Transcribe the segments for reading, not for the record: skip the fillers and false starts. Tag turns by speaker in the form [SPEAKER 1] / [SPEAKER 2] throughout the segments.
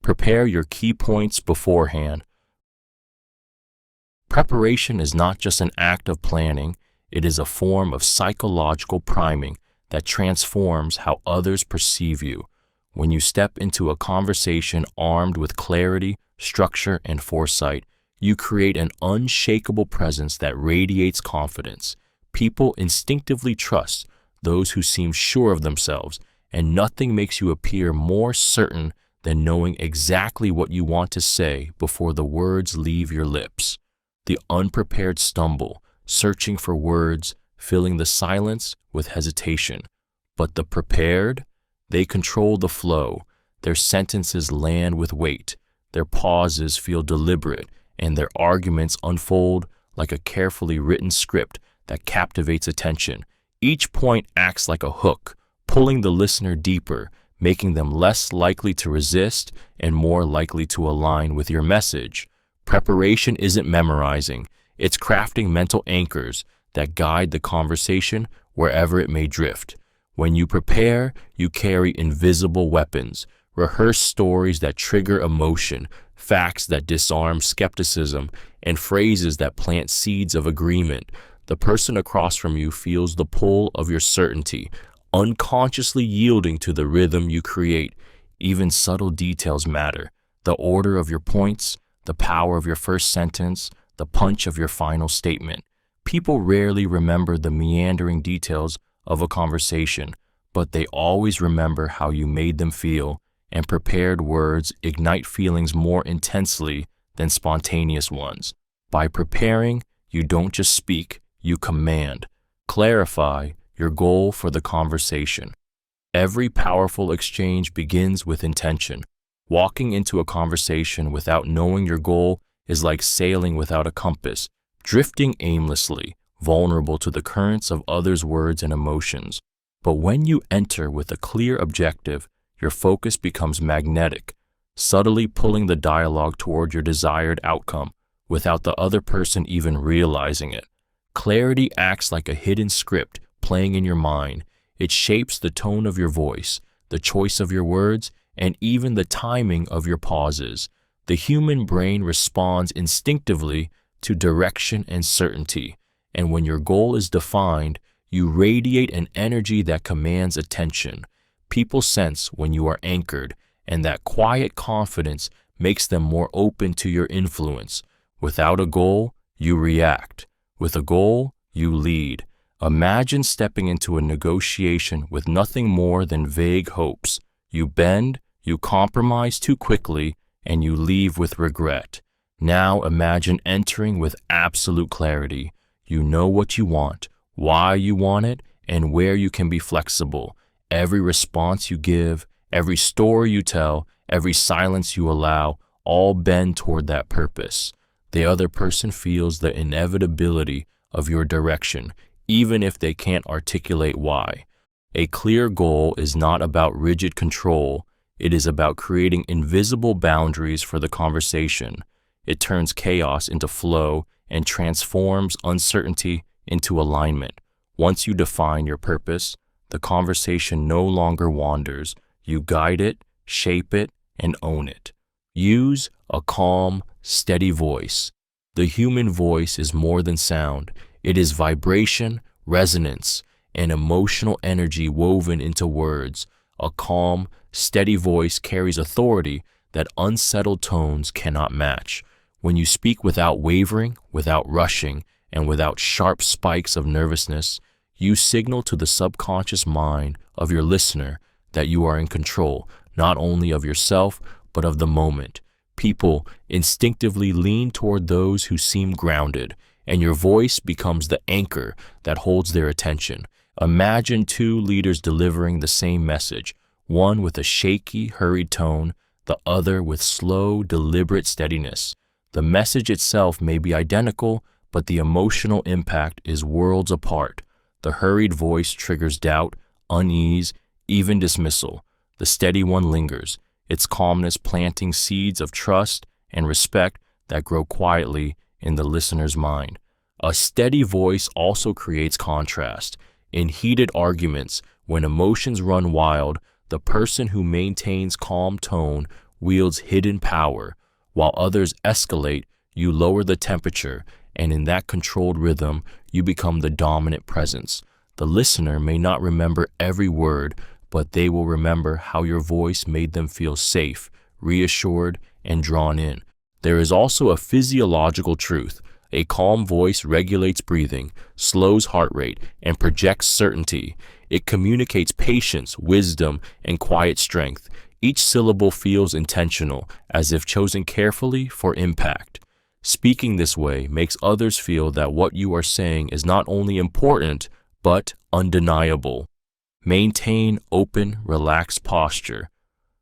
[SPEAKER 1] Prepare your key points beforehand. Preparation is not just an act of planning, it is a form of psychological priming that transforms how others perceive you. When you step into a conversation armed with clarity, structure, and foresight, you create an unshakable presence that radiates confidence. People instinctively trust those who seem sure of themselves, and nothing makes you appear more certain than knowing exactly what you want to say before the words leave your lips. The unprepared stumble, searching for words, filling the silence with hesitation. But the prepared, they control the flow. Their sentences land with weight, their pauses feel deliberate, and their arguments unfold like a carefully written script that captivates attention. Each point acts like a hook, pulling the listener deeper, making them less likely to resist and more likely to align with your message. Preparation isn't memorizing, it's crafting mental anchors that guide the conversation wherever it may drift. When you prepare, you carry invisible weapons. Rehearse stories that trigger emotion, facts that disarm skepticism, and phrases that plant seeds of agreement. The person across from you feels the pull of your certainty, unconsciously yielding to the rhythm you create. Even subtle details matter. The order of your points, the power of your first sentence, the punch of your final statement. People rarely remember the meandering details of a conversation, but they always remember how you made them feel, and prepared words ignite feelings more intensely than spontaneous ones. By preparing, you don't just speak, you command. Clarify your goal for the conversation. Every powerful exchange begins with intention. Walking into a conversation without knowing your goal is like sailing without a compass, drifting aimlessly, vulnerable to the currents of others' words and emotions. But when you enter with a clear objective, your focus becomes magnetic, subtly pulling the dialogue toward your desired outcome without the other person even realizing it. Clarity acts like a hidden script playing in your mind. It shapes the tone of your voice, the choice of your words, and even the timing of your pauses. The human brain responds instinctively to direction and certainty, and when your goal is defined, you radiate an energy that commands attention. People sense when you are anchored, and that quiet confidence makes them more open to your influence. Without a goal, you react. With a goal, you lead. Imagine stepping into a negotiation with nothing more than vague hopes. You bend, you compromise too quickly, and you leave with regret. Now imagine entering with absolute clarity. You know what you want, why you want it, and where you can be flexible. Every response you give, every story you tell, every silence you allow, all bend toward that purpose. The other person feels the inevitability of your direction, even if they can't articulate why. A clear goal is not about rigid control. It is about creating invisible boundaries for the conversation. It turns chaos into flow and transforms uncertainty into alignment. Once you define your purpose, the conversation no longer wanders. You guide it, shape it, and own it. Use a calm, steady voice. The human voice is more than sound. It is vibration, resonance, and emotional energy woven into words. A calm, steady voice carries authority that unsettled tones cannot match. When you speak without wavering, without rushing, and without sharp spikes of nervousness, you signal to the subconscious mind of your listener that you are in control, not only of yourself, but of the moment. People instinctively lean toward those who seem grounded, and your voice becomes the anchor that holds their attention. Imagine two leaders delivering the same message, one with a shaky, hurried tone, the other with slow, deliberate steadiness. The message itself may be identical, but the emotional impact is worlds apart. The hurried voice triggers doubt, unease, even dismissal. The steady one lingers, its calmness planting seeds of trust and respect that grow quietly in the listener's mind. A steady voice also creates contrast. In heated arguments, when emotions run wild, the person who maintains calm tone wields hidden power. While others escalate, you lower the temperature, and in that controlled rhythm, you become the dominant presence. The listener may not remember every word, but they will remember how your voice made them feel safe, reassured, and drawn in. There is also a physiological truth. A calm voice regulates breathing, slows heart rate, and projects certainty. It communicates patience, wisdom, and quiet strength. Each syllable feels intentional, as if chosen carefully for impact. Speaking this way makes others feel that what you are saying is not only important, but undeniable. Maintain open, relaxed posture.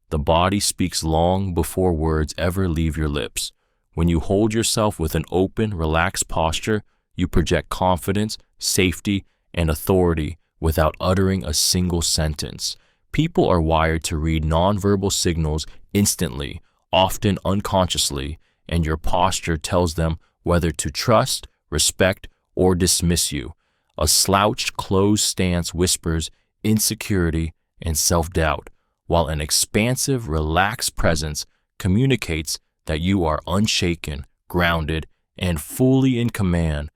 [SPEAKER 1] The body speaks long before words ever leave your lips. When you hold yourself with an open, relaxed posture, you project confidence, safety, and authority without uttering a single sentence. People are wired to read nonverbal signals instantly, often unconsciously, and your posture tells them whether to trust, respect, or dismiss you. A slouched, closed stance whispers insecurity and self-doubt, while an expansive, relaxed presence communicates that you are unshaken, grounded, and fully in command.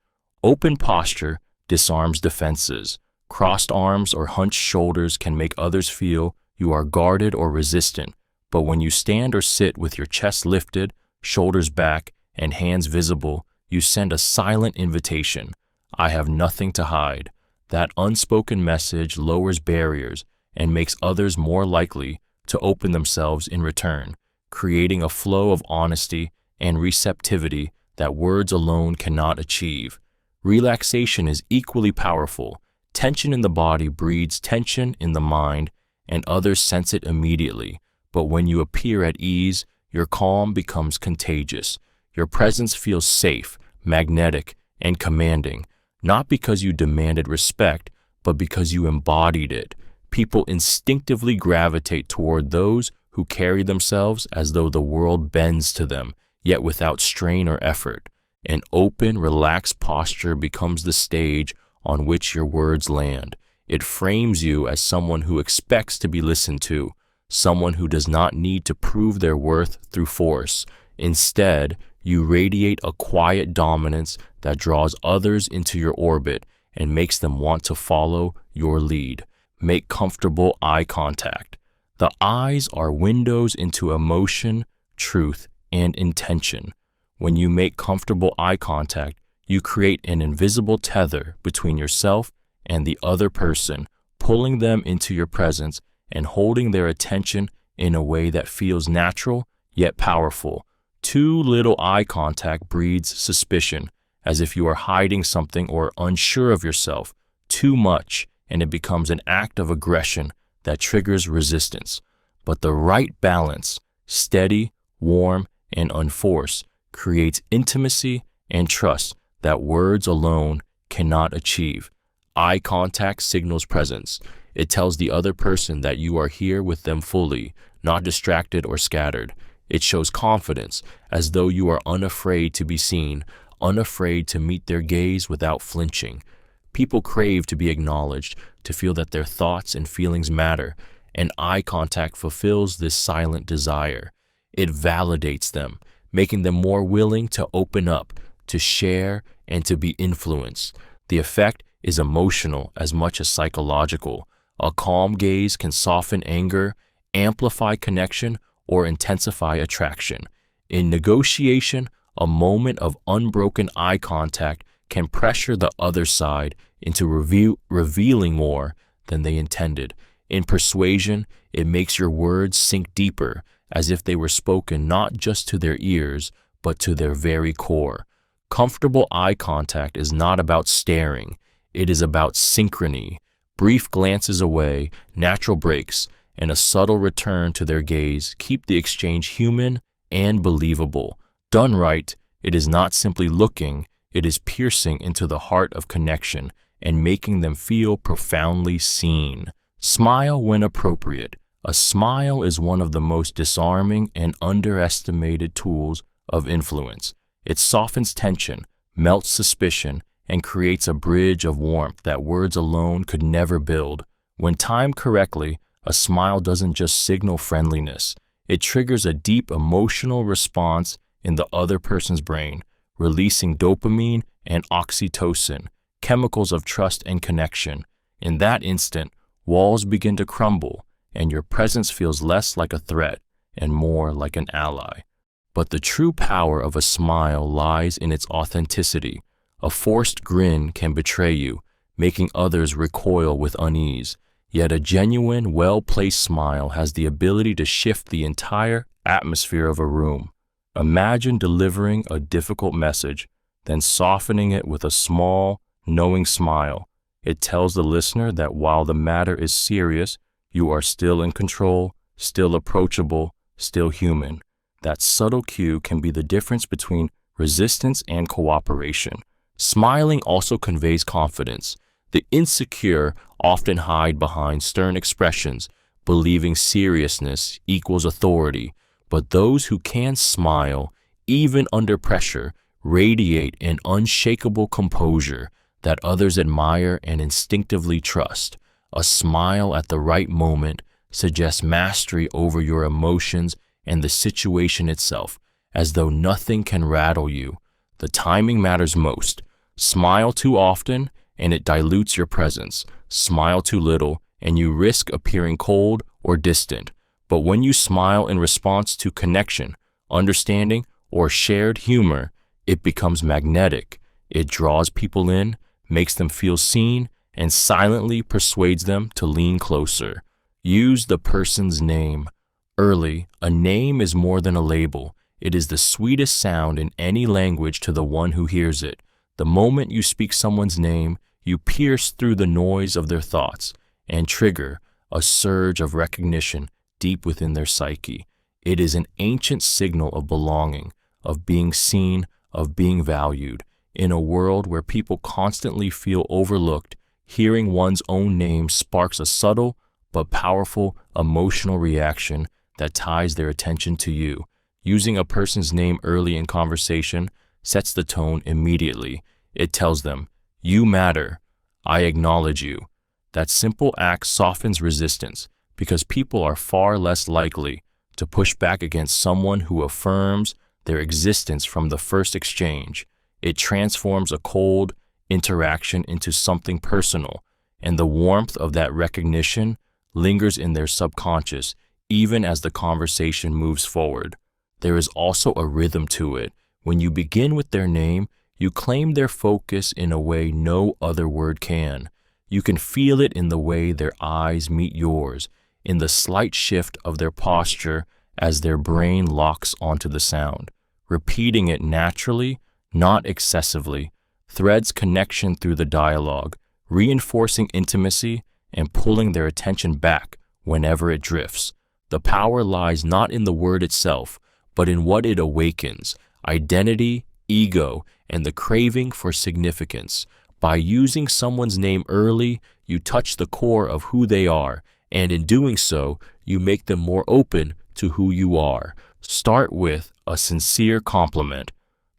[SPEAKER 1] Open posture disarms defenses. Crossed arms or hunched shoulders can make others feel you are guarded or resistant, but when you stand or sit with your chest lifted, shoulders back, and hands visible, you send a silent invitation. I have nothing to hide. That unspoken message lowers barriers and makes others more likely to open themselves in return, creating a flow of honesty and receptivity that words alone cannot achieve. Relaxation is equally powerful. Tension in the body breeds tension in the mind, and others sense it immediately. But when you appear at ease, your calm becomes contagious. Your presence feels safe, magnetic, and commanding, not because you demanded respect, but because you embodied it. People instinctively gravitate toward those who carry themselves as though the world bends to them, yet without strain or effort. An open, relaxed posture becomes the stage on which your words land. It frames you as someone who expects to be listened to, someone who does not need to prove their worth through force. Instead, you radiate a quiet dominance that draws others into your orbit and makes them want to follow your lead. Make comfortable eye contact. The eyes are windows into emotion, truth, and intention. When you make comfortable eye contact, you create an invisible tether between yourself and the other person, pulling them into your presence and holding their attention in a way that feels natural yet powerful. Too little eye contact breeds suspicion, as if you are hiding something or unsure of yourself. Too much, and it becomes an act of aggression that triggers resistance. But the right balance, steady, warm, and unforced, creates intimacy and trust that words alone cannot achieve. Eye contact signals presence. It tells the other person that you are here with them fully, not distracted or scattered. It shows confidence, as though you are unafraid to be seen, unafraid to meet their gaze without flinching. People crave to be acknowledged, to feel that their thoughts and feelings matter, and eye contact fulfills this silent desire. It validates them, making them more willing to open up, to share, and to be influenced. The effect is emotional as much as psychological. A calm gaze can soften anger, amplify connection, or intensify attraction. In negotiation, a moment of unbroken eye contact can pressure the other side into revealing more than they intended. In persuasion, it makes your words sink deeper, as if they were spoken not just to their ears, but to their very core. Comfortable eye contact is not about staring. It is about synchrony. Brief glances away, natural breaks, and a subtle return to their gaze keep the exchange human and believable. Done right, it is not simply looking, it is piercing into the heart of connection and making them feel profoundly seen. Smile when appropriate. A smile is one of the most disarming and underestimated tools of influence. It softens tension, melts suspicion, and creates a bridge of warmth that words alone could never build. When timed correctly, a smile doesn't just signal friendliness. It triggers a deep emotional response in the other person's brain, releasing dopamine and oxytocin, chemicals of trust and connection. In that instant, walls begin to crumble, and your presence feels less like a threat and more like an ally. But the true power of a smile lies in its authenticity. A forced grin can betray you, making others recoil with unease. Yet a genuine, well-placed smile has the ability to shift the entire atmosphere of a room. Imagine delivering a difficult message, then softening it with a small, knowing smile. It tells the listener that while the matter is serious, you are still in control, still approachable, still human. That subtle cue can be the difference between resistance and cooperation. Smiling also conveys confidence. The insecure often hide behind stern expressions, believing seriousness equals authority. But those who can smile, even under pressure, radiate an unshakable composure that others admire and instinctively trust. A smile at the right moment suggests mastery over your emotions and the situation itself, as though nothing can rattle you. The timing matters most. Smile too often, and it dilutes your presence. Smile too little, and you risk appearing cold or distant. But when you smile in response to connection, understanding, or shared humor, it becomes magnetic. It draws people in, makes them feel seen, and silently persuades them to lean closer. Use the person's name early. A name is more than a label. It is the sweetest sound in any language to the one who hears it. The moment you speak someone's name, you pierce through the noise of their thoughts and trigger a surge of recognition deep within their psyche. It is an ancient signal of belonging, of being seen, of being valued. In a world where people constantly feel overlooked, hearing one's own name sparks a subtle but powerful emotional reaction that ties their attention to you. Using a person's name early in conversation sets the tone immediately. It tells them, "You matter. I acknowledge you." That simple act softens resistance because people are far less likely to push back against someone who affirms their existence from the first exchange. It transforms a cold interaction into something personal, and the warmth of that recognition lingers in their subconscious even as the conversation moves forward. There is also a rhythm to it. When you begin with their name, you claim their focus in a way no other word can. You can feel it in the way their eyes meet yours, in the slight shift of their posture as their brain locks onto the sound. Repeating it naturally, not excessively, threads connection through the dialogue, reinforcing intimacy and pulling their attention back whenever it drifts. The power lies not in the word itself, but in what it awakens: identity, ego, and the craving for significance. By using someone's name early, you touch the core of who they are, and in doing so, you make them more open to who you are. Start with a sincere compliment.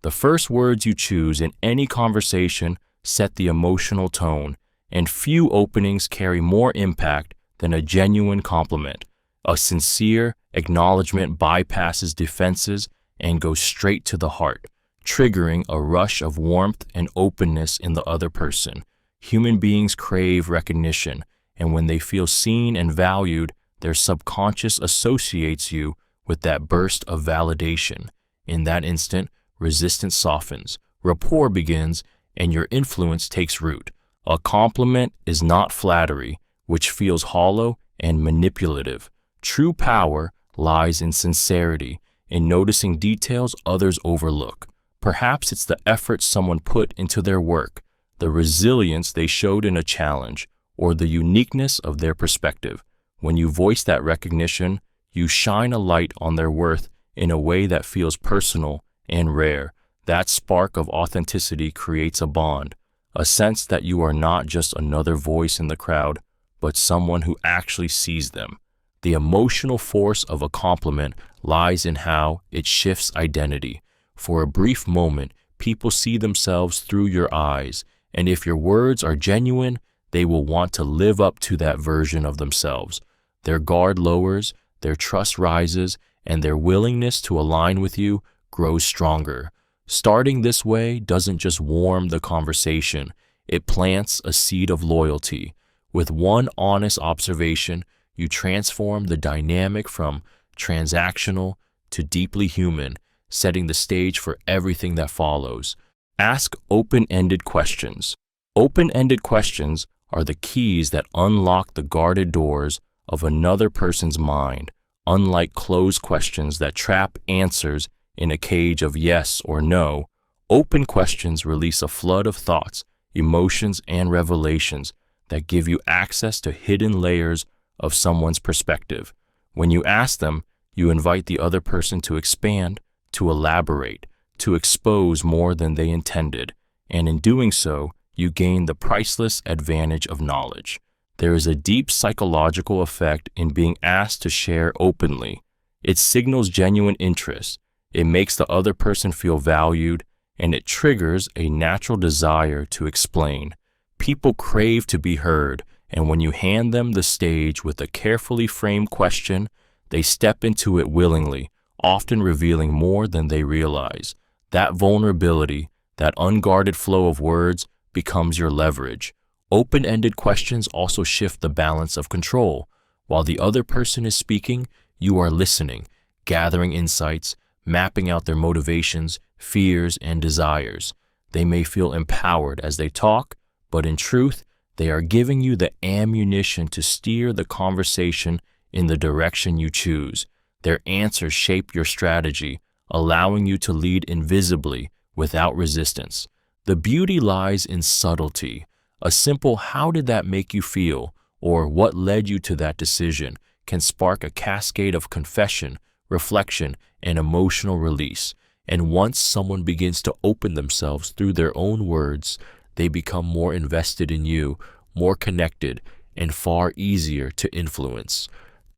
[SPEAKER 1] The first words you choose in any conversation set the emotional tone, and few openings carry more impact than a genuine compliment. A sincere acknowledgement bypasses defenses and goes straight to the heart, triggering a rush of warmth and openness in the other person. Human beings crave recognition, and when they feel seen and valued, their subconscious associates you with that burst of validation. In that instant, resistance softens, rapport begins, and your influence takes root. A compliment is not flattery, which feels hollow and manipulative. True power lies in sincerity, in noticing details others overlook. Perhaps it's the effort someone put into their work, the resilience they showed in a challenge, or the uniqueness of their perspective. When you voice that recognition, you shine a light on their worth in a way that feels personal and rare. That spark of authenticity creates a bond, a sense that you are not just another voice in the crowd, but someone who actually sees them. The emotional force of a compliment lies in how it shifts identity. For a brief moment, people see themselves through your eyes, and if your words are genuine, they will want to live up to that version of themselves. Their guard lowers, their trust rises, and their willingness to align with you grows stronger. Starting this way doesn't just warm the conversation, it plants a seed of loyalty. With one honest observation, you transform the dynamic from transactional to deeply human, setting the stage for everything that follows. Ask open-ended questions. Open-ended questions are the keys that unlock the guarded doors of another person's mind, unlike closed questions that trap answers in a cage of yes or no. Open questions release a flood of thoughts, emotions, and revelations that give you access to hidden layers of someone's perspective. When you ask them, you invite the other person to expand, to elaborate, to expose more than they intended, and in doing so, you gain the priceless advantage of knowledge. There is a deep psychological effect in being asked to share openly. It signals genuine interest, it makes the other person feel valued, and it triggers a natural desire to explain. People crave to be heard, and when you hand them the stage with a carefully framed question, they step into it willingly, often revealing more than they realize. That vulnerability, that unguarded flow of words, becomes your leverage. Open-ended questions also shift the balance of control. While the other person is speaking, you are listening, gathering insights, mapping out their motivations, fears, and desires. They may feel empowered as they talk, but in truth, they are giving you the ammunition to steer the conversation in the direction you choose. Their answers shape your strategy, allowing you to lead invisibly without resistance. The beauty lies in subtlety. A simple "how did that make you feel?" or "what led you to that decision?" can spark a cascade of confession, reflection, and emotional release. And once someone begins to open themselves through their own words, they become more invested in you, more connected, and far easier to influence.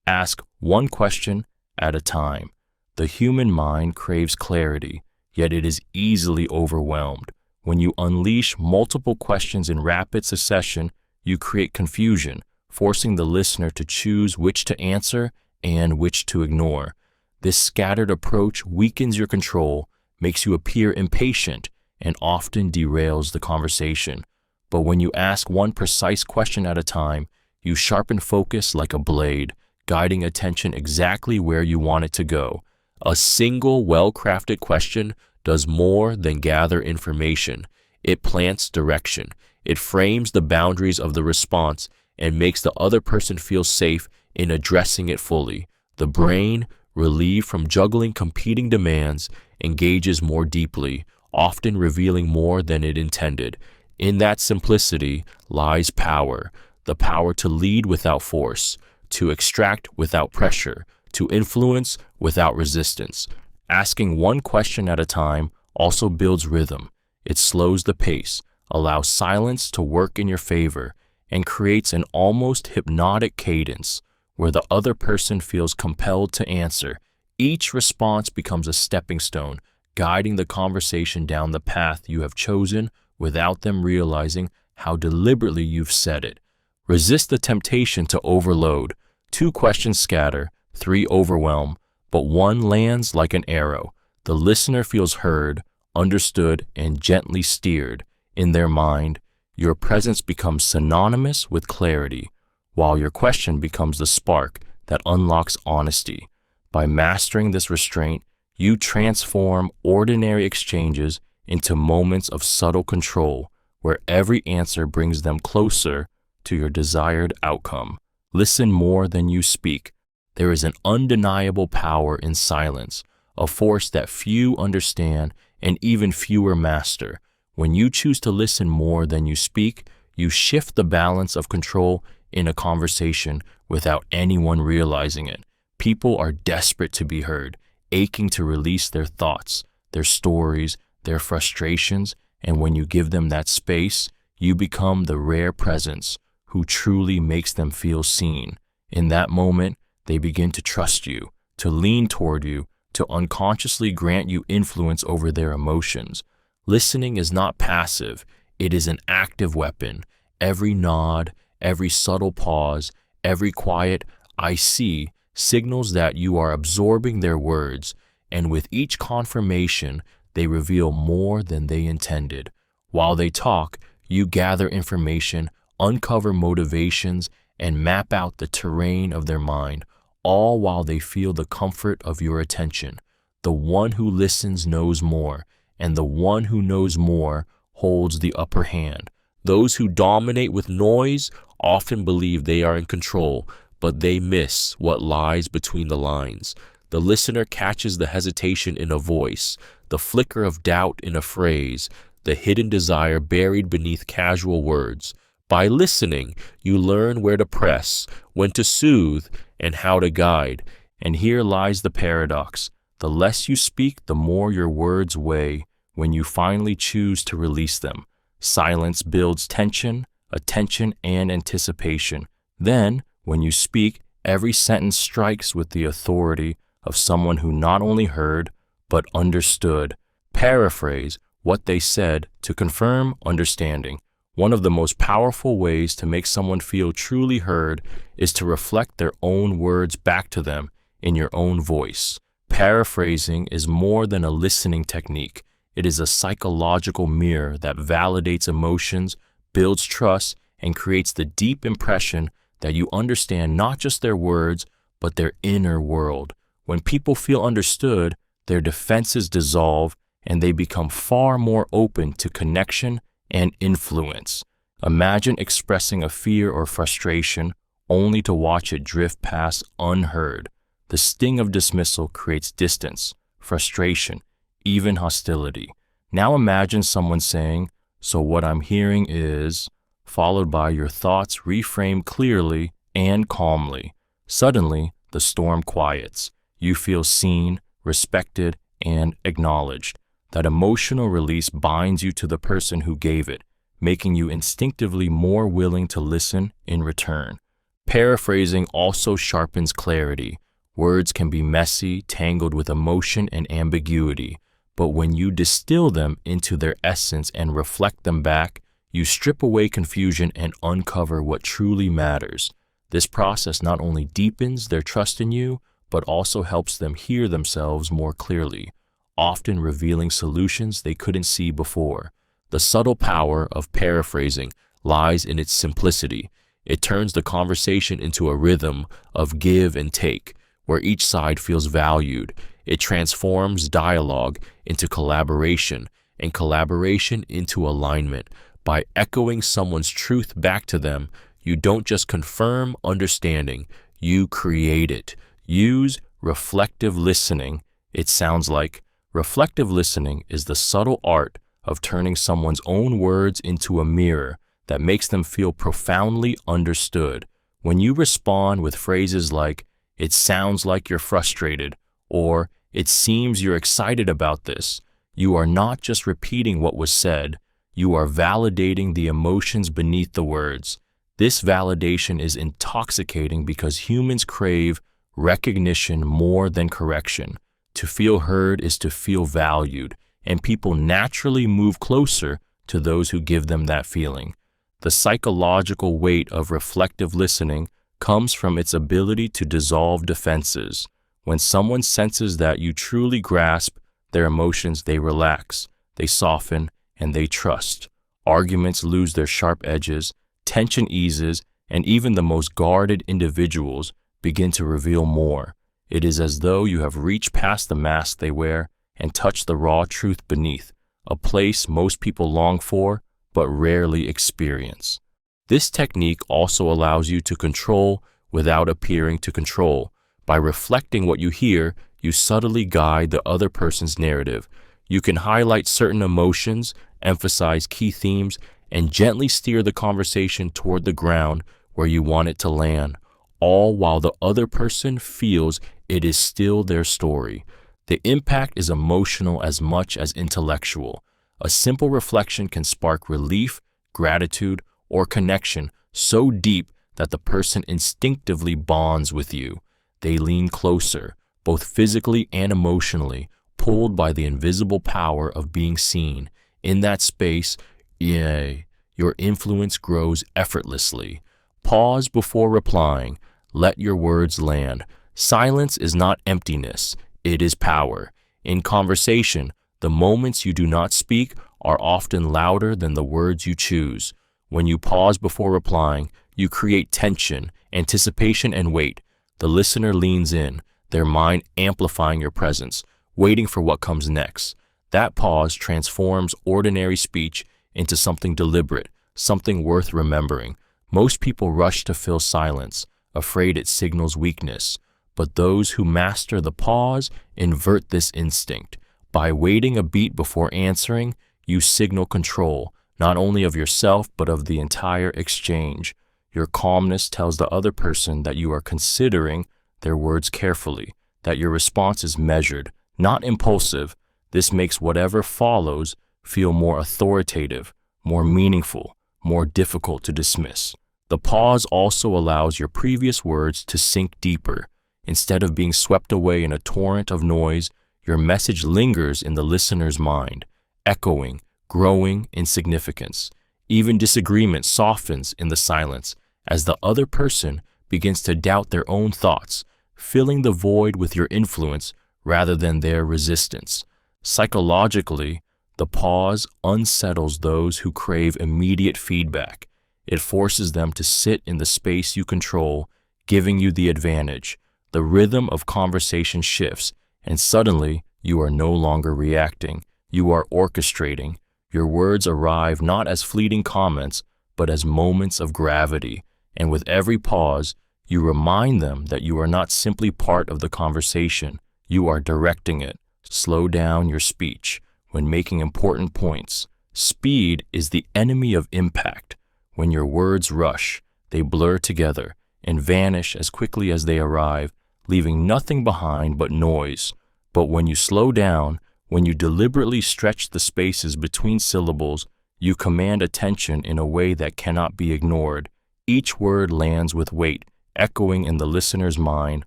[SPEAKER 1] Ask one question at a time. The human mind craves clarity, yet it is easily overwhelmed. When you unleash multiple questions in rapid succession, you create confusion, forcing the listener to choose which to answer and which to ignore. This scattered approach weakens your control, makes you appear impatient, and often derails the conversation. But when you ask one precise question at a time, you sharpen focus like a blade, guiding attention exactly where you want it to go. A single well-crafted question does more than gather information. It plants direction. It frames the boundaries of the response and makes the other person feel safe in addressing it fully. The brain, relieved from juggling competing demands, engages more deeply, often revealing more than it intended. In that simplicity lies power, the power to lead without force, to extract without pressure, to influence without resistance. Asking one question at a time also builds rhythm. It slows the pace, allows silence to work in your favor, and creates an almost hypnotic cadence where the other person feels compelled to answer. Each response becomes a stepping stone, guiding the conversation down the path you have chosen without them realizing how deliberately you've said it. Resist the temptation to overload. 2 questions scatter, 3 overwhelm, but 1 lands like an arrow. The listener feels heard, understood, and gently steered. In their mind, your presence becomes synonymous with clarity, while your question becomes the spark that unlocks honesty. By mastering this restraint, you transform ordinary exchanges into moments of subtle control, where every answer brings them closer to your desired outcome. Listen more than you speak. There is an undeniable power in silence, a force that few understand and even fewer master. When you choose to listen more than you speak, you shift the balance of control in a conversation without anyone realizing it. People are desperate to be heard, aching to release their thoughts, their stories, their frustrations, and when you give them that space, you become the rare presence who truly makes them feel seen. In that moment, they begin to trust you, to lean toward you, to unconsciously grant you influence over their emotions. Listening is not passive, it is an active weapon. Every nod, every subtle pause, every quiet "I see" signals that you are absorbing their words, and with each confirmation, they reveal more than they intended. While they talk, you gather information, uncover motivations, and map out the terrain of their mind, all while they feel the comfort of your attention. The one who listens knows more, and the one who knows more holds the upper hand. Those who dominate with noise often believe they are in control, but they miss what lies between the lines. The listener catches the hesitation in a voice, the flicker of doubt in a phrase, the hidden desire buried beneath casual words. By listening, you learn where to press, when to soothe, and how to guide. And here lies the paradox. The less you speak, the more your words weigh when you finally choose to release them. Silence builds tension, attention, and anticipation. Then, when you speak, every sentence strikes with the authority of someone who not only heard, but understood. Paraphrase what they said to confirm understanding. One of the most powerful ways to make someone feel truly heard is to reflect their own words back to them in your own voice. Paraphrasing is more than a listening technique. It is a psychological mirror that validates emotions, builds trust, and creates the deep impression that you understand not just their words, but their inner world. When people feel understood, their defenses dissolve and they become far more open to connection and influence. Imagine expressing a fear or frustration only to watch it drift past unheard. The sting of dismissal creates distance, frustration, even hostility. Now imagine someone saying, "So what I'm hearing is," followed by your thoughts reframed clearly and calmly. Suddenly, the storm quiets. You feel seen, respected, and acknowledged. That emotional release binds you to the person who gave it, making you instinctively more willing to listen in return. Paraphrasing also sharpens clarity. Words can be messy, tangled with emotion and ambiguity, but when you distill them into their essence and reflect them back, you strip away confusion and uncover what truly matters. This process not only deepens their trust in you, but also helps them hear themselves more clearly, often revealing solutions they couldn't see before. The subtle power of paraphrasing lies in its simplicity. It turns the conversation into a rhythm of give and take, where each side feels valued. It transforms dialogue into collaboration, and collaboration into alignment. By echoing someone's truth back to them, you don't just confirm understanding, you create it. Use reflective listening. It sounds like reflective listening is the subtle art of turning someone's own words into a mirror that makes them feel profoundly understood. When you respond with phrases like, "It sounds like you're frustrated," or "It seems you're excited about this," you are not just repeating what was said, you are validating the emotions beneath the words. This validation is intoxicating because humans crave recognition more than correction. To feel heard is to feel valued, and people naturally move closer to those who give them that feeling. The psychological weight of reflective listening comes from its ability to dissolve defenses. When someone senses that you truly grasp their emotions, they relax, they soften, and they trust. Arguments lose their sharp edges, tension eases, and even the most guarded individuals begin to reveal more. It is as though you have reached past the mask they wear and touched the raw truth beneath, a place most people long for but rarely experience. This technique also allows you to control without appearing to control. By reflecting what you hear, you subtly guide the other person's narrative. You can highlight certain emotions, emphasize key themes, and gently steer the conversation toward the ground where you want it to land, all while the other person feels it is still their story. The impact is emotional as much as intellectual. A simple reflection can spark relief, gratitude, or connection so deep that the person instinctively bonds with you. They lean closer, both physically and emotionally, pulled by the invisible power of being seen. In that space, your influence grows effortlessly. Pause before replying. Let your words land. Silence is not emptiness, it is power. In conversation, the moments you do not speak are often louder than the words you choose. When you pause before replying, you create tension, anticipation, and weight. The listener leans in, their mind amplifying your presence, waiting for what comes next. That pause transforms ordinary speech into something deliberate, something worth remembering. Most people rush to fill silence, afraid it signals weakness. But those who master the pause invert this instinct. By waiting a beat before answering, you signal control, not only of yourself but of the entire exchange. Your calmness tells the other person that you are considering their words carefully, that your response is measured, not impulsive. This makes whatever follows feel more authoritative, more meaningful, more difficult to dismiss. The pause also allows your previous words to sink deeper. Instead of being swept away in a torrent of noise, your message lingers in the listener's mind, echoing, growing in significance. Even disagreement softens in the silence as the other person begins to doubt their own thoughts, filling the void with your influence rather than their resistance. Psychologically, the pause unsettles those who crave immediate feedback. It forces them to sit in the space you control, giving you the advantage. The rhythm of conversation shifts, and suddenly you are no longer reacting. You are orchestrating. Your words arrive not as fleeting comments, but as moments of gravity. And with every pause, you remind them that you are not simply part of the conversation. You are directing it. Slow down your speech when making important points. Speed is the enemy of impact. When your words rush, they blur together and vanish as quickly as they arrive, leaving nothing behind but noise. But when you slow down, when you deliberately stretch the spaces between syllables, you command attention in a way that cannot be ignored. Each word lands with weight, echoing in the listener's mind,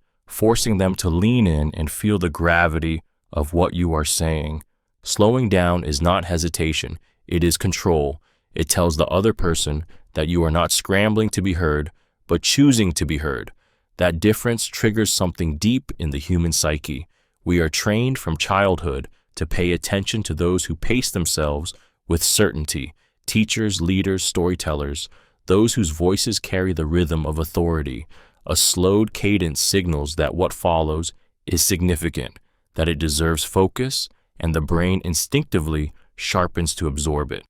[SPEAKER 1] forcing them to lean in and feel the gravity of what you are saying. Slowing down is not hesitation, it is control. It tells the other person that you are not scrambling to be heard, but choosing to be heard. That difference triggers something deep in the human psyche. We are trained from childhood to pay attention to those who pace themselves with certainty. Teachers, leaders, storytellers, those whose voices carry the rhythm of authority. A slowed cadence signals that what follows is significant, that it deserves focus, and the brain instinctively sharpens to absorb it.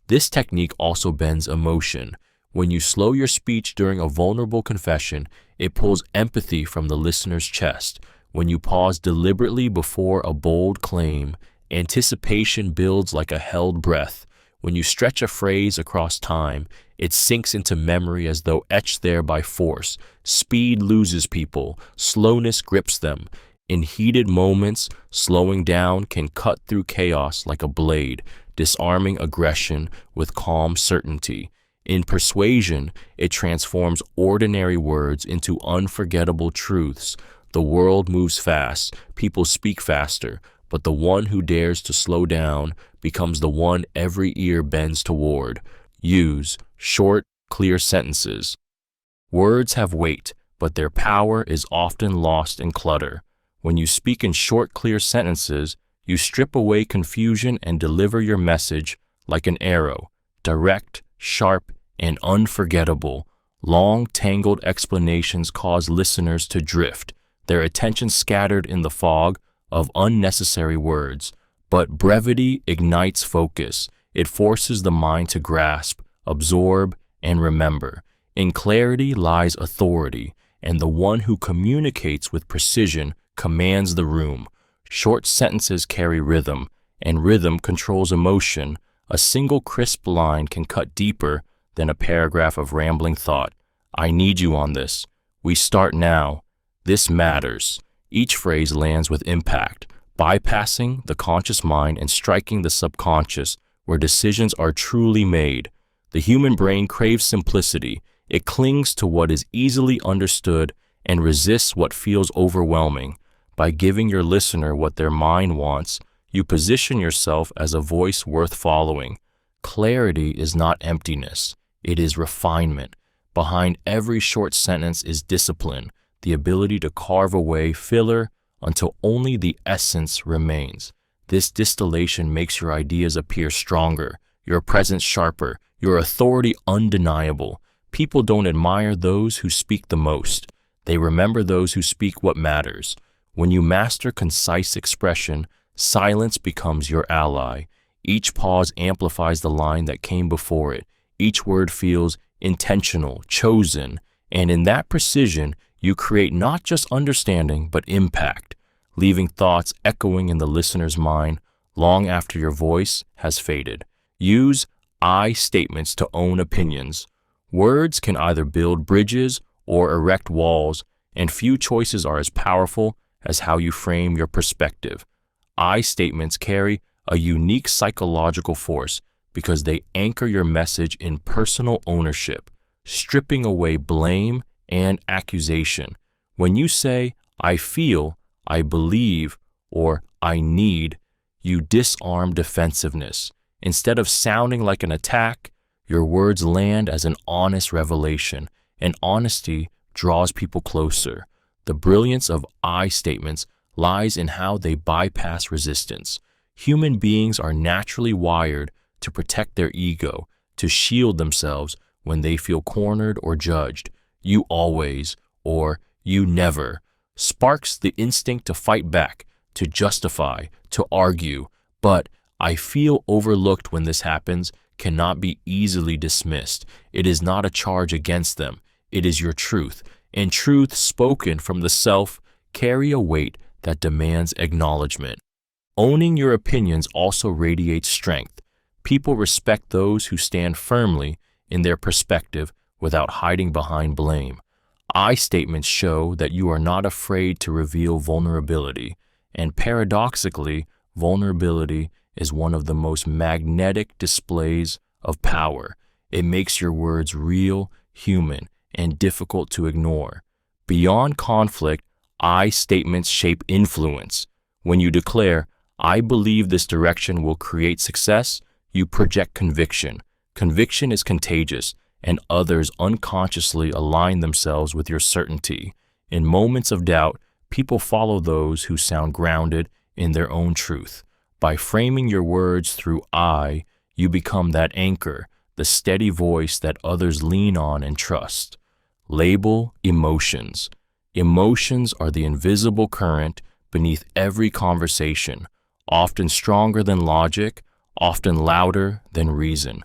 [SPEAKER 1] This technique also bends emotion. When you slow your speech during a vulnerable confession, it pulls empathy from the listener's chest. When you pause deliberately before a bold claim, anticipation builds like a held breath. When you stretch a phrase across time, it sinks into memory as though etched there by force. Speed loses people, slowness grips them. In heated moments, slowing down can cut through chaos like a blade, disarming aggression with calm certainty. In persuasion, it transforms ordinary words into unforgettable truths. The world moves fast, people speak faster, but the one who dares to slow down becomes the one every ear bends toward. Use short, clear sentences. Words have weight, but their power is often lost in clutter. When you speak in short, clear sentences, you strip away confusion and deliver your message like an arrow, direct, sharp, and unforgettable. Long, tangled explanations cause listeners to drift, their attention scattered in the fog of unnecessary words. But brevity ignites focus. It forces the mind to grasp, absorb, and remember. In clarity lies authority, and the one who communicates with precision commands the room. Short sentences carry rhythm, and rhythm controls emotion. A single crisp line can cut deeper than a paragraph of rambling thought. I need you on this. We start now. This matters. Each phrase lands with impact, bypassing the conscious mind and striking the subconscious where decisions are truly made. The human brain craves simplicity. It clings to what is easily understood and resists what feels overwhelming. By giving your listener what their mind wants, you position yourself as a voice worth following. Clarity is not emptiness, it is refinement. Behind every short sentence is discipline, the ability to carve away filler until only the essence remains. This distillation makes your ideas appear stronger, your presence sharper, your authority undeniable. People don't admire those who speak the most. They remember those who speak what matters. When you master concise expression, silence becomes your ally. Each pause amplifies the line that came before it. Each word feels intentional, chosen, and in that precision, you create not just understanding, but impact, leaving thoughts echoing in the listener's mind long after your voice has faded. Use I statements to own opinions. Words can either build bridges or erect walls, and few choices are as powerful as how you frame your perspective. I statements carry a unique psychological force because they anchor your message in personal ownership, stripping away blame and accusation. When you say, I feel, I believe, or I need, you disarm defensiveness. Instead of sounding like an attack, your words land as an honest revelation, and honesty draws people closer. The brilliance of I statements lies in how they bypass resistance. Human beings are naturally wired to protect their ego, to shield themselves when they feel cornered or judged. You always, or you never, sparks the instinct to fight back, to justify, to argue. But I feel overlooked when this happens cannot be easily dismissed. It is not a charge against them. It is your truth. And truth spoken from the self carry a weight that demands acknowledgement. Owning your opinions also radiates strength. People respect those who stand firmly in their perspective without hiding behind blame. I statements show that you are not afraid to reveal vulnerability, and paradoxically, vulnerability is one of the most magnetic displays of power. It makes your words real, human, and difficult to ignore. Beyond conflict, I statements shape influence. When you declare, I believe this direction will create success, you project conviction. Conviction is contagious, and others unconsciously align themselves with your certainty. In moments of doubt, people follow those who sound grounded in their own truth. By framing your words through I, you become that anchor, the steady voice that others lean on and trust. Label emotions. Emotions are the invisible current beneath every conversation, often stronger than logic, often louder than reason.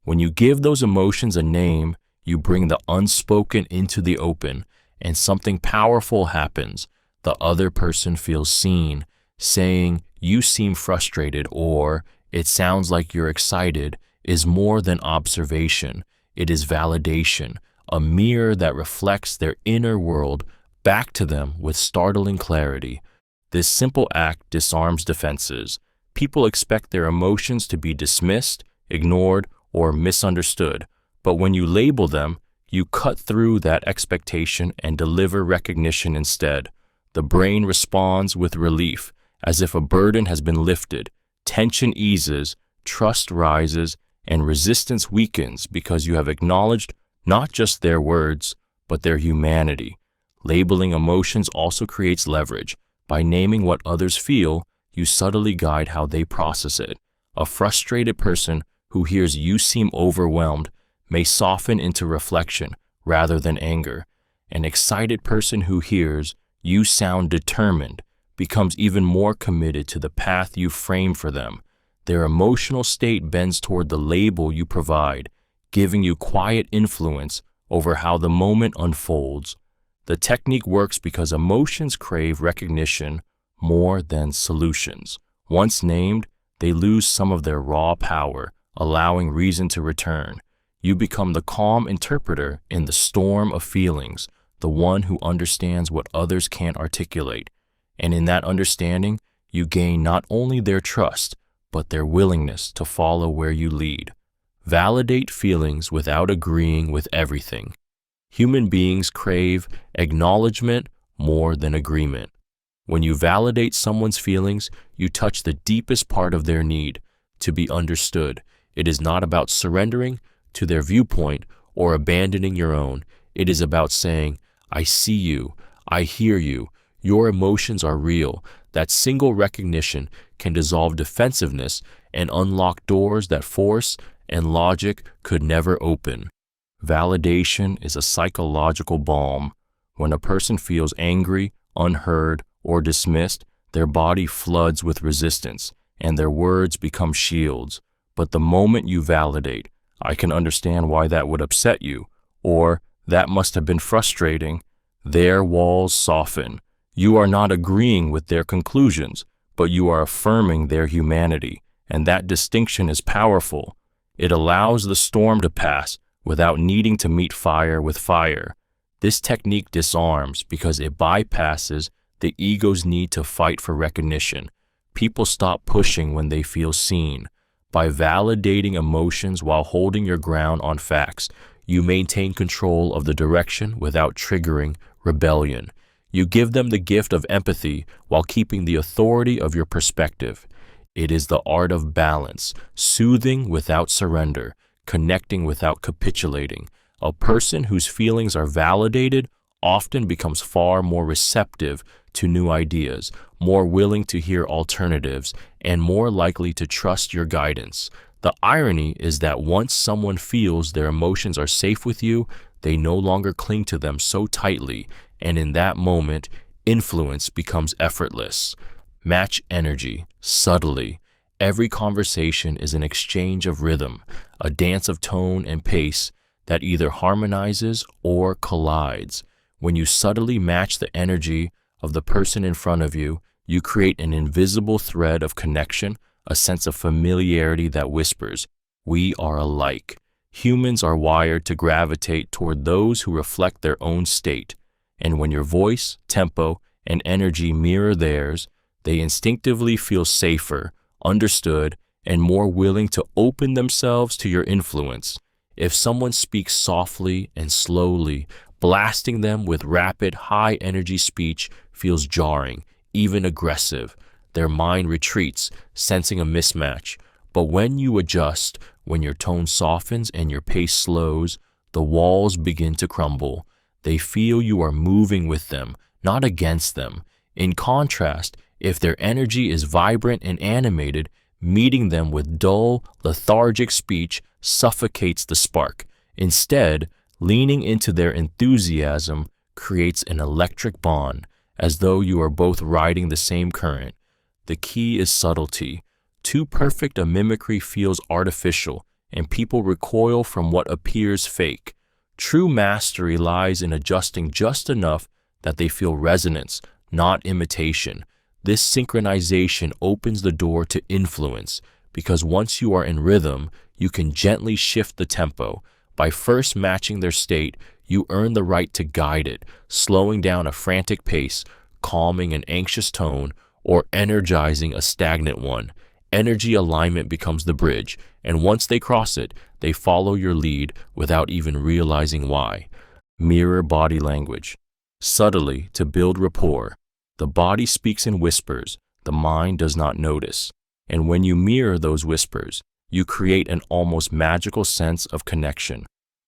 [SPEAKER 1] When you give those emotions a name, you bring the unspoken into the open, and something powerful happens. The other person feels seen. Saying, you seem frustrated, or it sounds like you're excited, is more than observation. It is validation, a mirror that reflects their inner world back to them with startling clarity. This simple act disarms defenses. People expect their emotions to be dismissed, ignored, or misunderstood, but when you label them, you cut through that expectation and deliver recognition instead. The brain responds with relief, as if a burden has been lifted. Tension eases, trust rises, and resistance weakens because you have acknowledged not just their words, but their humanity. Labeling emotions also creates leverage. By naming what others feel, you subtly guide how they process it. A frustrated person who hears you seem overwhelmed may soften into reflection rather than anger. An excited person who hears you sound determined becomes even more committed to the path you frame for them. Their emotional state bends toward the label you provide, giving you quiet influence over how the moment unfolds. The technique works because emotions crave recognition more than solutions. Once named, they lose some of their raw power, allowing reason to return. You become the calm interpreter in the storm of feelings, the one who understands what others can't articulate. And in that understanding, you gain not only their trust, but their willingness to follow where you lead. Validate feelings without agreeing with everything. Human beings crave acknowledgement more than agreement. When you validate someone's feelings, you touch the deepest part of their need, to be understood. It is not about surrendering to their viewpoint or abandoning your own. It is about saying, I see you, I hear you. Your emotions are real. That single recognition can dissolve defensiveness and unlock doors that force and logic could never open. Validation is a psychological balm. When a person feels angry, unheard, or dismissed, their body floods with resistance, and their words become shields. But the moment you validate, I can understand why that would upset you, or that must have been frustrating, their walls soften. You are not agreeing with their conclusions, but you are affirming their humanity, and that distinction is powerful. It allows the storm to pass without needing to meet fire with fire. This technique disarms because it bypasses the ego's need to fight for recognition. People stop pushing when they feel seen. By validating emotions while holding your ground on facts, you maintain control of the direction without triggering rebellion. You give them the gift of empathy while keeping the authority of your perspective. It is the art of balance, soothing without surrender, connecting without capitulating. A person whose feelings are validated often becomes far more receptive to new ideas, more willing to hear alternatives, and more likely to trust your guidance. The irony is that once someone feels their emotions are safe with you, they no longer cling to them so tightly, and in that moment, influence becomes effortless. Match energy, subtly. Every conversation is an exchange of rhythm, a dance of tone and pace that either harmonizes or collides. When you subtly match the energy of the person in front of you, you create an invisible thread of connection, a sense of familiarity that whispers, "We are alike." Humans are wired to gravitate toward those who reflect their own state, and when your voice, tempo, and energy mirror theirs, they instinctively feel safer, understood, and more willing to open themselves to your influence. If someone speaks softly and slowly, blasting them with rapid, high-energy speech feels jarring, even aggressive. Their mind retreats, sensing a mismatch. But when you adjust, when your tone softens and your pace slows, the walls begin to crumble. They feel you are moving with them, not against them. In contrast, if their energy is vibrant and animated, meeting them with dull, lethargic speech suffocates the spark. Instead, leaning into their enthusiasm creates an electric bond, as though you are both riding the same current. The key is subtlety. Too perfect a mimicry feels artificial, and people recoil from what appears fake. True mastery lies in adjusting just enough that they feel resonance, not imitation. This synchronization opens the door to influence, because once you are in rhythm, you can gently shift the tempo. By first matching their state, you earn the right to guide it, slowing down a frantic pace, calming an anxious tone, or energizing a stagnant one. Energy alignment becomes the bridge, and once they cross it, they follow your lead without even realizing why. Mirror body language. Subtly, to build rapport. The body speaks in whispers, the mind does not notice. And when you mirror those whispers, you create an almost magical sense of connection.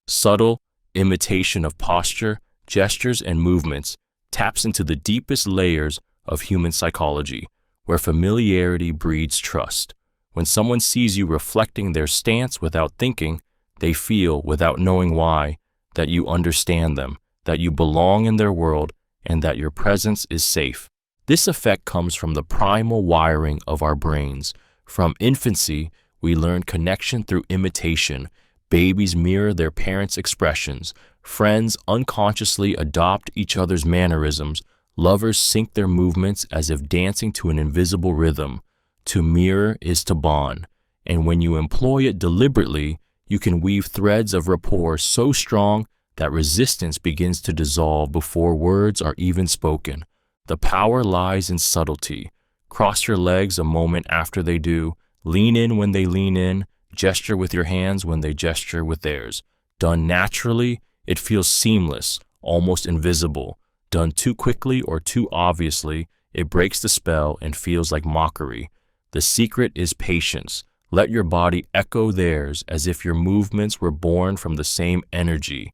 [SPEAKER 1] Subtle imitation of posture, gestures, and movements taps into the deepest layers of human psychology, where familiarity breeds trust. When someone sees you reflecting their stance without thinking, they feel, without knowing why, that you understand them, that you belong in their world, and that your presence is safe. This effect comes from the primal wiring of our brains. From infancy, we learn connection through imitation. Babies mirror their parents' expressions. Friends unconsciously adopt each other's mannerisms. Lovers sync their movements as if dancing to an invisible rhythm. To mirror is to bond, and when you employ it deliberately, you can weave threads of rapport so strong that resistance begins to dissolve before words are even spoken. The power lies in subtlety. Cross your legs a moment after they do, lean in when they lean in, gesture with your hands when they gesture with theirs. Done naturally, it feels seamless, almost invisible. Done too quickly or too obviously, it breaks the spell and feels like mockery. The secret is patience. Let your body echo theirs as if your movements were born from the same energy.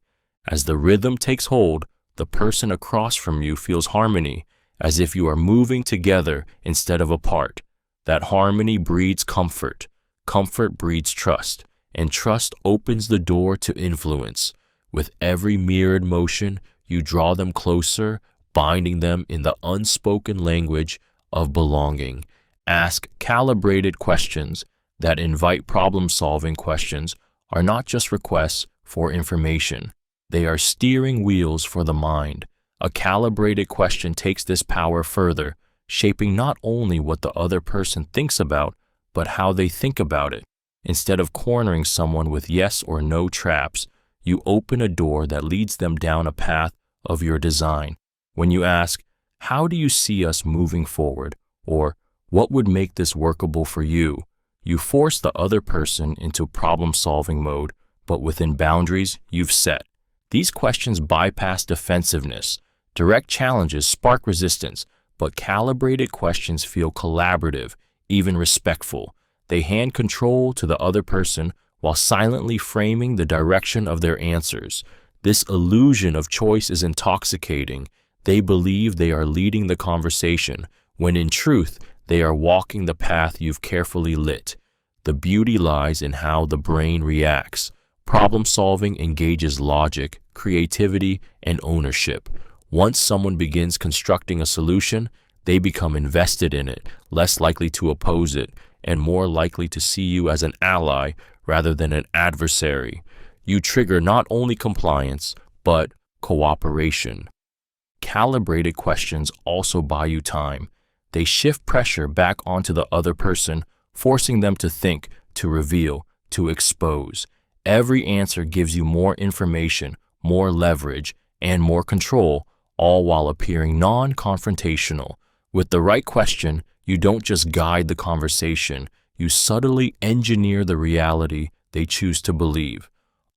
[SPEAKER 1] As the rhythm takes hold, the person across from you feels harmony, as if you are moving together instead of apart. That harmony breeds comfort. Comfort breeds trust, and trust opens the door to influence. With every mirrored motion, you draw them closer, binding them in the unspoken language of belonging. Ask calibrated questions that invite problem-solving questions are not just requests for information. They are steering wheels for the mind. A calibrated question takes this power further, shaping not only what the other person thinks about, but how they think about it. Instead of cornering someone with yes or no traps, you open a door that leads them down a path of your design. When you ask, "How do you see us moving forward?" or "What would make this workable for you?" you force the other person into problem-solving mode, but within boundaries you've set. These questions bypass defensiveness. Direct challenges spark resistance, but calibrated questions feel collaborative, even respectful. They hand control to the other person while silently framing the direction of their answers. This illusion of choice is intoxicating. They believe they are leading the conversation, when in truth, they are walking the path you've carefully lit. The beauty lies in how the brain reacts. Problem-solving engages logic, creativity, and ownership. Once someone begins constructing a solution, they become invested in it, less likely to oppose it, and more likely to see you as an ally rather than an adversary. You trigger not only compliance, but cooperation. Calibrated questions also buy you time. They shift pressure back onto the other person, forcing them to think, to reveal, to expose. Every answer gives you more information, more leverage, and more control, all while appearing non-confrontational. With the right question, you don't just guide the conversation, you subtly engineer the reality they choose to believe.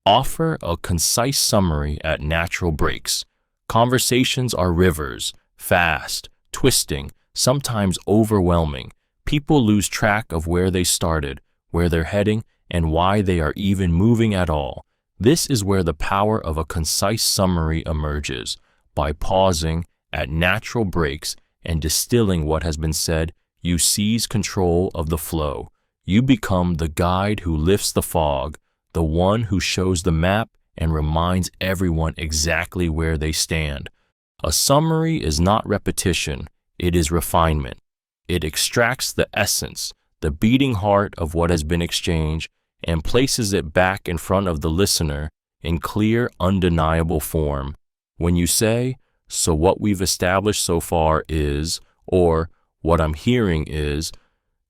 [SPEAKER 1] Offer a concise summary at natural breaks. Conversations are rivers, fast, twisting, sometimes overwhelming. People lose track of where they started, where they're heading, and why they are even moving at all. This is where the power of a concise summary emerges. By pausing at natural breaks and distilling what has been said, you seize control of the flow. You become the guide who lifts the fog, the one who shows the map and reminds everyone exactly where they stand. A summary is not repetition, it is refinement. It extracts the essence, the beating heart of what has been exchanged, and places it back in front of the listener in clear, undeniable form. When you say, "So what we've established so far is," or "What I'm hearing is,"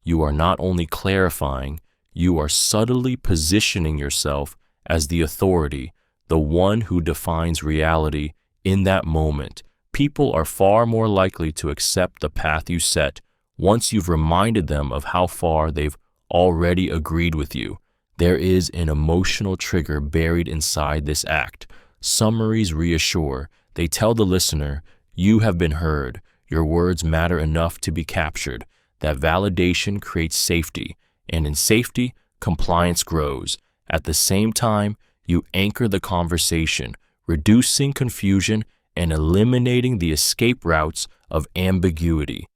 [SPEAKER 1] you are not only clarifying, you are subtly positioning yourself as the authority, the one who defines reality in that moment. People are far more likely to accept the path you set once you've reminded them of how far they've already agreed with you. There is an emotional trigger buried inside this act. Summaries reassure. They tell the listener, "You have been heard. Your words matter enough to be captured." That validation creates safety, and in safety, compliance grows. At the same time, you anchor the conversation, reducing confusion and eliminating the escape routes of ambiguity.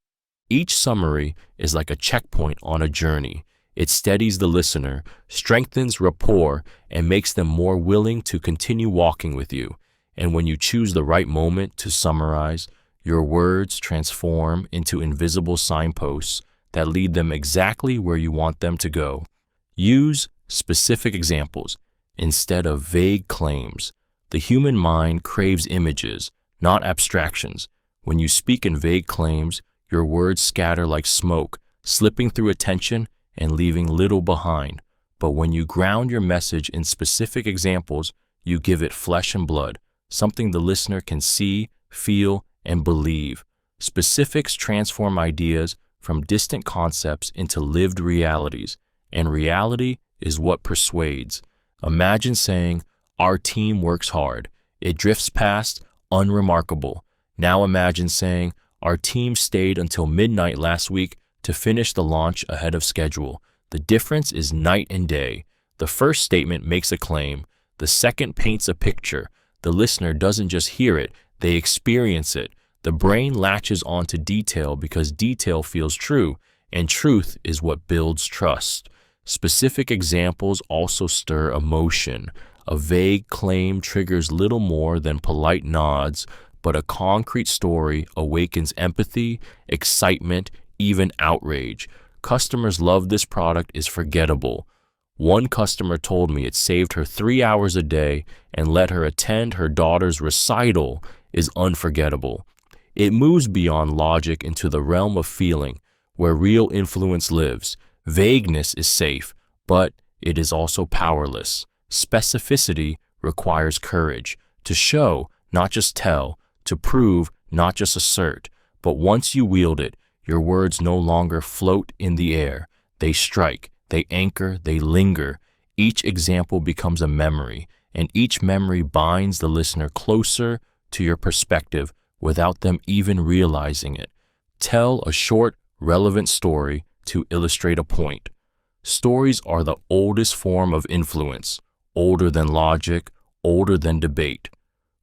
[SPEAKER 1] Each summary is like a checkpoint on a journey. It steadies the listener, strengthens rapport, and makes them more willing to continue walking with you. And when you choose the right moment to summarize, your words transform into invisible signposts that lead them exactly where you want them to go. Use specific examples instead of vague claims. The human mind craves images, not abstractions. When you speak in vague claims, your words scatter like smoke, slipping through attention and leaving little behind. But when you ground your message in specific examples, you give it flesh and blood, something the listener can see, feel, and believe. Specifics transform ideas from distant concepts into lived realities, and reality is what persuades. Imagine saying, "Our team works hard." It drifts past, unremarkable. Now imagine saying, "Our team stayed until midnight last week to finish the launch ahead of schedule." The difference is night and day. The first statement makes a claim. The second paints a picture. The listener doesn't just hear it, They experience it. The brain latches onto detail because detail feels true, and truth is what builds trust. Specific examples also stir emotion. A vague claim triggers little more than polite nods, but a concrete story awakens empathy, excitement, even outrage. Customers love this product is forgettable. One customer told me it saved her 3 hours a day and let her attend her daughter's recital is unforgettable. It moves beyond logic into the realm of feeling, where real influence lives. Vagueness is safe, but it is also powerless. Specificity requires courage to show, not just tell, to prove, not just assert. But once you wield it, your words no longer float in the air. They strike, they anchor, they linger. Each example becomes a memory, and each memory binds the listener closer to your perspective without them even realizing it. Tell a short, relevant story to illustrate a point. Stories are the oldest form of influence, older than logic, older than debate.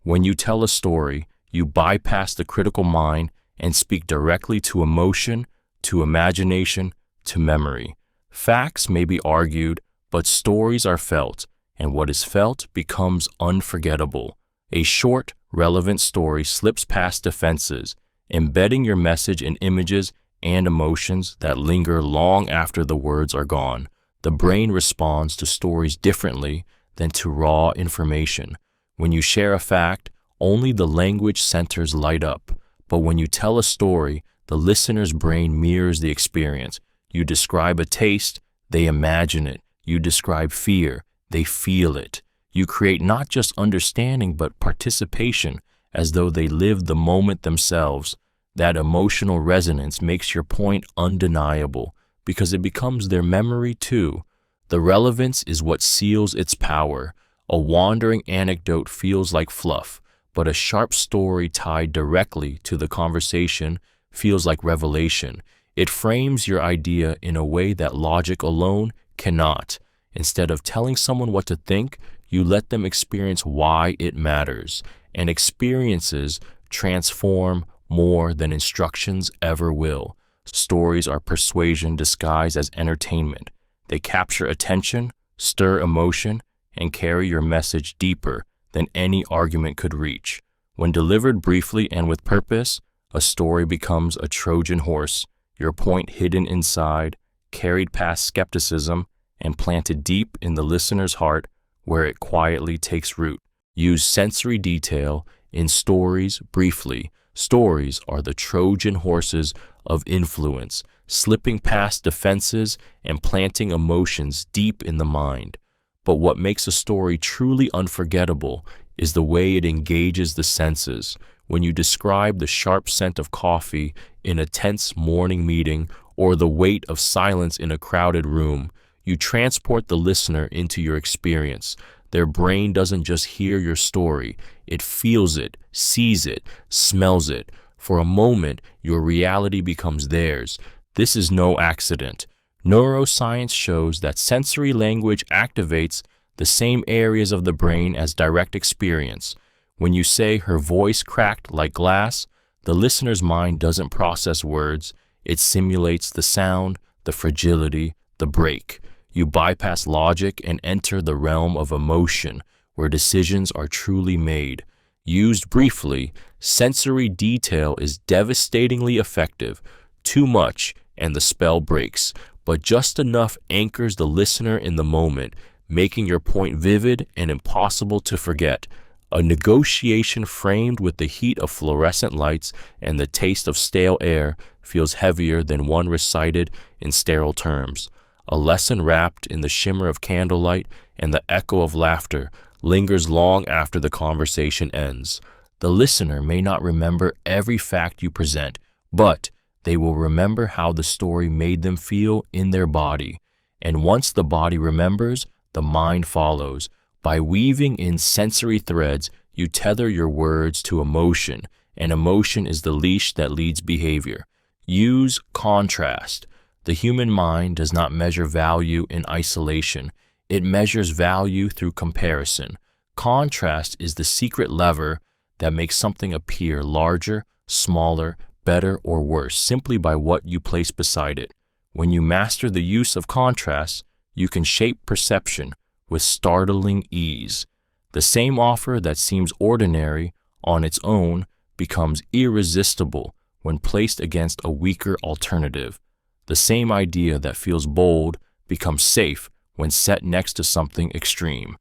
[SPEAKER 1] When you tell a story, you bypass the critical mind and speak directly to emotion, to imagination, to memory. Facts may be argued, but stories are felt, and what is felt becomes unforgettable. A short, relevant story slips past defenses, embedding your message in images and emotions that linger long after the words are gone. The brain responds to stories differently than to raw information. When you share a fact, only the language centers light up. But when you tell a story, the listener's brain mirrors the experience. You describe a taste, they imagine it. You describe fear, they feel it. You create not just understanding but participation, as though they lived the moment themselves. That emotional resonance makes your point undeniable because it becomes their memory too. The relevance is what seals its power. A wandering anecdote feels like fluff, but a sharp story tied directly to the conversation feels like revelation. It frames your idea in a way that logic alone cannot. Instead of telling someone what to think, you let them experience why it matters. And experiences transform more than instructions ever will. Stories are persuasion disguised as entertainment. They capture attention, stir emotion, and carry your message deeper than any argument could reach. When delivered briefly and with purpose, a story becomes a Trojan horse, your point hidden inside, carried past skepticism, and planted deep in the listener's heart where it quietly takes root. Use sensory detail in stories briefly. Stories are the Trojan horses of influence, slipping past defenses and planting emotions deep in the mind. But what makes a story truly unforgettable is the way it engages the senses. When you describe the sharp scent of coffee in a tense morning meeting or the weight of silence in a crowded room, you transport the listener into your experience. Their brain doesn't just hear your story, it feels it, sees it, smells it. For a moment, your reality becomes theirs. This is no accident. Neuroscience shows that sensory language activates the same areas of the brain as direct experience. When you say her voice cracked like glass, the listener's mind doesn't process words. It simulates the sound, the fragility, the break. You bypass logic and enter the realm of emotion, where decisions are truly made. Used briefly, sensory detail is devastatingly effective. Too much, and the spell breaks, but just enough anchors the listener in the moment, making your point vivid and impossible to forget. A negotiation framed with the heat of fluorescent lights and the taste of stale air feels heavier than one recited in sterile terms. A lesson wrapped in the shimmer of candlelight and the echo of laughter lingers long after the conversation ends. The listener may not remember every fact you present, but they will remember how the story made them feel in their body. And once the body remembers, the mind follows. By weaving in sensory threads, you tether your words to emotion, and emotion is the leash that leads behavior. Use contrast. The human mind does not measure value in isolation. It measures value through comparison. Contrast is the secret lever that makes something appear larger, smaller, better, or worse simply by what you place beside it. When you master the use of contrast, you can shape perception with startling ease. The same offer that seems ordinary on its own becomes irresistible when placed against a weaker alternative. The same idea that feels bold becomes safe when set next to something extreme.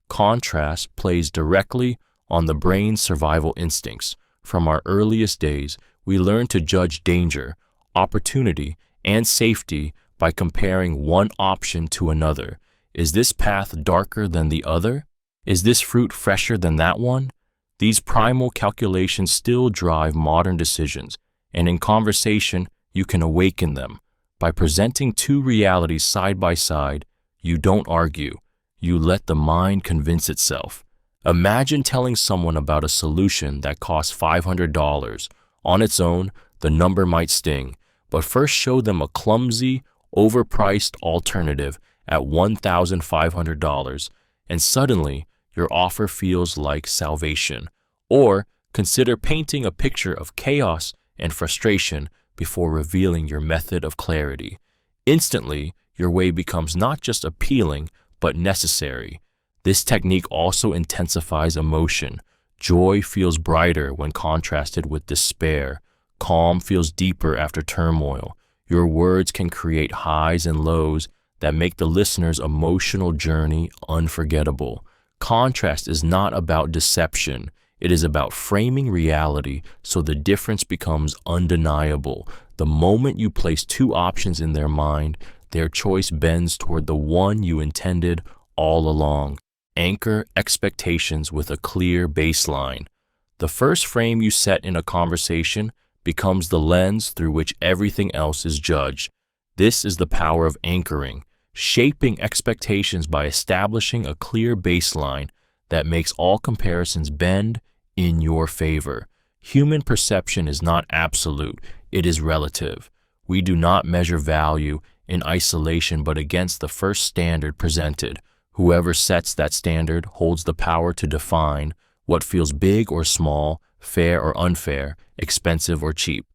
[SPEAKER 1] Contrast plays directly on the brain's survival instincts. From our earliest days, we learn to judge danger, opportunity, and safety by comparing one option to another. Is this path darker than the other? Is this fruit fresher than that one? These primal calculations still drive modern decisions, and in conversation, you can awaken them. By presenting two realities side by side, you don't argue. You let the mind convince itself. Imagine telling someone about a solution that costs $500. On its own, the number might sting, but first show them a clumsy, overpriced alternative at $1,500, and suddenly your offer feels like salvation. Or consider painting a picture of chaos and frustration before revealing your method of clarity. Instantly, your way becomes not just appealing, but necessary. This technique also intensifies emotion. Joy feels brighter when contrasted with despair. Calm feels deeper after turmoil. Your words can create highs and lows that make the listener's emotional journey unforgettable. Contrast is not about deception. It is about framing reality so the difference becomes undeniable. The moment you place two options in their mind, their choice bends toward the one you intended all along. Anchor expectations with a clear baseline. The first frame you set in a conversation becomes the lens through which everything else is judged. This is the power of anchoring, shaping expectations by establishing a clear baseline that makes all comparisons bend in your favor. Human perception is not absolute, it is relative. We do not measure value in isolation but against the first standard presented. Whoever sets that standard holds the power to define what feels big or small, fair or unfair, expensive or cheap.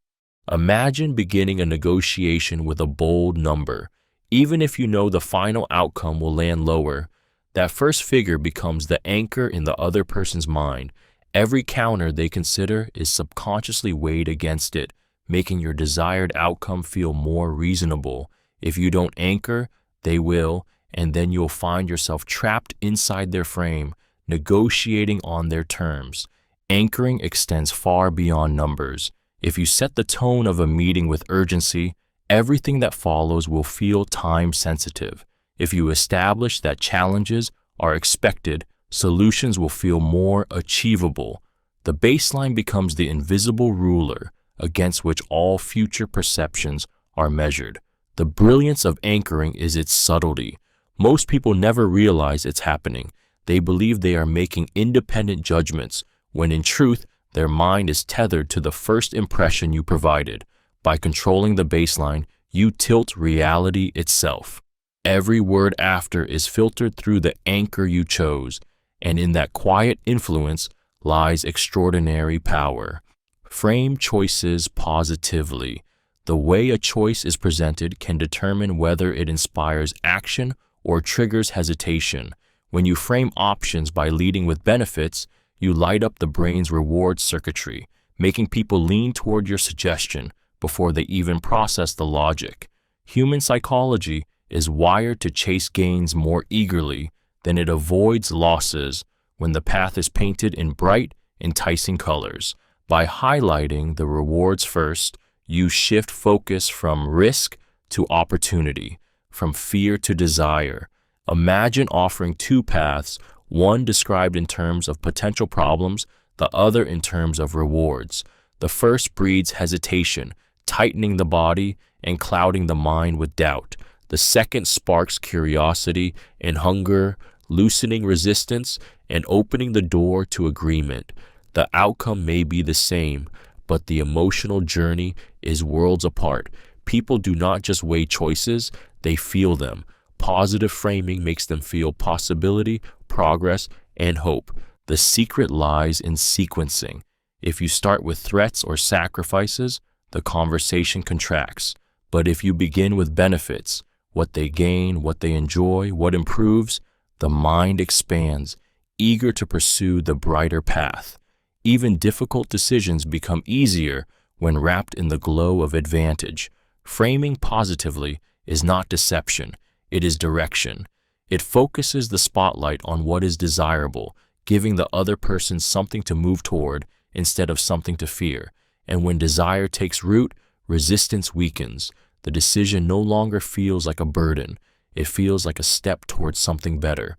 [SPEAKER 1] Imagine beginning a negotiation with a bold number. Even if you know the final outcome will land lower, that first figure becomes the anchor in the other person's mind. Every counter they consider is subconsciously weighed against it, making your desired outcome feel more reasonable. If you don't anchor, they will, and then you'll find yourself trapped inside their frame, negotiating on their terms. Anchoring extends far beyond numbers. If you set the tone of a meeting with urgency, everything that follows will feel time-sensitive. If you establish that challenges are expected, solutions will feel more achievable. The baseline becomes the invisible ruler against which all future perceptions are measured. The brilliance of anchoring is its subtlety. Most people never realize it's happening. They believe they are making independent judgments, when in truth, their mind is tethered to the first impression you provided. By controlling the baseline, you tilt reality itself. Every word after is filtered through the anchor you chose, and in that quiet influence lies extraordinary power. Frame choices positively. The way a choice is presented can determine whether it inspires action or triggers hesitation. When you frame options by leading with benefits, you light up the brain's reward circuitry, making people lean toward your suggestion before they even process the logic. Human psychology is wired to chase gains more eagerly than it avoids losses when the path is painted in bright, enticing colors. By highlighting the rewards first, you shift focus from risk to opportunity, from fear to desire. Imagine offering two paths, one described in terms of potential problems, the other in terms of rewards. The first breeds hesitation, tightening the body and clouding the mind with doubt. The second sparks curiosity and hunger, loosening resistance and opening the door to agreement. The outcome may be the same, but the emotional journey is worlds apart. People do not just weigh choices, they feel them. Positive framing makes them feel possibility, progress, and hope. The secret lies in sequencing. If you start with threats or sacrifices, the conversation contracts. But if you begin with benefits, what they gain, what they enjoy, what improves, the mind expands, eager to pursue the brighter path. Even difficult decisions become easier when wrapped in the glow of advantage. Framing positively is not deception, it is direction. It focuses the spotlight on what is desirable, giving the other person something to move toward instead of something to fear. And when desire takes root, resistance weakens. The decision no longer feels like a burden. It feels like a step towards something better.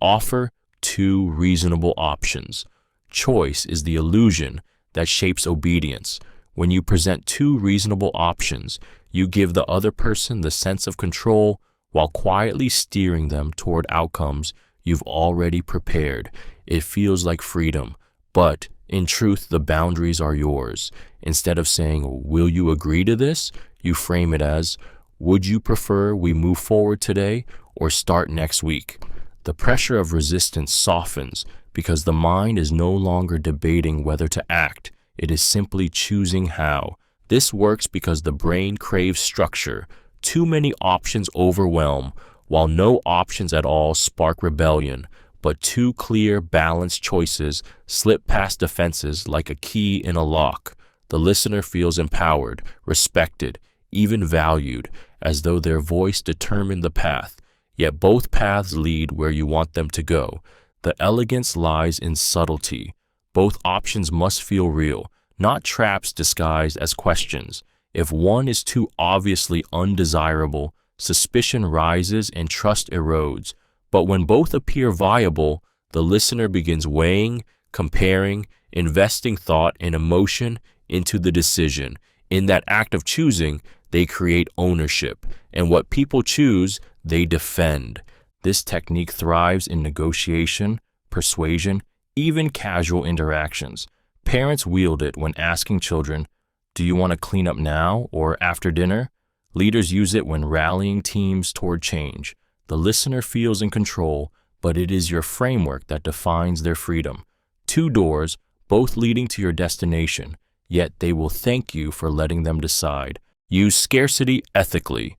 [SPEAKER 1] Offer two reasonable options. Choice is the illusion that shapes obedience. When you present two reasonable options, you give the other person the sense of control while quietly steering them toward outcomes you've already prepared. It feels like freedom, but in truth, the boundaries are yours. Instead of saying, "Will you agree to this?" you frame it as, "Would you prefer we move forward today or start next week?" The pressure of resistance softens because the mind is no longer debating whether to act. It is simply choosing how. This works because the brain craves structure. Too many options overwhelm, while no options at all spark rebellion. But two clear, balanced choices slip past defenses like a key in a lock. The listener feels empowered, respected, even valued, as though their voice determined the path. Yet both paths lead where you want them to go. The elegance lies in subtlety. Both options must feel real, not traps disguised as questions. If one is too obviously undesirable, suspicion rises and trust erodes. But when both appear viable, the listener begins weighing, comparing, investing thought and emotion into the decision. In that act of choosing, they create ownership, and what people choose, they defend. This technique thrives in negotiation, persuasion, even casual interactions. Parents wield it when asking children, "Do you want to clean up now or after dinner?" Leaders use it when rallying teams toward change. The listener feels in control, but it is your framework that defines their freedom. Two doors, both leading to your destination, yet they will thank you for letting them decide. Use scarcity ethically.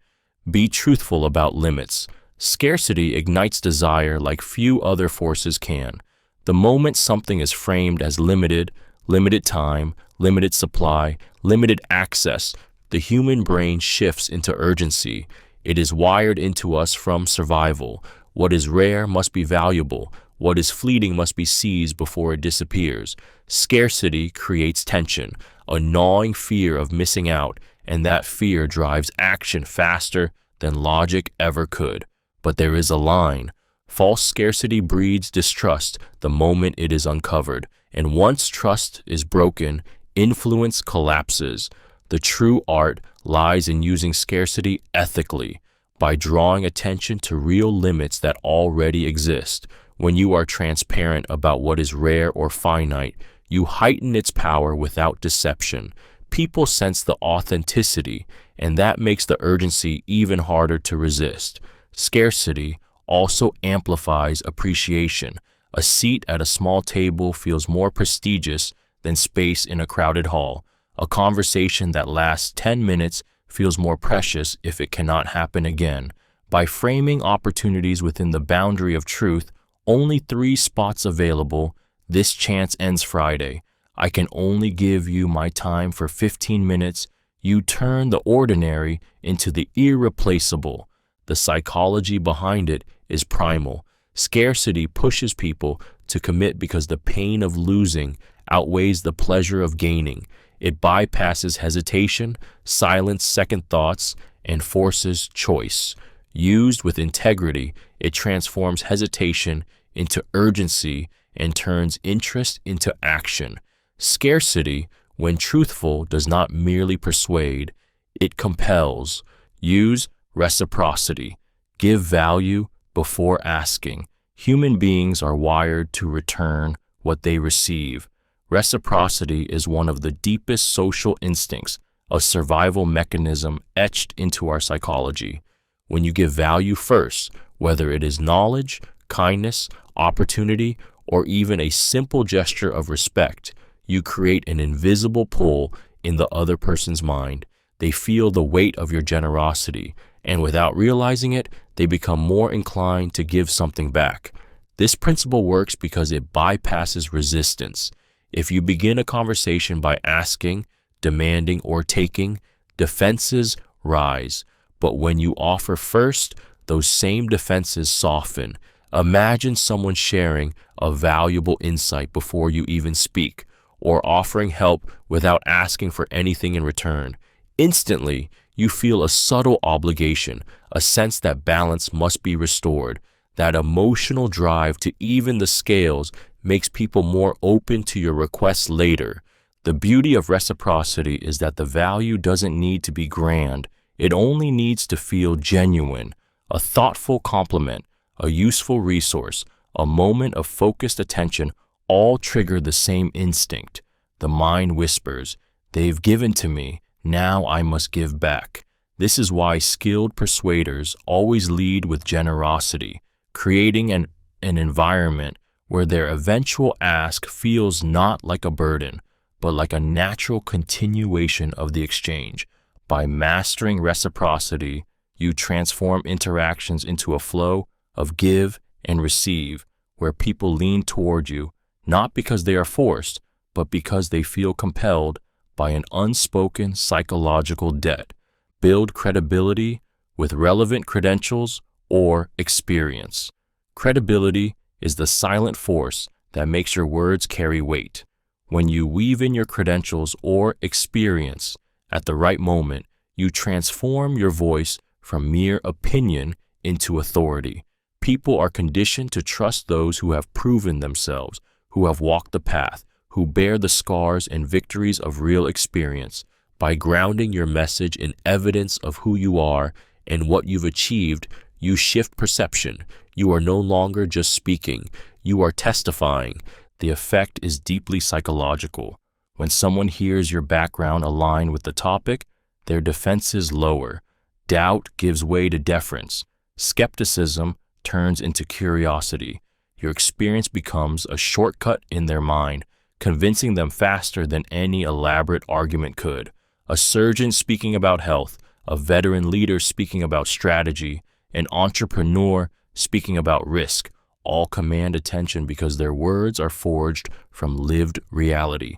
[SPEAKER 1] Be truthful about limits. Scarcity ignites desire like few other forces can. The moment something is framed as limited, limited time, limited supply, limited access, the human brain shifts into urgency. It is wired into us from survival. What is rare must be valuable. What is fleeting must be seized before it disappears. Scarcity creates tension, a gnawing fear of missing out, and that fear drives action faster than logic ever could. But there is a line. False scarcity breeds distrust the moment it is uncovered, and once trust is broken, influence collapses. The true art lies in using scarcity ethically, by drawing attention to real limits that already exist. When you are transparent about what is rare or finite, you heighten its power without deception. People sense the authenticity, and that makes the urgency even harder to resist. Scarcity also amplifies appreciation. A seat at a small table feels more prestigious than space in a crowded hall. A conversation that lasts 10 minutes feels more precious if it cannot happen again. By framing opportunities within the boundary of truth, only 3 spots available. This chance ends Friday. I can only give you my time for 15 minutes. You turn the ordinary into the irreplaceable. The psychology behind it is primal. Scarcity pushes people to commit because the pain of losing outweighs the pleasure of gaining. It bypasses hesitation, silences second thoughts, and forces choice. Used with integrity, it transforms hesitation into urgency and turns interest into action. Scarcity, when truthful, does not merely persuade, it compels. Use reciprocity. Give value before asking. Human beings are wired to return what they receive. Reciprocity is one of the deepest social instincts, a survival mechanism etched into our psychology. When you give value first, whether it is knowledge, kindness, opportunity, or even a simple gesture of respect, you create an invisible pull in the other person's mind. They feel the weight of your generosity, and without realizing it, they become more inclined to give something back. This principle works because it bypasses resistance. If you begin a conversation by asking, demanding, or taking, defenses rise. But when you offer first, those same defenses soften. Imagine someone sharing a valuable insight before you even speak, or offering help without asking for anything in return. Instantly, you feel a subtle obligation, a sense that balance must be restored. That emotional drive to even the scales makes people more open to your requests later. The beauty of reciprocity is that the value doesn't need to be grand. It only needs to feel genuine. A thoughtful compliment, a useful resource, a moment of focused attention all trigger the same instinct. The mind whispers, "They've given to me, now I must give back." This is why skilled persuaders always lead with generosity, creating an environment where their eventual ask feels not like a burden, but like a natural continuation of the exchange. By mastering reciprocity, you transform interactions into a flow of give and receive, where people lean toward you, not because they are forced, but because they feel compelled by an unspoken psychological debt. Build credibility with relevant credentials or experience. Credibility is the silent force that makes your words carry weight. When you weave in your credentials or experience at the right moment, you transform your voice from mere opinion into authority. People are conditioned to trust those who have proven themselves, who have walked the path, who bear the scars and victories of real experience. By grounding your message in evidence of who you are and what you've achieved, you shift perception. You are no longer just speaking, you are testifying. The effect is deeply psychological. When someone hears your background align with the topic, their defenses lower. Doubt gives way to deference. Skepticism turns into curiosity. Your experience becomes a shortcut in their mind, convincing them faster than any elaborate argument could. A surgeon speaking about health, a veteran leader speaking about strategy, an entrepreneur speaking about risk, all command attention because their words are forged from lived reality.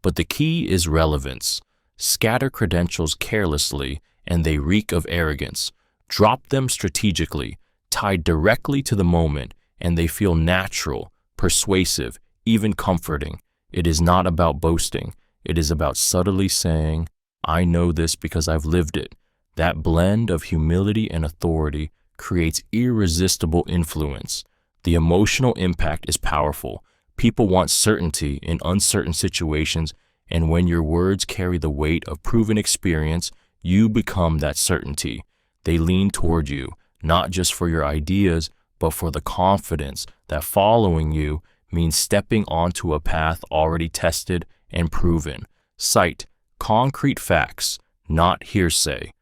[SPEAKER 1] But the key is relevance. Scatter credentials carelessly and they reek of arrogance. Drop them strategically, tied directly to the moment, and they feel natural, persuasive, even comforting. It is not about boasting. It is about subtly saying, "I know this because I've lived it." That blend of humility and authority creates irresistible influence. The emotional impact is powerful. People want certainty in uncertain situations, and when your words carry the weight of proven experience, you become that certainty. They lean toward you, not just for your ideas, but for the confidence that following you means stepping onto a path already tested and proven. Cite concrete facts, not hearsay.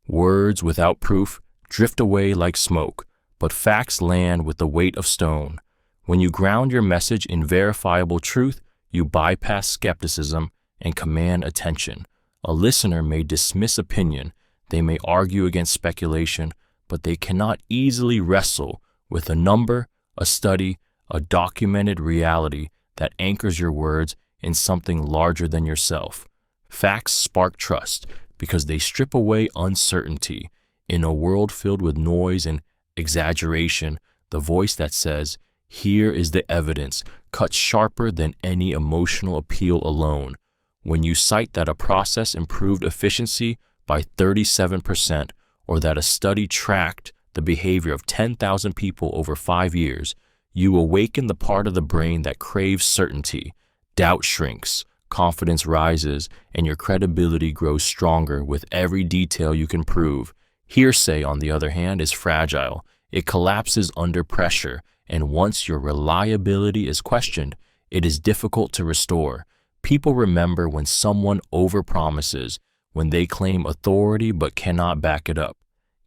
[SPEAKER 1] Words without proof drift away like smoke, but facts land with the weight of stone. When you ground your message in verifiable truth, you bypass skepticism and command attention. A listener may dismiss opinion, they may argue against speculation, but they cannot easily wrestle with a number, a study, a documented reality that anchors your words in something larger than yourself. Facts spark trust because they strip away uncertainty. In a world filled with noise and exaggeration, the voice that says, "Here is the evidence," cuts sharper than any emotional appeal alone. When you cite that a process improved efficiency by 37%, or that a study tracked the behavior of 10,000 people over 5 years, you awaken the part of the brain that craves certainty. Doubt shrinks, confidence rises, and your credibility grows stronger with every detail you can prove. Hearsay, on the other hand, is fragile. It collapses under pressure, and once your reliability is questioned, it is difficult to restore. People remember when someone overpromises, when they claim authority but cannot back it up.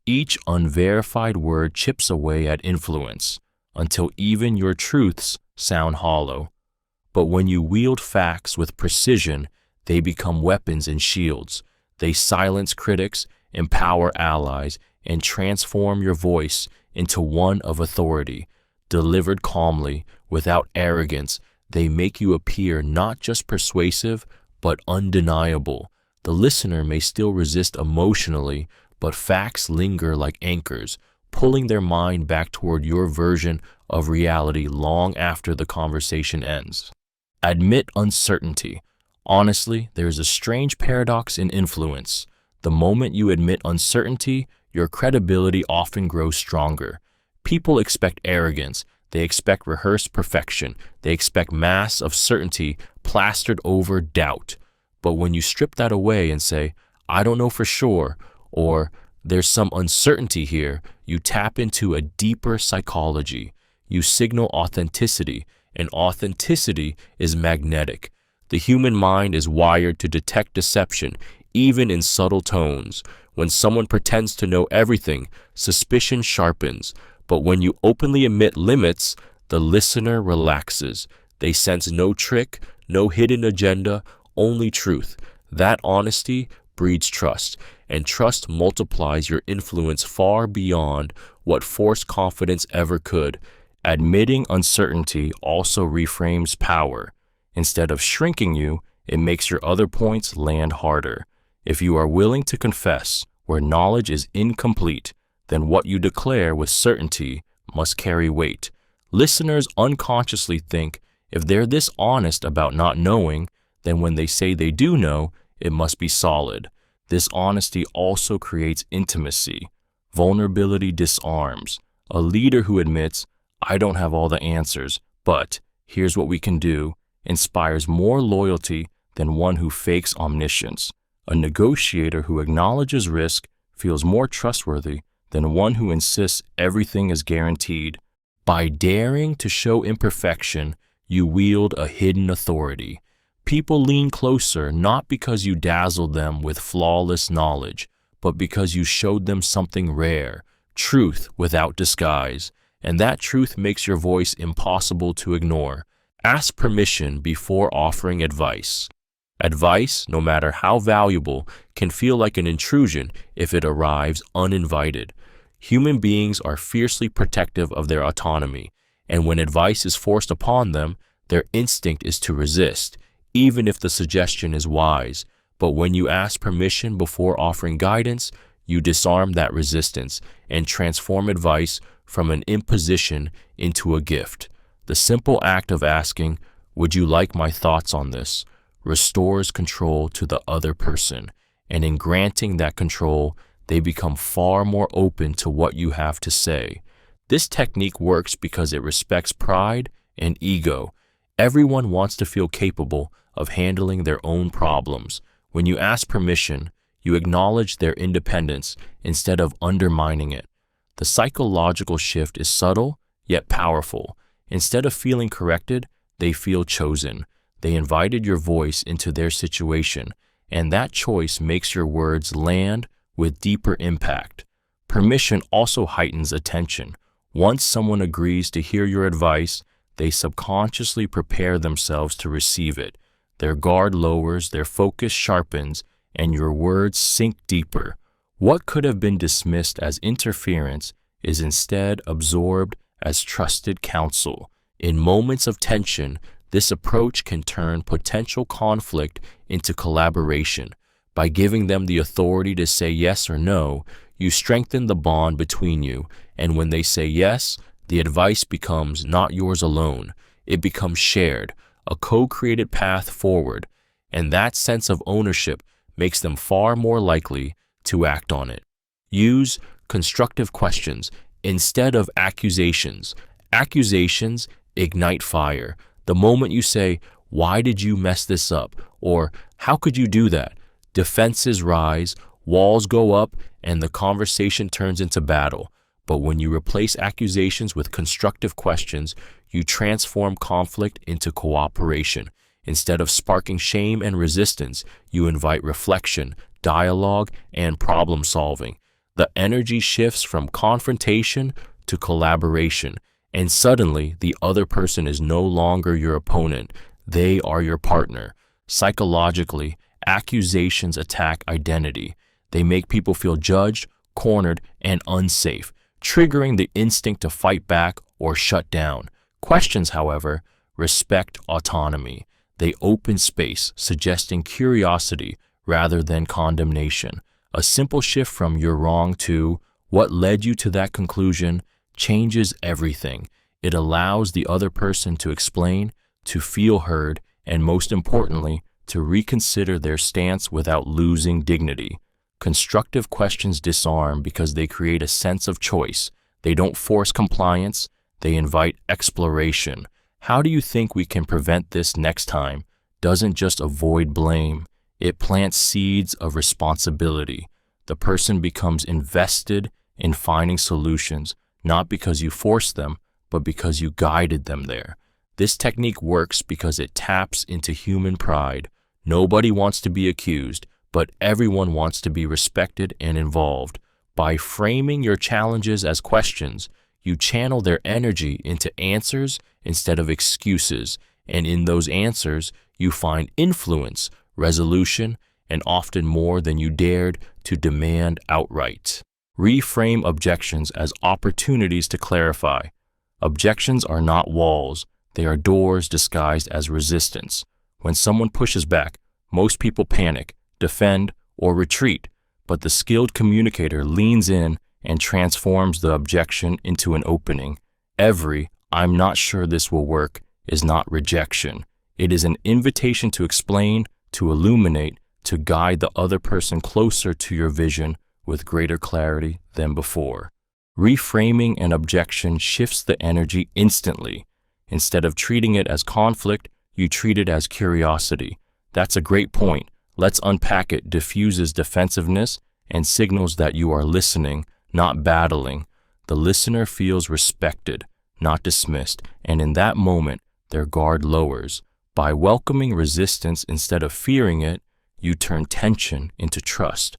[SPEAKER 1] Each unverified word chips away at influence until even your truths sound hollow. But when you wield facts with precision, they become weapons and shields. They silence critics, empower allies, and transform your voice into one of authority. Delivered calmly, without arrogance, they make you appear not just persuasive, but undeniable. The listener may still resist emotionally, but facts linger like anchors, pulling their mind back toward your version of reality long after the conversation ends. Admit uncertainty. Honestly, there is a strange paradox in influence. The moment you admit uncertainty, your credibility often grows stronger. People expect arrogance. They expect rehearsed perfection. They expect mass of certainty plastered over doubt. But when you strip that away and say, I don't know for sure, or there's some uncertainty here, you tap into a deeper psychology. You signal authenticity, and authenticity is magnetic. The human mind is wired to detect deception, even in subtle tones. When someone pretends to know everything, suspicion sharpens. But when you openly admit limits, the listener relaxes. They sense no trick, no hidden agenda, only truth. That honesty breeds trust, and trust multiplies your influence far beyond what forced confidence ever could. Admitting uncertainty also reframes power. Instead of shrinking you, it makes your other points land harder. If you are willing to confess where knowledge is incomplete, then what you declare with certainty must carry weight. Listeners unconsciously think if they're this honest about not knowing, then when they say they do know, it must be solid. This honesty also creates intimacy. Vulnerability disarms. A leader who admits, I don't have all the answers, but here's what we can do, inspires more loyalty than one who fakes omniscience. A negotiator who acknowledges risk feels more trustworthy than one who insists everything is guaranteed. By daring to show imperfection, you wield a hidden authority. People lean closer not because you dazzled them with flawless knowledge, but because you showed them something rare, truth without disguise. And that truth makes your voice impossible to ignore. Ask permission before offering advice. Advice, no matter how valuable, can feel like an intrusion if it arrives uninvited. Human beings are fiercely protective of their autonomy, and when advice is forced upon them, their instinct is to resist, even if the suggestion is wise. But when you ask permission before offering guidance, you disarm that resistance and transform advice from an imposition into a gift. The simple act of asking, would you like my thoughts on this, restores control to the other person, and in granting that control, they become far more open to what you have to say. This technique works because it respects pride and ego. Everyone wants to feel capable of handling their own problems. When you ask permission, you acknowledge their independence instead of undermining it. The psychological shift is subtle, yet powerful. Instead of feeling corrected, they feel chosen. They invited your voice into their situation, and that choice makes your words land with deeper impact. Permission also heightens attention. Once someone agrees to hear your advice, they subconsciously prepare themselves to receive it. Their guard lowers, their focus sharpens, and your words sink deeper. What could have been dismissed as interference is instead absorbed as trusted counsel. In moments of tension, this approach can turn potential conflict into collaboration. By giving them the authority to say yes or no, you strengthen the bond between you, and when they say yes, the advice becomes not yours alone. It becomes shared, a co-created path forward, and that sense of ownership makes them far more likely to act on it. Use constructive questions instead of accusations. Accusations ignite fire. The moment you say, "Why did you mess this up?" or "How could you do that?" defenses rise, walls go up, and the conversation turns into battle. But when you replace accusations with constructive questions, you transform conflict into cooperation. Instead of sparking shame and resistance, you invite reflection, dialogue, and problem solving. The energy shifts from confrontation to collaboration, And suddenly, the other person is no longer your opponent. They are your partner. Psychologically, accusations attack identity. They make people feel judged, cornered, and unsafe, triggering the instinct to fight back or shut down. Questions, however, respect autonomy. They open space, suggesting curiosity rather than condemnation. A simple shift from "you're wrong" to "what led you to that conclusion" changes everything. It allows the other person to explain, to feel heard, and most importantly, to reconsider their stance without losing dignity. Constructive questions disarm because they create a sense of choice. They don't force compliance, they invite exploration. How do you think we can prevent this next time? Doesn't just avoid blame, it plants seeds of responsibility. The person becomes invested in finding solutions, not because you forced them, but because you guided them there. This technique works because it taps into human pride. Nobody wants to be accused, but everyone wants to be respected and involved. By framing your challenges as questions, you channel their energy into answers instead of excuses, and in those answers, you find influence, resolution, and often more than you dared to demand outright. Reframe objections as opportunities to clarify. Objections are not walls, they are doors disguised as resistance. When someone pushes back, most people panic, defend, or retreat, but the skilled communicator leans in and transforms the objection into an opening. Every "I'm not sure this will work" is not rejection. It is an invitation to explain, to illuminate, to guide the other person closer to your vision with greater clarity than before. Reframing an objection shifts the energy instantly. Instead of treating it as conflict, you treat it as curiosity. That's a great point. Let's unpack it. Diffuses defensiveness and signals that you are listening, not battling. The listener feels respected, not dismissed, and in that moment, their guard lowers. By welcoming resistance instead of fearing it, you turn tension into trust.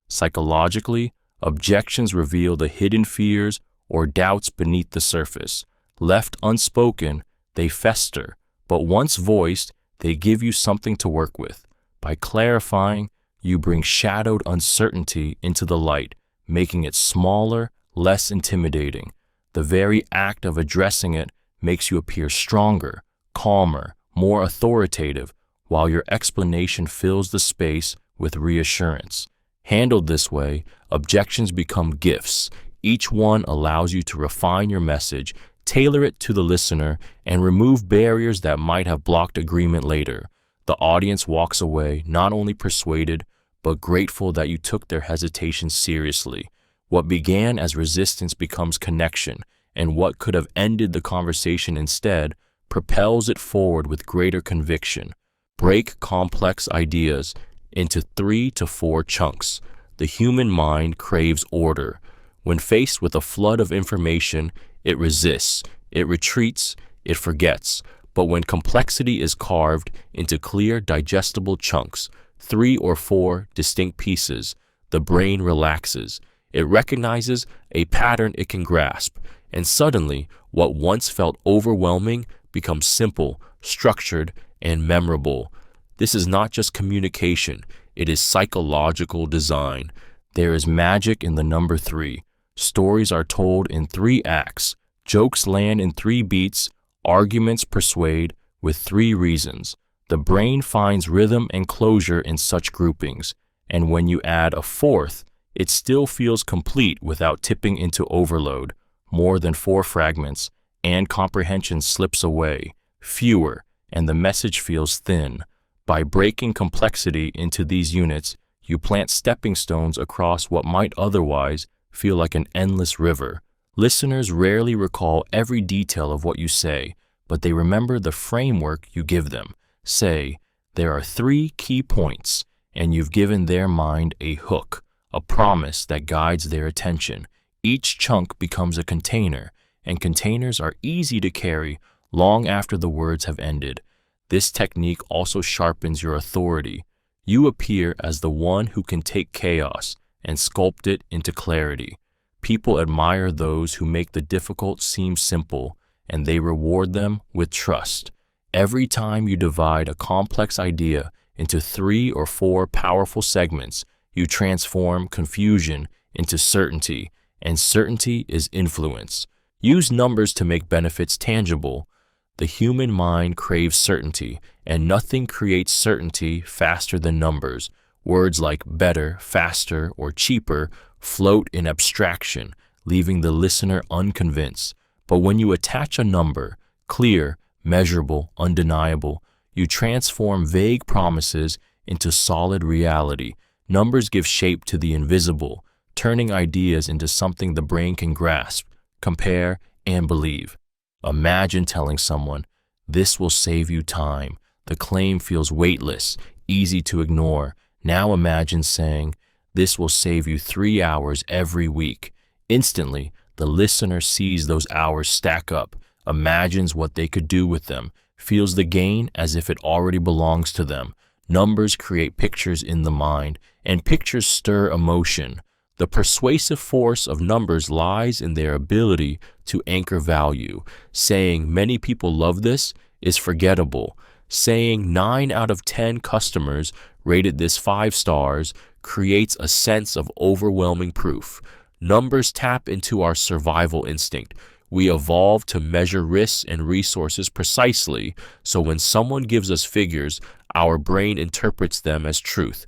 [SPEAKER 1] Psychologically, objections reveal the hidden fears or doubts beneath the surface. Left unspoken, they fester, but once voiced, they give you something to work with. By clarifying, you bring shadowed uncertainty into the light, making it smaller, less intimidating. The very act of addressing it makes you appear stronger, calmer, more authoritative, while your explanation fills the space with reassurance. Handled this way, objections become gifts. Each one allows you to refine your message, tailor it to the listener, and remove barriers that might have blocked agreement later. The audience walks away not only persuaded, but grateful that you took their hesitation seriously. What began as resistance becomes connection, and what could have ended the conversation instead propels it forward with greater conviction. Break complex ideas into 3 to 4 chunks. The human mind craves order. When faced with a flood of information, it resists, it retreats, it forgets. But when complexity is carved into clear, digestible chunks, 3 or 4 distinct pieces, the brain relaxes. It recognizes a pattern it can grasp, and suddenly, what once felt overwhelming becomes simple, structured, and memorable. This is not just communication, it is psychological design. There is magic in the number 3. Stories are told in 3 acts. Jokes land in 3 beats. Arguments persuade with 3 reasons. The brain finds rhythm and closure in such groupings, and when you add a 4th, it still feels complete without tipping into overload. More than 4 fragments, and comprehension slips away. Fewer, and the message feels thin. By breaking complexity into these units, you plant stepping stones across what might otherwise feel like an endless river. Listeners rarely recall every detail of what you say, but they remember the framework you give them. Say, there are 3 key points, and you've given their mind a hook, a promise that guides their attention. Each chunk becomes a container, and containers are easy to carry long after the words have ended. This technique also sharpens your authority. You appear as the one who can take chaos and sculpt it into clarity. People admire those who make the difficult seem simple, and they reward them with trust. Every time you divide a complex idea into 3 or 4 powerful segments, you transform confusion into certainty, and certainty is influence. Use numbers to make benefits tangible. The human mind craves certainty, and nothing creates certainty faster than numbers. Words like better, faster, or cheaper float in abstraction, leaving the listener unconvinced. But when you attach a number, clear, measurable, undeniable, you transform vague promises into solid reality. Numbers give shape to the invisible, turning ideas into something the brain can grasp, compare, and believe. Imagine telling someone, "This will save you time." The claim feels weightless, easy to ignore. Now imagine saying, "This will save you 3 hours every week." Instantly, the listener sees those hours stack up, imagines what they could do with them, feels the gain as if it already belongs to them. Numbers create pictures in the mind, and pictures stir emotion. The persuasive force of numbers lies in their ability to anchor value. Saying "many people love this" is forgettable. Saying 9 out of 10 customers rated this 5 stars creates a sense of overwhelming proof. Numbers tap into our survival instinct. We evolved to measure risks and resources precisely, so when someone gives us figures, our brain interprets them as truth.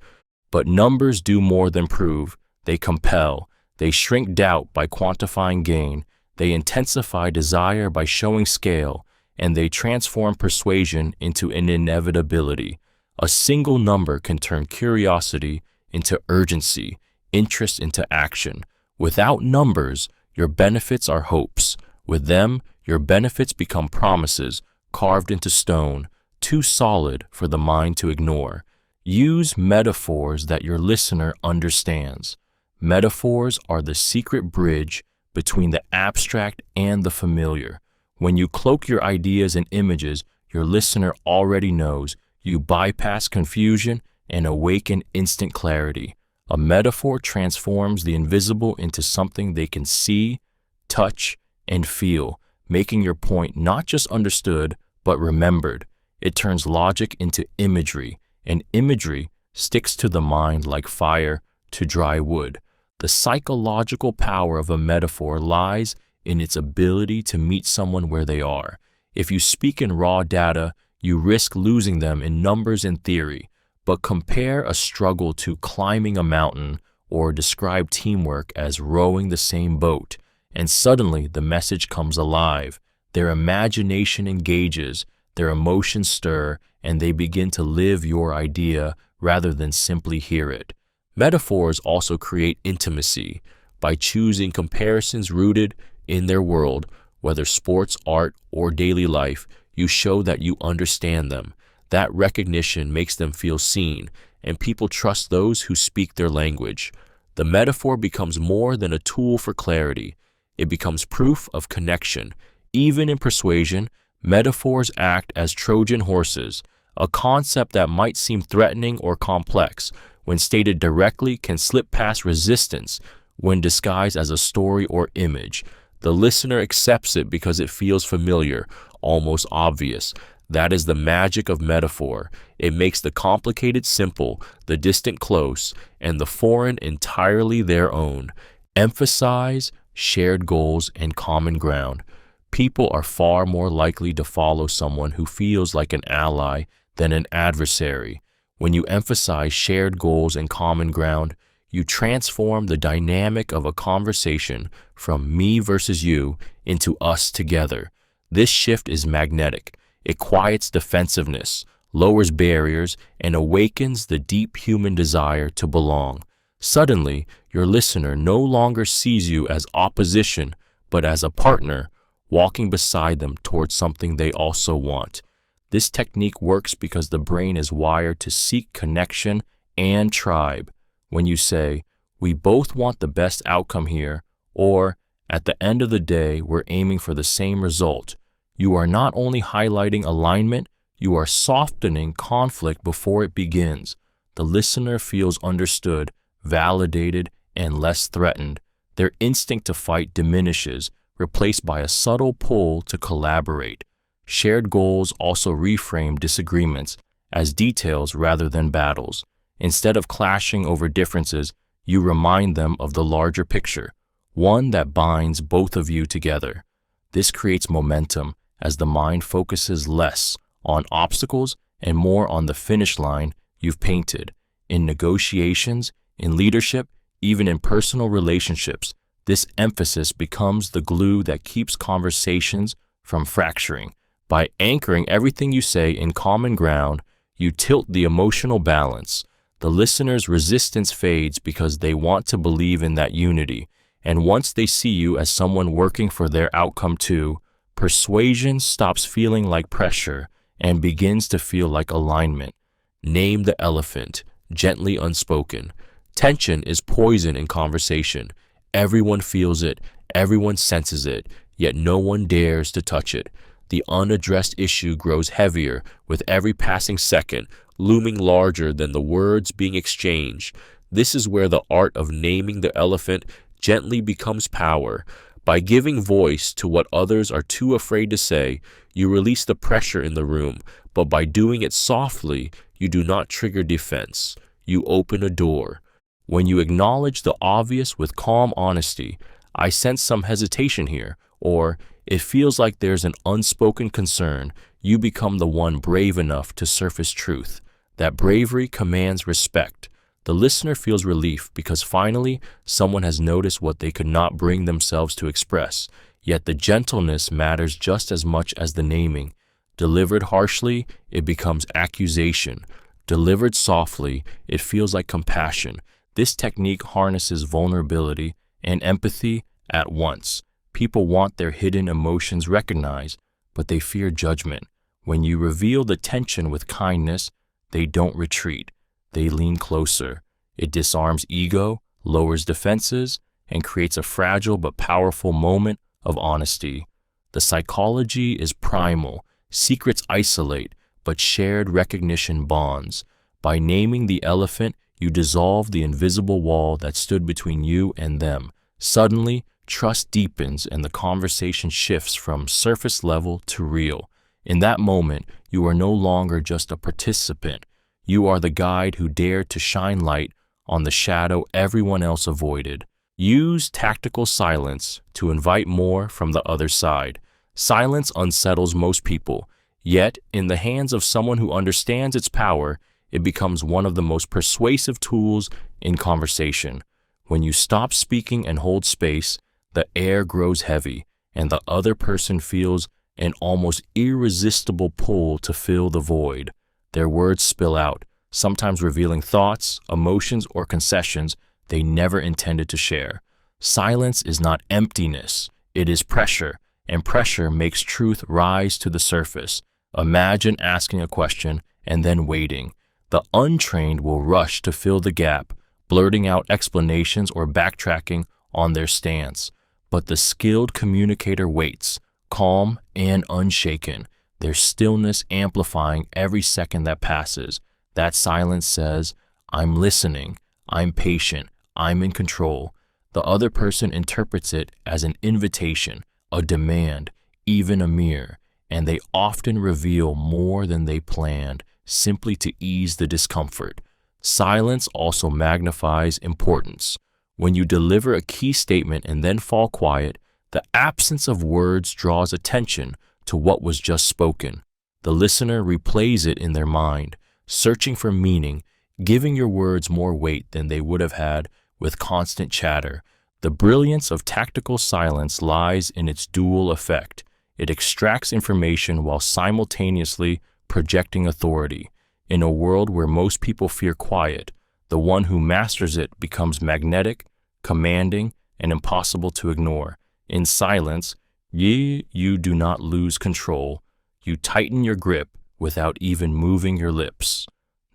[SPEAKER 1] But numbers do more than prove. They compel. They shrink doubt by quantifying gain. They intensify desire by showing scale. And they transform persuasion into an inevitability. A single number can turn curiosity into urgency, interest into action. Without numbers, your benefits are hopes. With them, your benefits become promises carved into stone, too solid for the mind to ignore. Use metaphors that your listener understands. Metaphors are the secret bridge between the abstract and the familiar. When you cloak your ideas in images, your listener already knows. You bypass confusion and awaken instant clarity. A metaphor transforms the invisible into something they can see, touch, and feel, making your point not just understood, but remembered. It turns logic into imagery, and imagery sticks to the mind like fire to dry wood. The psychological power of a metaphor lies in its ability to meet someone where they are. If you speak in raw data, you risk losing them in numbers and theory. But compare a struggle to climbing a mountain or describe teamwork as rowing the same boat, and suddenly the message comes alive. Their imagination engages, their emotions stir, and they begin to live your idea rather than simply hear it. Metaphors also create intimacy. By choosing comparisons rooted in their world, whether sports, art, or daily life, you show that you understand them. That recognition makes them feel seen, and people trust those who speak their language. The metaphor becomes more than a tool for clarity. It becomes proof of connection. Even in persuasion, metaphors act as Trojan horses. A concept that might seem threatening or complex, when stated directly, can slip past resistance when disguised as a story or image. The listener accepts it because it feels familiar, almost obvious. That is the magic of metaphor. It makes the complicated simple, the distant close, and the foreign entirely their own. Emphasize shared goals and common ground. People are far more likely to follow someone who feels like an ally than an adversary. When you emphasize shared goals and common ground, you transform the dynamic of a conversation from me versus you into us together. This shift is magnetic. It quiets defensiveness, lowers barriers, and awakens the deep human desire to belong. Suddenly, your listener no longer sees you as opposition, but as a partner, walking beside them towards something they also want. This technique works because the brain is wired to seek connection and tribe. When you say, "We both want the best outcome here," or "At the end of the day, we're aiming for the same result," you are not only highlighting alignment, you are softening conflict before it begins. The listener feels understood, validated, and less threatened. Their instinct to fight diminishes replaced by a subtle pull to collaborate. Shared goals also reframe disagreements as details rather than battles. Instead of clashing over differences, you remind them of the larger picture, one that binds both of you together. This creates momentum as the mind focuses less on obstacles and more on the finish line you've painted. In negotiations, in leadership, even in personal relationships, this emphasis becomes the glue that keeps conversations from fracturing. By anchoring everything you say in common ground, you tilt the emotional balance. The listener's resistance fades because they want to believe in that unity, and once they see you as someone working for their outcome too, persuasion stops feeling like pressure and begins to feel like alignment. Name the elephant, gently unspoken. Tension is poison in conversation. Everyone feels it, everyone senses it, yet no one dares to touch it. The unaddressed issue grows heavier with every passing second, looming larger than the words being exchanged. This is where the art of naming the elephant gently becomes power. By giving voice to what others are too afraid to say, you release the pressure in the room, but by doing it softly, you do not trigger defense. You open a door. When you acknowledge the obvious with calm honesty, I sense some hesitation here, or it feels like there's an unspoken concern, you become the one brave enough to surface truth. That bravery commands respect. The listener feels relief because finally someone has noticed what they could not bring themselves to express. Yet the gentleness matters just as much as the naming. Delivered harshly, it becomes accusation. Delivered softly, it feels like compassion. This technique harnesses vulnerability and empathy at once. People want their hidden emotions recognized, but they fear judgment. When you reveal the tension with kindness, they don't retreat. They lean closer. It disarms ego, lowers defenses, and creates a fragile but powerful moment of honesty. The psychology is primal. Secrets isolate, but shared recognition bonds. By naming the elephant, you dissolve the invisible wall that stood between you and them. Suddenly, trust deepens and the conversation shifts from surface level to real. In that moment, you are no longer just a participant. You are the guide who dared to shine light on the shadow everyone else avoided. Use tactical silence to invite more from the other side. Silence unsettles most people, yet in the hands of someone who understands its power, it becomes one of the most persuasive tools in conversation. When you stop speaking and hold space, the air grows heavy, and the other person feels an almost irresistible pull to fill the void. Their words spill out, sometimes revealing thoughts, emotions, or concessions they never intended to share. Silence is not emptiness, it is pressure, and pressure makes truth rise to the surface. Imagine asking a question and then waiting. The untrained will rush to fill the gap, blurting out explanations or backtracking on their stance. But the skilled communicator waits, calm and unshaken, their stillness amplifying every second that passes. That silence says, I'm listening, I'm patient, I'm in control. The other person interprets it as an invitation, a demand, even a mirror, and they often reveal more than they planned, simply to ease the discomfort. Silence also magnifies importance. When you deliver a key statement and then fall quiet, the absence of words draws attention to what was just spoken. The listener replays it in their mind, searching for meaning, giving your words more weight than they would have had with constant chatter. The brilliance of tactical silence lies in its dual effect. It extracts information while simultaneously projecting authority. In a world where most people fear quiet, the one who masters it becomes magnetic, commanding, and impossible to ignore. In silence, you do not lose control. You tighten your grip without even moving your lips.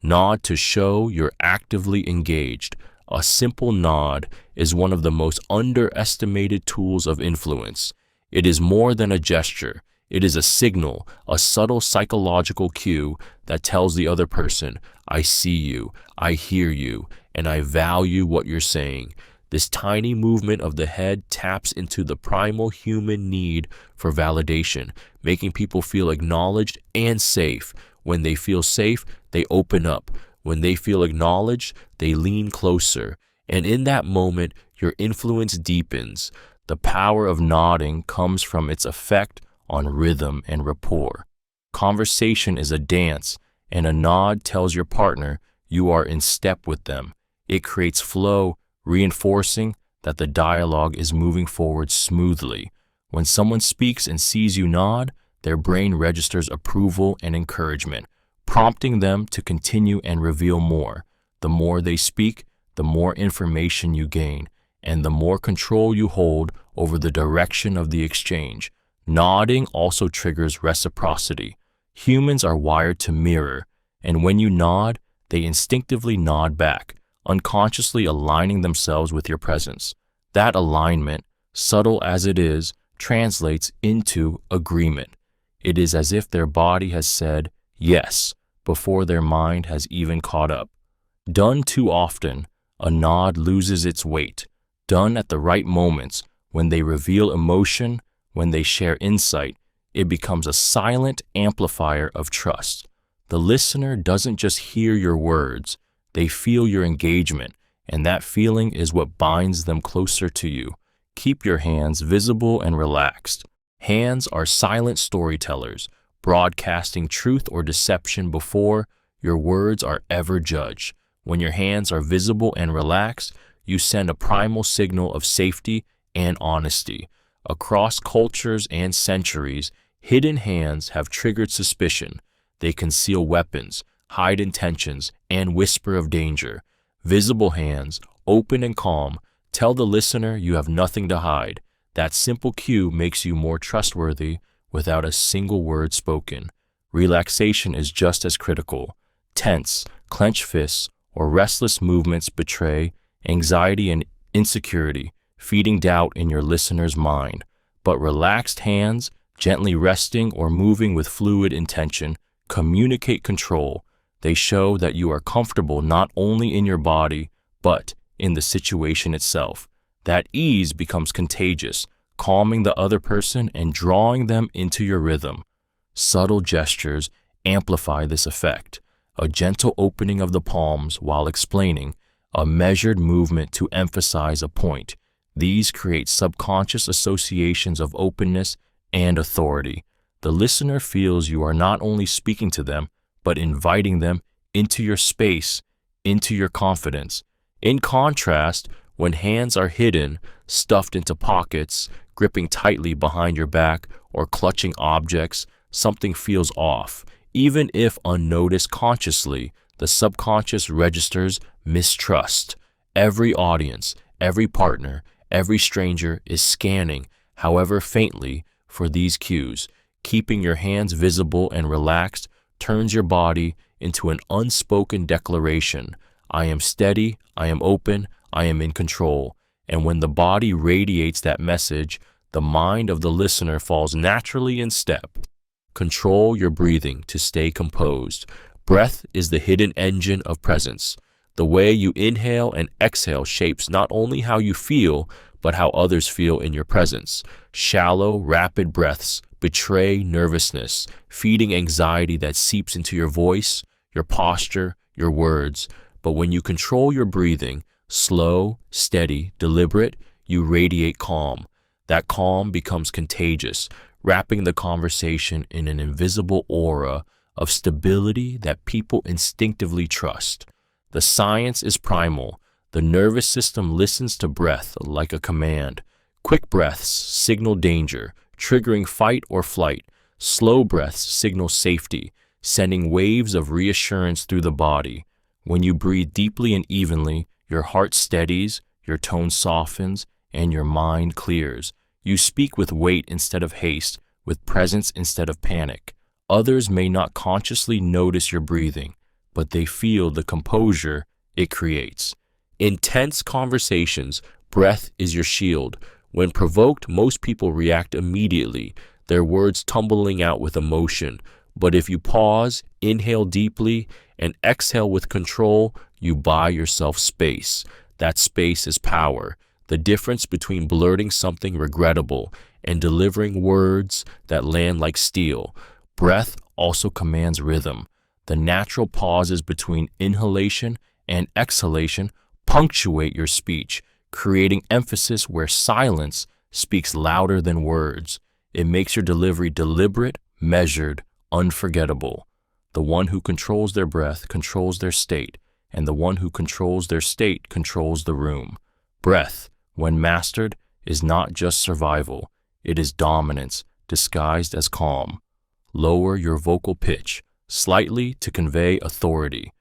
[SPEAKER 1] Nod to show you're actively engaged. A simple nod is one of the most underestimated tools of influence. It is more than a gesture. It is a signal, a subtle psychological cue that tells the other person, I see you, I hear you, and I value what you're saying. This tiny movement of the head taps into the primal human need for validation, making people feel acknowledged and safe. When they feel safe, they open up. When they feel acknowledged, they lean closer. And in that moment, your influence deepens. The power of nodding comes from its effect on rhythm and rapport. Conversation is a dance, and a nod tells your partner you are in step with them. It creates flow, reinforcing that the dialogue is moving forward smoothly. When someone speaks and sees you nod, their brain registers approval and encouragement, prompting them to continue and reveal more. The more they speak, the more information you gain, and the more control you hold over the direction of the exchange. Nodding also triggers reciprocity. Humans are wired to mirror, and when you nod, they instinctively nod back, unconsciously aligning themselves with your presence. That alignment, subtle as it is, translates into agreement. It is as if their body has said yes before their mind has even caught up. Done too often, a nod loses its weight. Done at the right moments, when they reveal emotion, when they share insight, it becomes a silent amplifier of trust. The listener doesn't just hear your words, they feel your engagement, and that feeling is what binds them closer to you. Keep your hands visible and relaxed. Hands are silent storytellers, broadcasting truth or deception before your words are ever judged. When your hands are visible and relaxed, you send a primal signal of safety and honesty. Across cultures and centuries, hidden hands have triggered suspicion. They conceal weapons, hide intentions, and whisper of danger. Visible hands, open and calm, tell the listener you have nothing to hide. That simple cue makes you more trustworthy without a single word spoken. Relaxation is just as critical. Tense, clenched fists, or restless movements betray anxiety and insecurity, feeding doubt in your listener's mind. But relaxed hands, gently resting or moving with fluid intention, communicate control. They show that you are comfortable not only in your body, but in the situation itself. That ease becomes contagious, calming the other person and drawing them into your rhythm. Subtle gestures amplify this effect. A gentle opening of the palms while explaining, a measured movement to emphasize a point. These create subconscious associations of openness and authority. The listener feels you are not only speaking to them, but inviting them into your space, into your confidence. In contrast, when hands are hidden, stuffed into pockets, gripping tightly behind your back, or clutching objects, something feels off. Even if unnoticed consciously, the subconscious registers mistrust. Every audience, every partner, every stranger is scanning, however faintly, for these cues. Keeping your hands visible and relaxed turns your body into an unspoken declaration. I am steady, I am open, I am in control. And when the body radiates that message, the mind of the listener falls naturally in step. Control your breathing to stay composed. Breath is the hidden engine of presence. The way you inhale and exhale shapes not only how you feel, but how others feel in your presence. Shallow, rapid breaths betray nervousness, feeding anxiety that seeps into your voice, your posture, your words. But when you control your breathing, slow, steady, deliberate, you radiate calm. That calm becomes contagious, wrapping the conversation in an invisible aura of stability that people instinctively trust. The science is primal. The nervous system listens to breath like a command. Quick breaths signal danger, triggering fight or flight. Slow breaths signal safety, sending waves of reassurance through the body. When you breathe deeply and evenly, your heart steadies, your tone softens, and your mind clears. You speak with weight instead of haste, with presence instead of panic. Others may not consciously notice your breathing, but they feel the composure it creates. In tense conversations, breath is your shield. When provoked, most people react immediately, their words tumbling out with emotion. But if you pause, inhale deeply, and exhale with control, you buy yourself space. That space is power. The difference between blurting something regrettable and delivering words that land like steel. Breath also commands rhythm. The natural pauses between inhalation and exhalation punctuate your speech, creating emphasis where silence speaks louder than words. It makes your delivery deliberate, measured, unforgettable. The one who controls their breath controls their state, and the one who controls their state controls the room. Breath, when mastered, is not just survival. It is dominance, disguised as calm. Lower your vocal pitch, slightly to convey authority.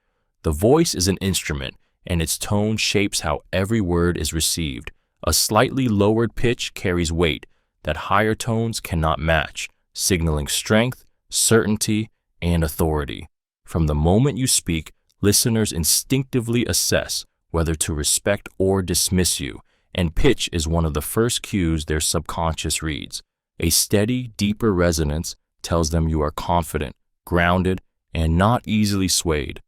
[SPEAKER 1] The voice is an instrument, and its tone shapes how every word is received. A slightly lowered pitch carries weight that higher tones cannot match, signaling strength, certainty, and authority. From the moment you speak, listeners instinctively assess whether to respect or dismiss you, and pitch is one of the first cues their subconscious reads. A steady, deeper resonance tells them you are confident, grounded, and not easily swayed.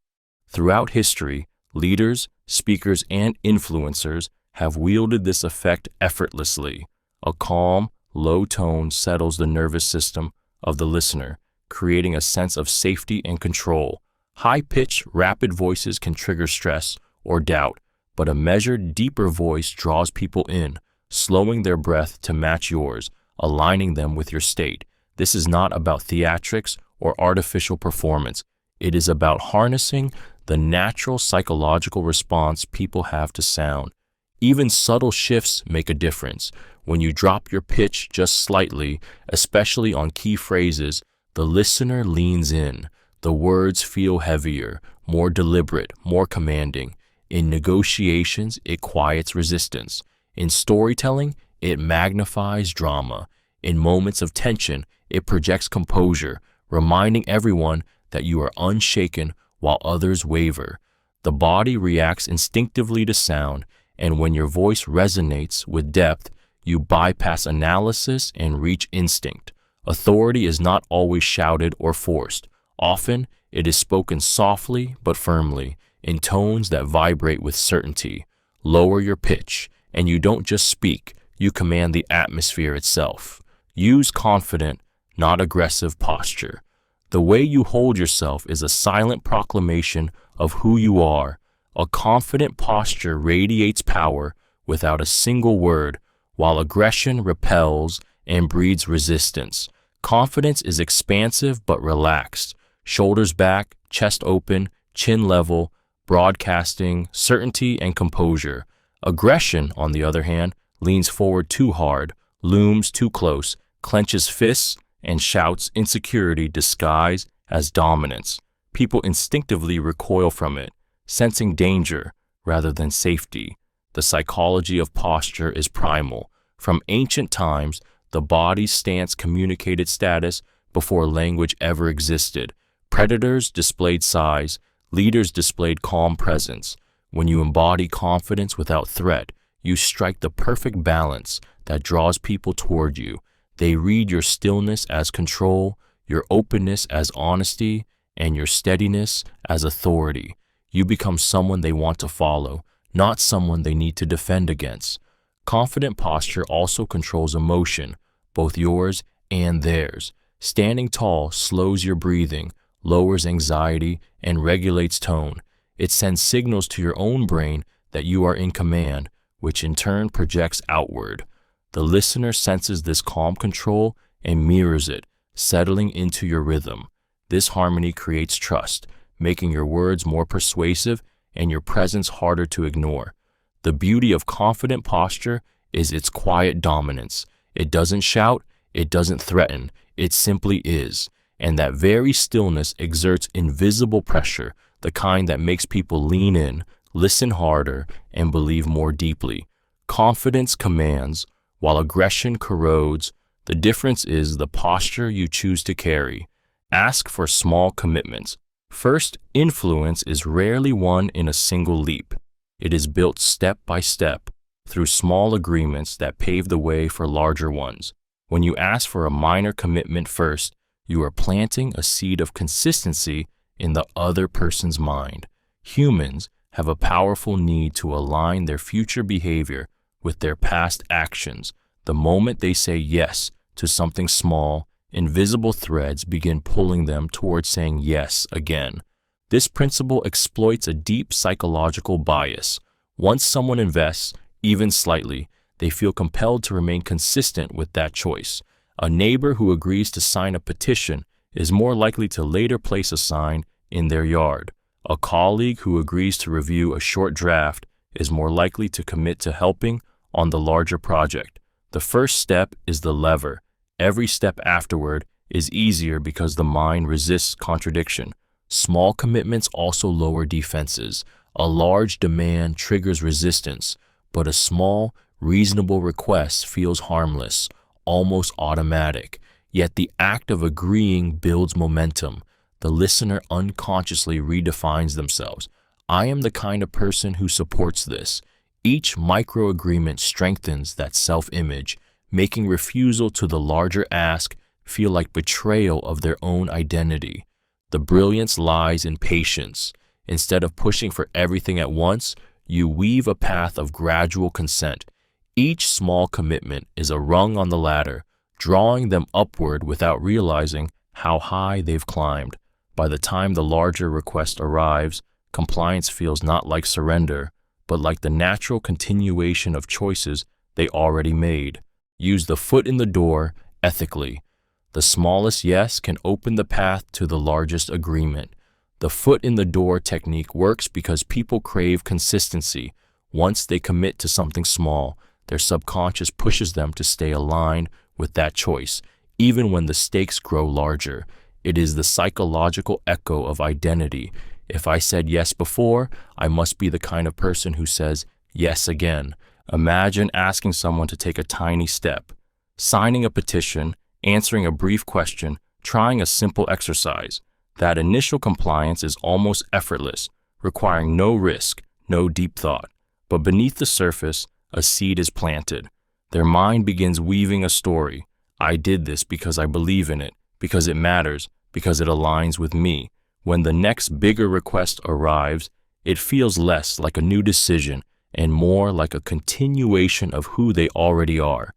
[SPEAKER 1] Throughout history, leaders, speakers, and influencers have wielded this effect effortlessly. A calm, low tone settles the nervous system of the listener, creating a sense of safety and control. High-pitched, rapid voices can trigger stress or doubt, but a measured, deeper voice draws people in, slowing their breath to match yours, aligning them with your state. This is not about theatrics or artificial performance. It is about harnessing the natural psychological response people have to sound. Even subtle shifts make a difference. When you drop your pitch just slightly, especially on key phrases, the listener leans in. The words feel heavier, more deliberate, more commanding. In negotiations, it quiets resistance. In storytelling, it magnifies drama. In moments of tension, it projects composure, reminding everyone that you are unshaken while others waver. The body reacts instinctively to sound, and when your voice resonates with depth, you bypass analysis and reach instinct. Authority is not always shouted or forced. Often, it is spoken softly but firmly, in tones that vibrate with certainty. Lower your pitch, and you don't just speak, you command the atmosphere itself. Use confident, not aggressive posture. The way you hold yourself is a silent proclamation of who you are. A confident posture radiates power without a single word, while aggression repels and breeds resistance. Confidence is expansive but relaxed. Shoulders back, chest open, chin level, broadcasting certainty and composure. Aggression, on the other hand, leans forward too hard, looms too close, clenches fists, and shouts insecurity disguised as dominance. People instinctively recoil from it, sensing danger rather than safety. The psychology of posture is primal. From ancient times, the body's stance communicated status before language ever existed. Predators displayed size, leaders displayed calm presence. When you embody confidence without threat, you strike the perfect balance that draws people toward you. They read your stillness as control, your openness as honesty, and your steadiness as authority. You become someone they want to follow, not someone they need to defend against. Confident posture also controls emotion, both yours and theirs. Standing tall slows your breathing, lowers anxiety, and regulates tone. It sends signals to your own brain that you are in command, which in turn projects outward. The listener senses this calm control and mirrors it, settling into your rhythm. This harmony creates trust, making your words more persuasive and your presence harder to ignore. The beauty of confident posture is its quiet dominance. It doesn't shout, it doesn't threaten, it simply is. And that very stillness exerts invisible pressure, the kind that makes people lean in, listen harder, and believe more deeply. Confidence commands, while aggression corrodes. The difference is the posture you choose to carry. Ask for small commitments. First, influence is rarely won in a single leap. It is built step by step, through small agreements that pave the way for larger ones. When you ask for a minor commitment first, you are planting a seed of consistency in the other person's mind. Humans, have a powerful need to align their future behavior with their past actions. The moment they say yes to something small, invisible threads begin pulling them towards saying yes again. This principle exploits a deep psychological bias. Once someone invests, even slightly, they feel compelled to remain consistent with that choice. A neighbor who agrees to sign a petition is more likely to later place a sign in their yard. A colleague who agrees to review a short draft is more likely to commit to helping on the larger project. The first step is the lever. Every step afterward is easier because the mind resists contradiction. Small commitments also lower defenses. A large demand triggers resistance, but a small, reasonable request feels harmless, almost automatic. Yet the act of agreeing builds momentum. The listener unconsciously redefines themselves. I am the kind of person who supports this. Each micro-agreement strengthens that self-image, making refusal to the larger ask feel like betrayal of their own identity. The brilliance lies in patience. Instead of pushing for everything at once, you weave a path of gradual consent. Each small commitment is a rung on the ladder, drawing them upward without realizing how high they've climbed. By the time the larger request arrives, compliance feels not like surrender, but like the natural continuation of choices they already made. Use the foot in the door ethically. The smallest yes can open the path to the largest agreement. The foot in the door technique works because people crave consistency. Once they commit to something small, their subconscious pushes them to stay aligned with that choice, even when the stakes grow larger. It is the psychological echo of identity. If I said yes before, I must be the kind of person who says yes again. Imagine asking someone to take a tiny step, signing a petition, answering a brief question, trying a simple exercise. That initial compliance is almost effortless, requiring no risk, no deep thought. But beneath the surface, a seed is planted. Their mind begins weaving a story. I did this because I believe in it, because it matters, because it aligns with me. When the next bigger request arrives, it feels less like a new decision and more like a continuation of who they already are.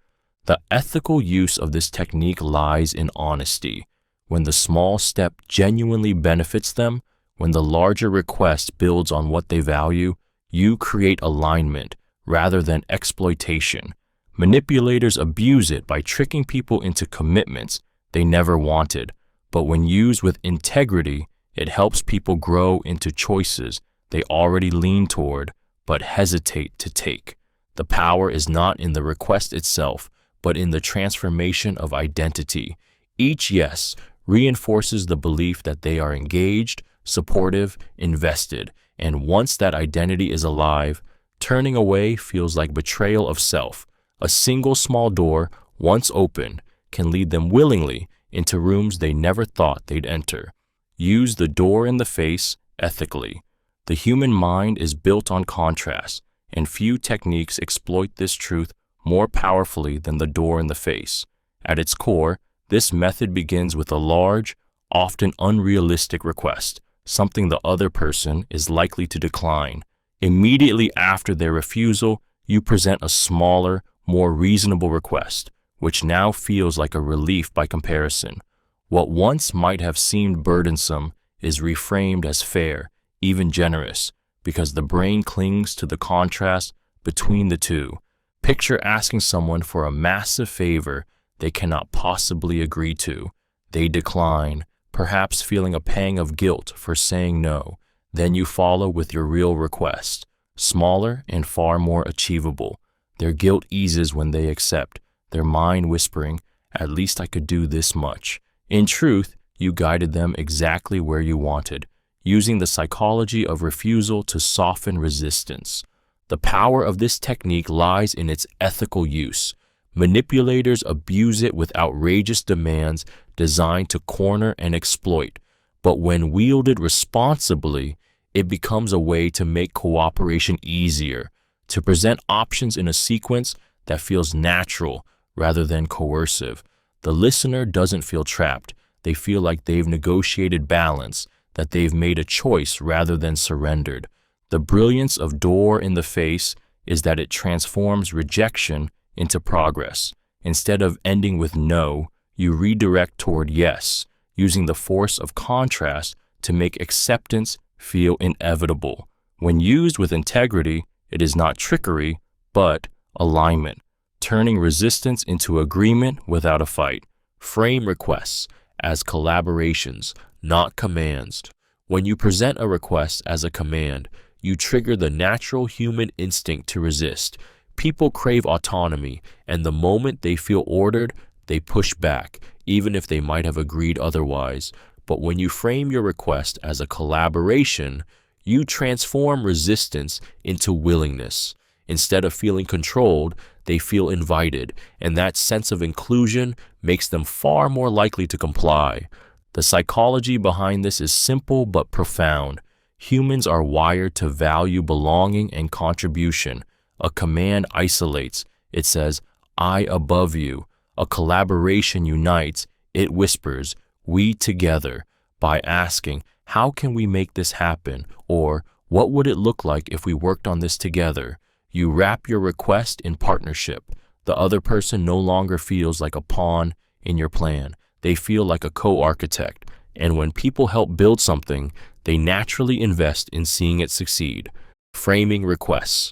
[SPEAKER 1] The ethical use of this technique lies in honesty. When the small step genuinely benefits them, when the larger request builds on what they value, you create alignment rather than exploitation. Manipulators abuse it by tricking people into commitments they never wanted, but when used with integrity, it helps people grow into choices they already lean toward but hesitate to take. The power is not in the request itself, but in the transformation of identity. Each yes reinforces the belief that they are engaged, supportive, invested, and once that identity is alive, turning away feels like betrayal of self. A single small door, once open, can lead them willingly into rooms they never thought they'd enter. Use the door in the face ethically. The human mind is built on contrast, and few techniques exploit this truth more powerfully than the door in the face. At its core, this method begins with a large, often unrealistic request, something the other person is likely to decline. Immediately after their refusal, you present a smaller, more reasonable request, which now feels like a relief by comparison. What once might have seemed burdensome is reframed as fair, even generous, because the brain clings to the contrast between the two. Picture asking someone for a massive favor they cannot possibly agree to. They decline, perhaps feeling a pang of guilt for saying no. Then you follow with your real request, smaller and far more achievable. Their guilt eases when they accept, their mind whispering, "At least I could do this much." In truth, you guided them exactly where you wanted, using the psychology of refusal to soften resistance. The power of this technique lies in its ethical use. Manipulators abuse it with outrageous demands designed to corner and exploit, but when wielded responsibly, it becomes a way to make cooperation easier, to present options in a sequence that feels natural rather than coercive. The listener doesn't feel trapped. They feel like they've negotiated balance, that they've made a choice rather than surrendered. The brilliance of door in the face is that it transforms rejection into progress. Instead of ending with no, you redirect toward yes, using the force of contrast to make acceptance feel inevitable. When used with integrity, it is not trickery, but alignment, turning resistance into agreement without a fight. Frame requests as collaborations, not commands. When you present a request as a command, you trigger the natural human instinct to resist. People crave autonomy, and the moment they feel ordered, they push back, even if they might have agreed otherwise. But when you frame your request as a collaboration, you transform resistance into willingness. Instead of feeling controlled, they feel invited, and that sense of inclusion makes them far more likely to comply. The psychology behind this is simple but profound. Humans are wired to value belonging and contribution. A command isolates. It says, I above you. A collaboration unites. It whispers, we together. By asking, how can we make this happen? Or, what would it look like if we worked on this together? You wrap your request in partnership. The other person no longer feels like a pawn in your plan. They feel like a co-architect. And when people help build something, they naturally invest in seeing it succeed. Framing requests.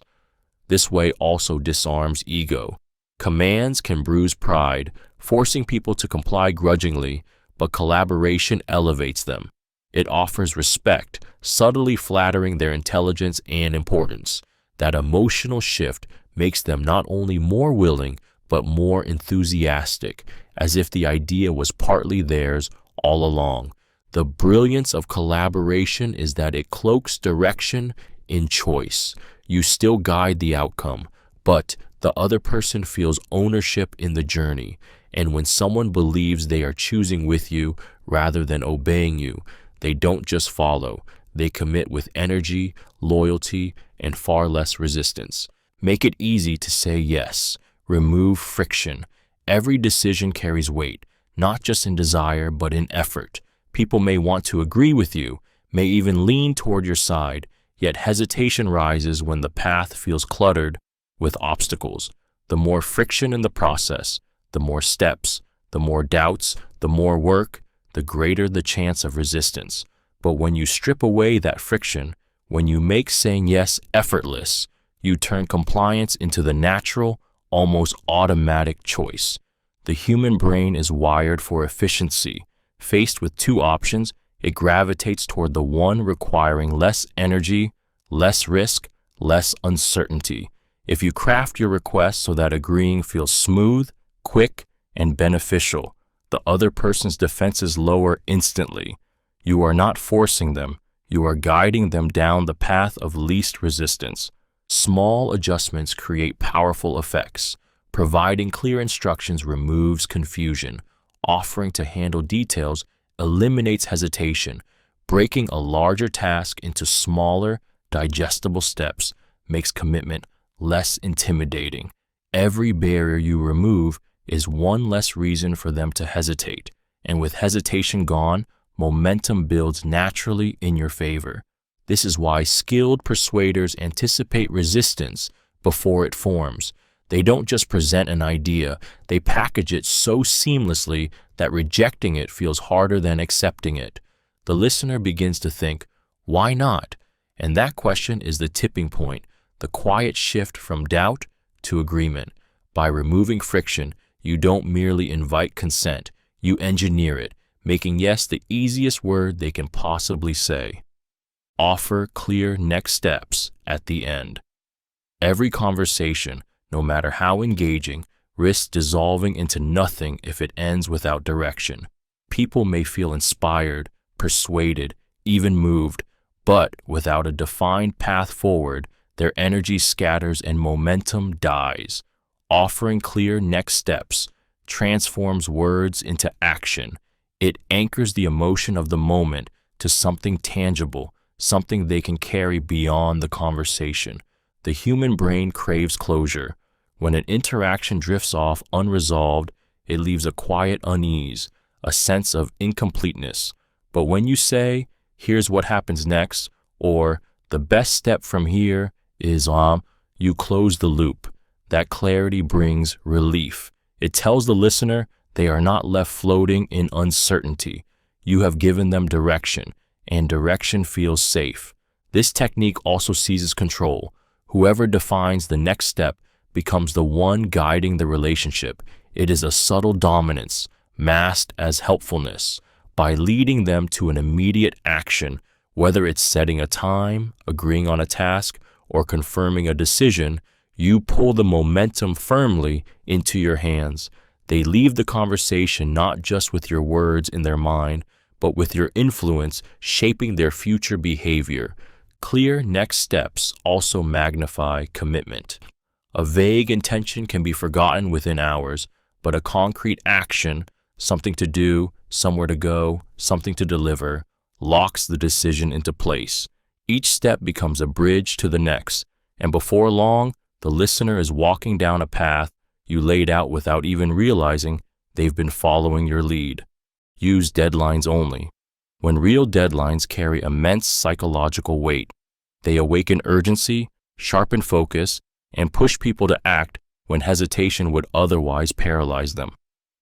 [SPEAKER 1] This way also disarms ego. Commands can bruise pride, forcing people to comply grudgingly, but collaboration elevates them. It offers respect, subtly flattering their intelligence and importance. That emotional shift makes them not only more willing, but more enthusiastic, as if the idea was partly theirs all along. The brilliance of collaboration is that it cloaks direction in choice. You still guide the outcome, but the other person feels ownership in the journey. And when someone believes they are choosing with you rather than obeying you, they don't just follow. They commit with energy, loyalty, and far less resistance. Make it easy to say yes. Remove friction. Every decision carries weight, not just in desire, but in effort. People may want to agree with you, may even lean toward your side, yet hesitation rises when the path feels cluttered with obstacles. The more friction in the process, the more steps, the more doubts, the more work, the greater the chance of resistance. But when you strip away that friction, when you make saying yes effortless, you turn compliance into the natural, almost automatic choice. The human brain is wired for efficiency. Faced with two options, it gravitates toward the one requiring less energy, less risk, less uncertainty. If you craft your request so that agreeing feels smooth, quick, and beneficial, the other person's defenses lower instantly. You are not forcing them, you are guiding them down the path of least resistance. Small adjustments create powerful effects. Providing clear instructions removes confusion. Offering to handle details eliminates hesitation. Breaking a larger task into smaller, digestible steps makes commitment less intimidating. Every barrier you remove is one less reason for them to hesitate. And with hesitation gone, momentum builds naturally in your favor. This is why skilled persuaders anticipate resistance before it forms. They don't just present an idea, they package it so seamlessly that rejecting it feels harder than accepting it. The listener begins to think, why not? And that question is the tipping point, the quiet shift from doubt to agreement. By removing friction, you don't merely invite consent, you engineer it, making yes the easiest word they can possibly say. Offer clear next steps at the end. Every conversation, no matter how engaging, risks dissolving into nothing if it ends without direction. People may feel inspired, persuaded, even moved, but without a defined path forward, their energy scatters and momentum dies. Offering clear next steps transforms words into action. It anchors the emotion of the moment to something tangible, something they can carry beyond the conversation. The human brain craves closure. When an interaction drifts off unresolved, it leaves a quiet unease, a sense of incompleteness. But when you say, here's what happens next, or The best step from here is you close the loop. That clarity brings relief. It tells the listener they are not left floating in uncertainty. You have given them direction, and direction feels safe. This technique also seizes control. Whoever defines the next step becomes the one guiding the relationship. It is a subtle dominance, masked as helpfulness. By leading them to an immediate action, whether it's setting a time, agreeing on a task, or confirming a decision, you pull the momentum firmly into your hands. They leave the conversation not just with your words in their mind, but with your influence shaping their future behavior. Clear next steps also magnify commitment. A vague intention can be forgotten within hours, but a concrete action, something to do, somewhere to go, something to deliver, locks the decision into place. Each step becomes a bridge to the next, and before long, the listener is walking down a path you laid out without even realizing they've been following your lead. Use deadlines only. When real deadlines carry immense psychological weight, they awaken urgency, sharpen focus, and push people to act when hesitation would otherwise paralyze them.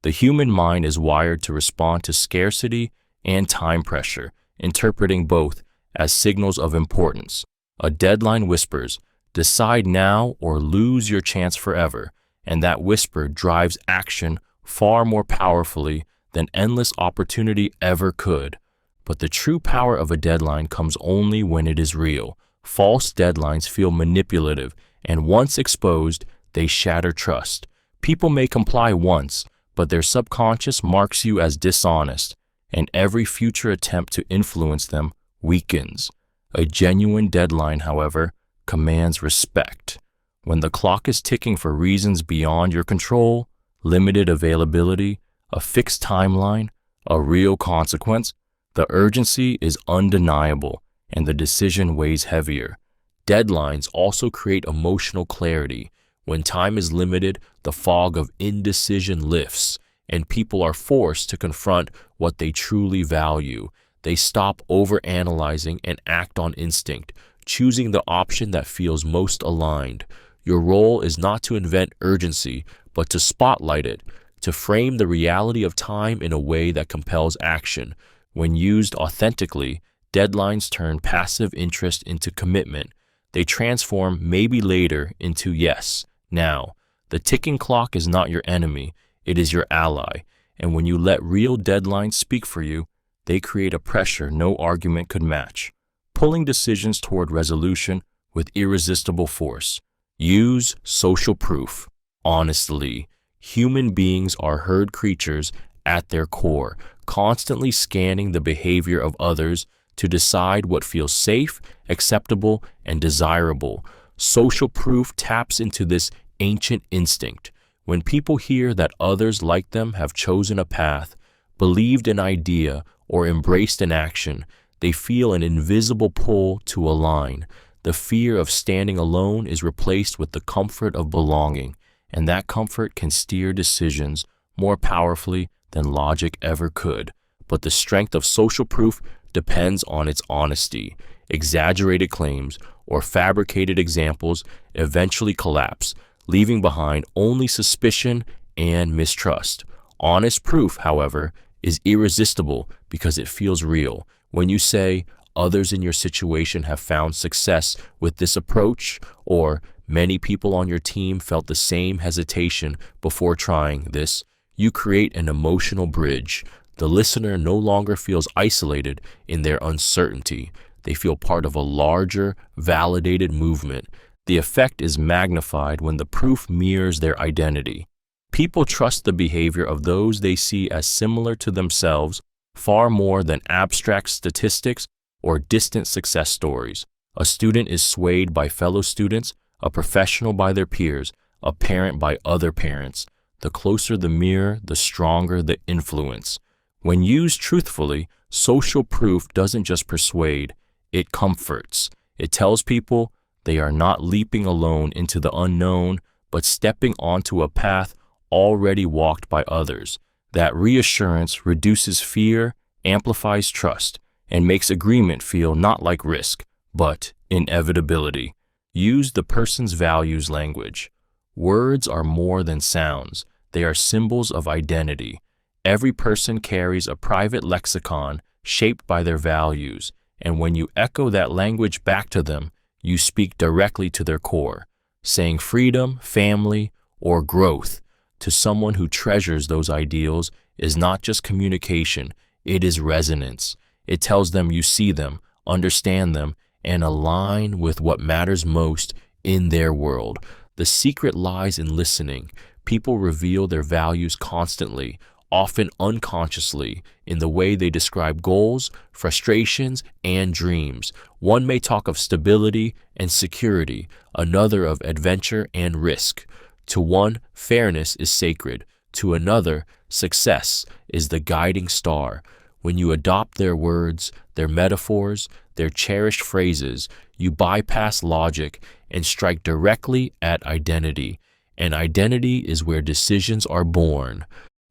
[SPEAKER 1] The human mind is wired to respond to scarcity and time pressure, interpreting both as signals of importance. A deadline whispers, "Decide now or lose your chance forever," and that whisper drives action far more powerfully than endless opportunity ever could. But the true power of a deadline comes only when it is real. False deadlines feel manipulative, and once exposed, they shatter trust. People may comply once, but their subconscious marks you as dishonest, and every future attempt to influence them weakens. A genuine deadline, however, commands respect. When the clock is ticking for reasons beyond your control, limited availability, a fixed timeline, a real consequence, the urgency is undeniable and the decision weighs heavier. Deadlines also create emotional clarity. When time is limited, the fog of indecision lifts, and people are forced to confront what they truly value. They stop overanalyzing and act on instinct, choosing the option that feels most aligned. Your role is not to invent urgency, but to spotlight it, to frame the reality of time in a way that compels action. When used authentically, deadlines turn passive interest into commitment. They transform maybe later into yes, now. The ticking clock is not your enemy, it is your ally. And when you let real deadlines speak for you, they create a pressure no argument could match, pulling decisions toward resolution with irresistible force. Use social proof. Honestly, human beings are herd creatures at their core, constantly scanning the behavior of others to decide what feels safe, acceptable, and desirable. Social proof taps into this ancient instinct. When people hear that others like them have chosen a path, believed an idea, or embraced an action, they feel an invisible pull to align. The fear of standing alone is replaced with the comfort of belonging, and that comfort can steer decisions more powerfully than logic ever could. But the strength of social proof depends on its honesty. Exaggerated claims or fabricated examples eventually collapse, leaving behind only suspicion and mistrust. Honest proof, however, is irresistible because it feels real. When you say, "Others in your situation have found success with this approach," or "Many people on your team felt the same hesitation before trying this," you create an emotional bridge. The listener no longer feels isolated in their uncertainty. They feel part of a larger, validated movement. The effect is magnified when the proof mirrors their identity. People trust the behavior of those they see as similar to themselves far more than abstract statistics or distant success stories. A student is swayed by fellow students, a professional by their peers, a parent by other parents. The closer the mirror, the stronger the influence. When used truthfully, social proof doesn't just persuade, it comforts. It tells people they are not leaping alone into the unknown, but stepping onto a path already walked by others. That reassurance reduces fear, amplifies trust, and makes agreement feel not like risk, but Inevitability. Use the person's values language. Words are more than sounds. They are symbols of identity. Every person carries a private lexicon shaped by their values, and when you echo that language back to them, you speak directly to their core, saying freedom, family, or growth to someone who treasures those ideals is not just communication, it is resonance. It tells them you see them, understand them, and align with what matters most in their world. The secret lies in listening. People reveal their values constantly, often unconsciously, in the way they describe goals, frustrations, and dreams. One may talk of stability and security, another of adventure and risk. To one, fairness is sacred. To another, success is the guiding star. When you adopt their words, their metaphors, their cherished phrases, you bypass logic and strike directly at identity. And identity is where decisions are born.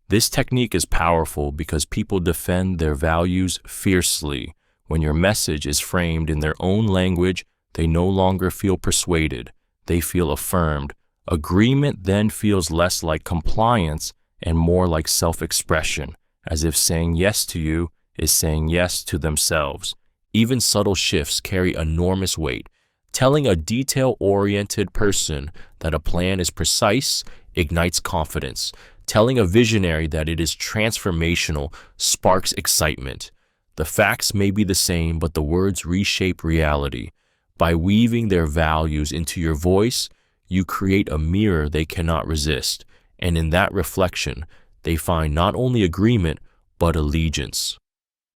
[SPEAKER 1] This technique is powerful because people defend their values fiercely. When your message is framed in their own language, they no longer feel persuaded. They feel affirmed. Agreement then feels less like compliance and more like self-expression, as if saying yes to you is saying yes to themselves. Even subtle shifts carry enormous weight. Telling a detail-oriented person that a plan is precise ignites confidence. Telling a visionary that it is transformational sparks excitement. The facts may be the same, but the words reshape reality. By weaving their values into your voice, you create a mirror they cannot resist, and in that reflection, they find not only agreement, but allegiance.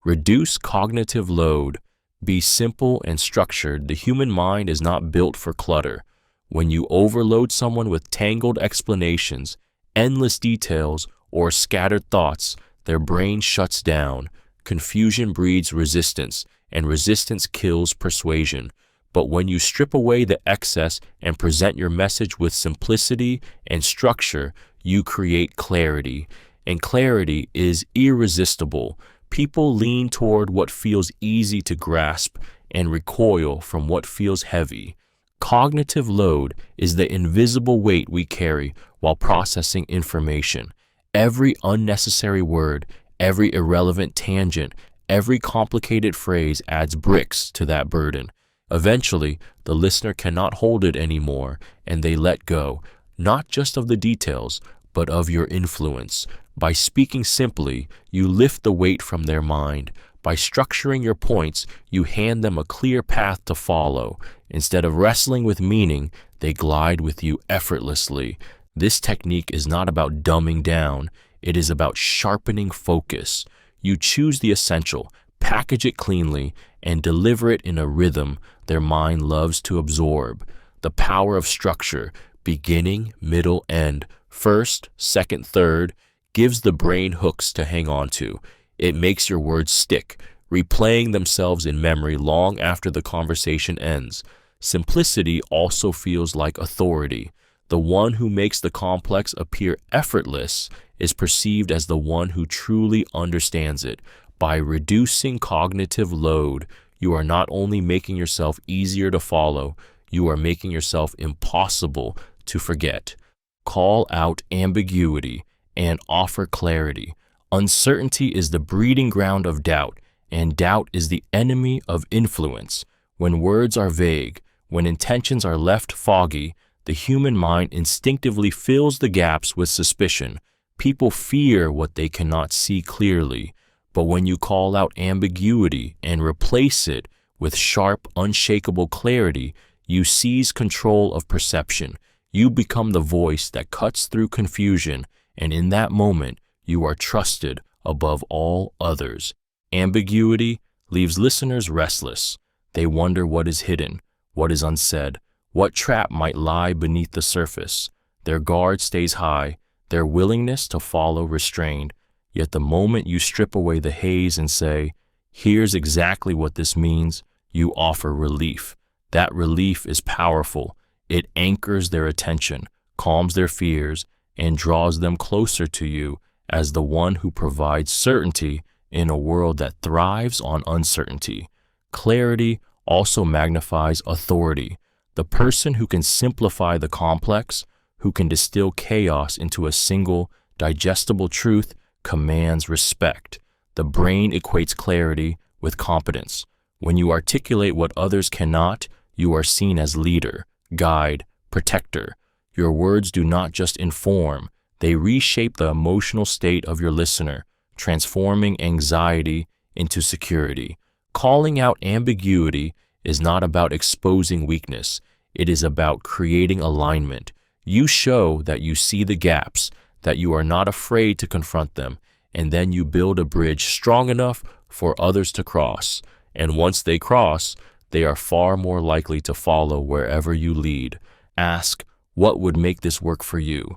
[SPEAKER 1] Reduce cognitive load. Be simple and structured. The human mind is not built for clutter. When you overload someone with tangled explanations, endless details, or scattered thoughts, their brain shuts down. Confusion breeds resistance, and resistance kills persuasion. But when you strip away the excess and present your message with simplicity and structure, you create clarity. And clarity is irresistible. People lean toward what feels easy to grasp and recoil from what feels heavy. Cognitive load is the invisible weight we carry while processing information. Every unnecessary word, every irrelevant tangent, every complicated phrase adds bricks to that burden. Eventually, the listener cannot hold it anymore, and they let go, not just of the details, but of your influence. By speaking simply, you lift the weight from their mind. By structuring your points, you hand them a clear path to follow. Instead of wrestling with meaning, they glide with you effortlessly. This technique is not about dumbing down. It is about sharpening focus. You choose the essential, package it cleanly, and deliver it in a rhythm their mind loves to absorb. The power of structure, beginning, middle, end, first, second, third, gives the brain hooks to hang on to. It makes your words stick, replaying themselves in memory long after the conversation ends. Simplicity also feels like authority. The one who makes the complex appear effortless is perceived as the one who truly understands it. By reducing cognitive load, you are not only making yourself easier to follow, you are making yourself impossible to forget. Call out ambiguity and offer clarity. Uncertainty is the breeding ground of doubt, and doubt is the enemy of influence. When words are vague, when intentions are left foggy, the human mind instinctively fills the gaps with suspicion. People fear what they cannot see clearly. But when you call out ambiguity and replace it with sharp, unshakable clarity, you seize control of perception. You become the voice that cuts through confusion, and in that moment, you are trusted above all others. Ambiguity leaves listeners restless. They wonder what is hidden, what is unsaid, what trap might lie beneath the surface. Their guard stays high, their willingness to follow restrained. Yet the moment you strip away the haze and say, "Here's exactly what this means," you offer relief. That relief is powerful. It anchors their attention, calms their fears, and draws them closer to you as the one who provides certainty in a world that thrives on uncertainty. Clarity also magnifies authority. The person who can simplify the complex, who can distill chaos into a single, digestible truth, commands respect. The brain equates clarity with competence. When you articulate what others cannot, you are seen as leader, guide, protector. Your words do not just inform, they reshape the emotional state of your listener, transforming anxiety into security. Calling out ambiguity is not about exposing weakness. It is about creating alignment. You show that you see the gaps, that you are not afraid to confront them, and then you build a bridge strong enough for others to cross. And once they cross, they are far more likely to follow wherever you lead. Ask, what would make this work for you?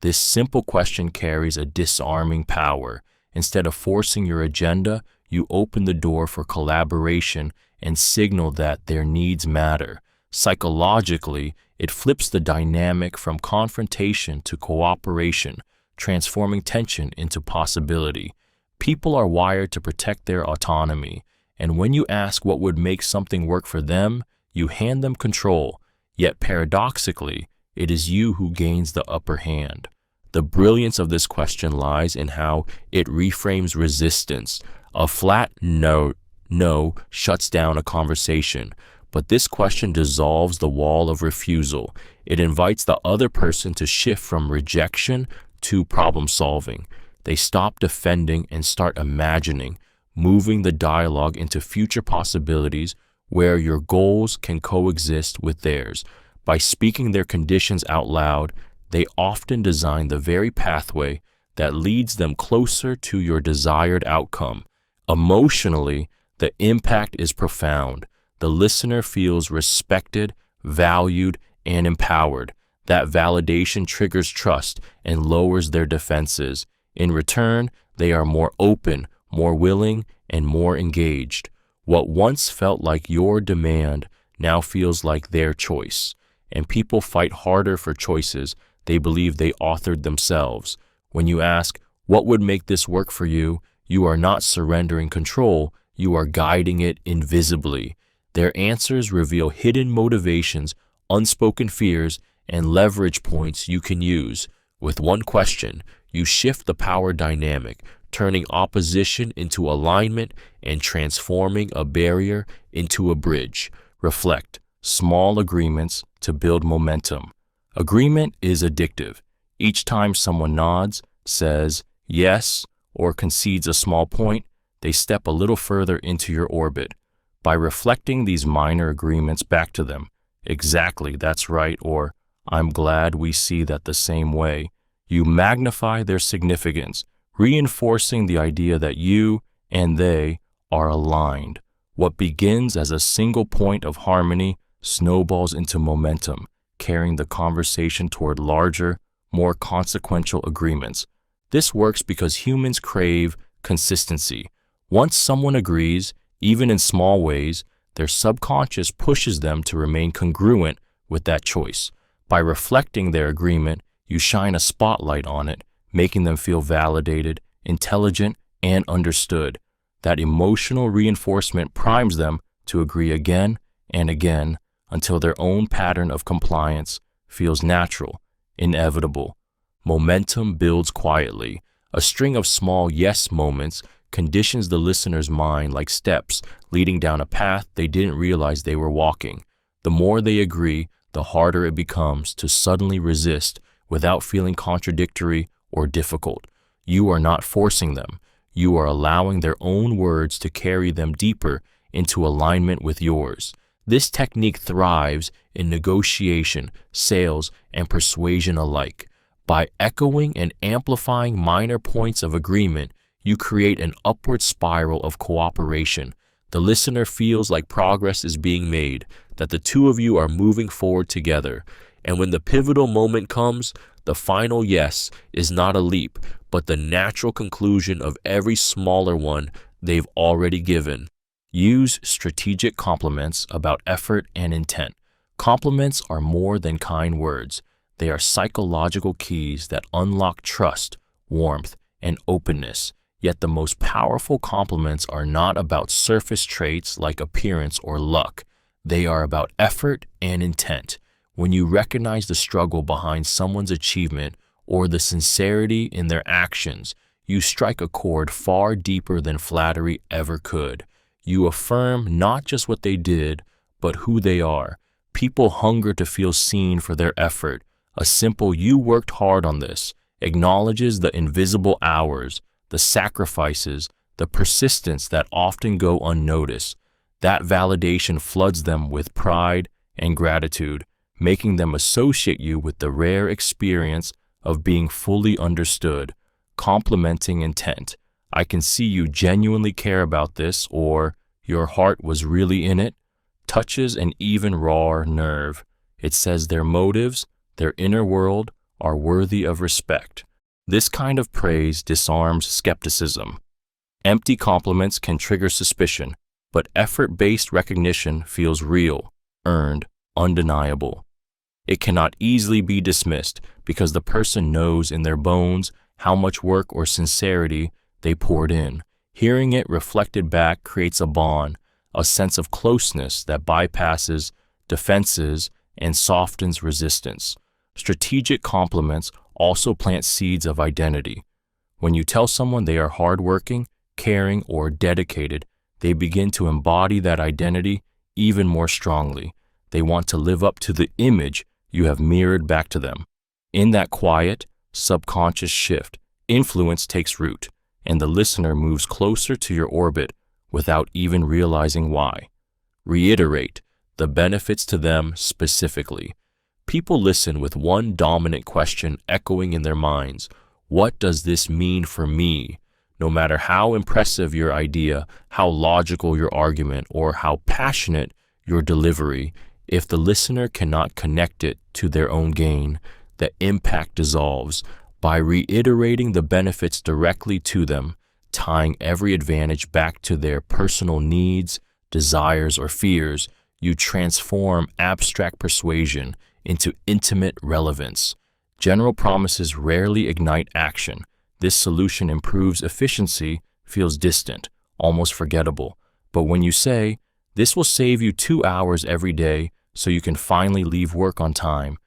[SPEAKER 1] This simple question carries a disarming power. Instead of forcing your agenda, you open the door for collaboration and signal that their needs matter. Psychologically, it flips the dynamic from confrontation to cooperation, transforming tension into possibility. People are wired to protect their autonomy, and when you ask what would make something work for them, you hand them control. Yet paradoxically, it is you who gains the upper hand. The brilliance of this question lies in how it reframes resistance. A flat no shuts down a conversation, but this question dissolves the wall of refusal. It invites the other person to shift from rejection to problem solving. They stop defending and start imagining, moving the dialogue into future possibilities where your goals can coexist with theirs. By speaking their conditions out loud, they often design the very pathway that leads them closer to your desired outcome. Emotionally, the impact is profound. The listener feels respected, valued, and empowered. That validation triggers trust and lowers their defenses. In return, they are more open, more willing, and more engaged. What once felt like your demand now feels like their choice. And people fight harder for choices they believe they authored themselves. When you ask, what would make this work for you? You are not surrendering control, you are guiding it invisibly. Their answers reveal hidden motivations, unspoken fears, and leverage points you can use. With one question, you shift the power dynamic, turning opposition into alignment and transforming a barrier into a bridge. Reflect. Small agreements to build momentum. Agreement is addictive. Each time someone nods, says yes, or concedes a small point, they step a little further into your orbit. By reflecting these minor agreements back to them, exactly, that's right, or I'm glad we see that the same way, you magnify their significance, reinforcing the idea that you and they are aligned. What begins as a single point of harmony snowballs into momentum, carrying the conversation toward larger, more consequential agreements. This works because humans crave consistency. Once someone agrees, even in small ways, their subconscious pushes them to remain congruent with that choice. By reflecting their agreement, you shine a spotlight on it, making them feel validated, intelligent, and understood. That emotional reinforcement primes them to agree again and again until their own pattern of compliance feels natural, inevitable. Momentum builds quietly. A string of small yes moments conditions the listener's mind like steps leading down a path they didn't realize they were walking. The more they agree, the harder it becomes to suddenly resist without feeling contradictory or difficult. You are not forcing them. You are allowing their own words to carry them deeper into alignment with yours. This technique thrives in negotiation, sales, and persuasion alike. By echoing and amplifying minor points of agreement, you create an upward spiral of cooperation. The listener feels like progress is being made, that the two of you are moving forward together. And when the pivotal moment comes, the final yes is not a leap, but the natural conclusion of every smaller one they've already given. Use strategic compliments about effort and intent. Compliments are more than kind words. They are psychological keys that unlock trust, warmth, and openness. Yet the most powerful compliments are not about surface traits like appearance or luck. They are about effort and intent. When you recognize the struggle behind someone's achievement or the sincerity in their actions, you strike a chord far deeper than flattery ever could. You affirm not just what they did, but who they are. People hunger to feel seen for their effort. A simple "you worked hard on this" acknowledges the invisible hours, the sacrifices, the persistence that often go unnoticed. That validation floods them with pride and gratitude, making them associate you with the rare experience of being fully understood. Complimenting intent. "I can see you genuinely care about this," or "your heart was really in it," touches an even rawer nerve. It says their motives, their inner world, are worthy of respect. This kind of praise disarms skepticism. Empty compliments can trigger suspicion, but effort-based recognition feels real, earned, undeniable. It cannot easily be dismissed because the person knows in their bones how much work or sincerity they poured in. Hearing it reflected back creates a bond, a sense of closeness that bypasses defenses and softens resistance. Strategic compliments also plant seeds of identity. When you tell someone they are hardworking, caring, or dedicated, they begin to embody that identity even more strongly. They want to live up to the image you have mirrored back to them. In that quiet, subconscious shift, influence takes root, and the listener moves closer to your orbit without even realizing why. Reiterate the benefits to them specifically. People listen with one dominant question echoing in their minds: what does this mean for me? No matter how impressive your idea, how logical your argument, or how passionate your delivery, if the listener cannot connect it to their own gain, the impact dissolves. By reiterating the benefits directly to them, tying every advantage back to their personal needs, desires, or fears, you transform abstract persuasion into intimate relevance. General promises rarely ignite action. This solution improves efficiency, feels distant, almost forgettable. But when you say, "This will save you 2 hours every day so you can finally leave work on time,"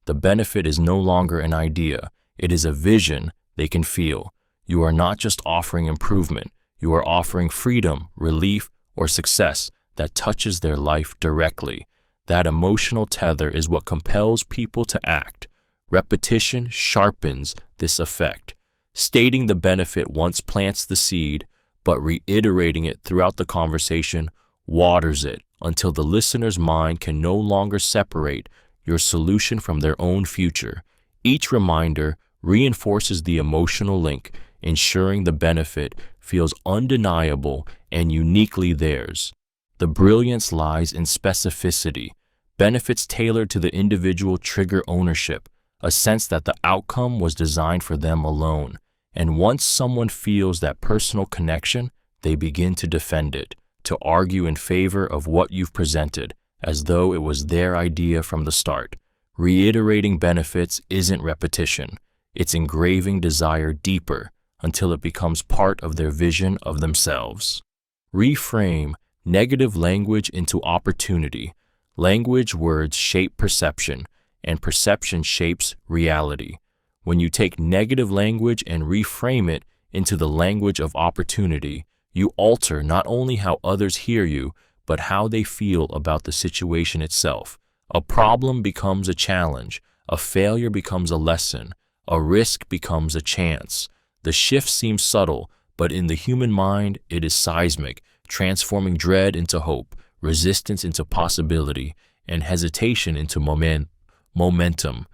[SPEAKER 1] the benefit is no longer an idea. It is a vision they can feel. You are not just offering improvement. You are offering freedom, relief, or success that touches their life directly. That emotional tether is what compels people to act. Repetition sharpens this effect. Stating the benefit once plants the seed, but reiterating it throughout the conversation waters it until the listener's mind can no longer separate your solution from their own future. Each reminder reinforces the emotional link, ensuring the benefit feels undeniable and uniquely theirs. The brilliance lies in specificity. Benefits tailored to the individual trigger ownership, a sense that the outcome was designed for them alone. And once someone feels that personal connection, they begin to defend it, to argue in favor of what you've presented, as though it was their idea from the start. Reiterating benefits isn't repetition. It's engraving desire deeper until it becomes part of their vision of themselves. Reframe negative language into opportunity. Language words shape perception, and perception shapes reality. When you take negative language and reframe it into the language of opportunity, you alter not only how others hear you, but how they feel about the situation itself. A problem becomes a challenge, a failure becomes a lesson, a risk becomes a chance. The shift seems subtle, but in the human mind, it is seismic, transforming dread into hope, resistance into possibility, and hesitation into momentum.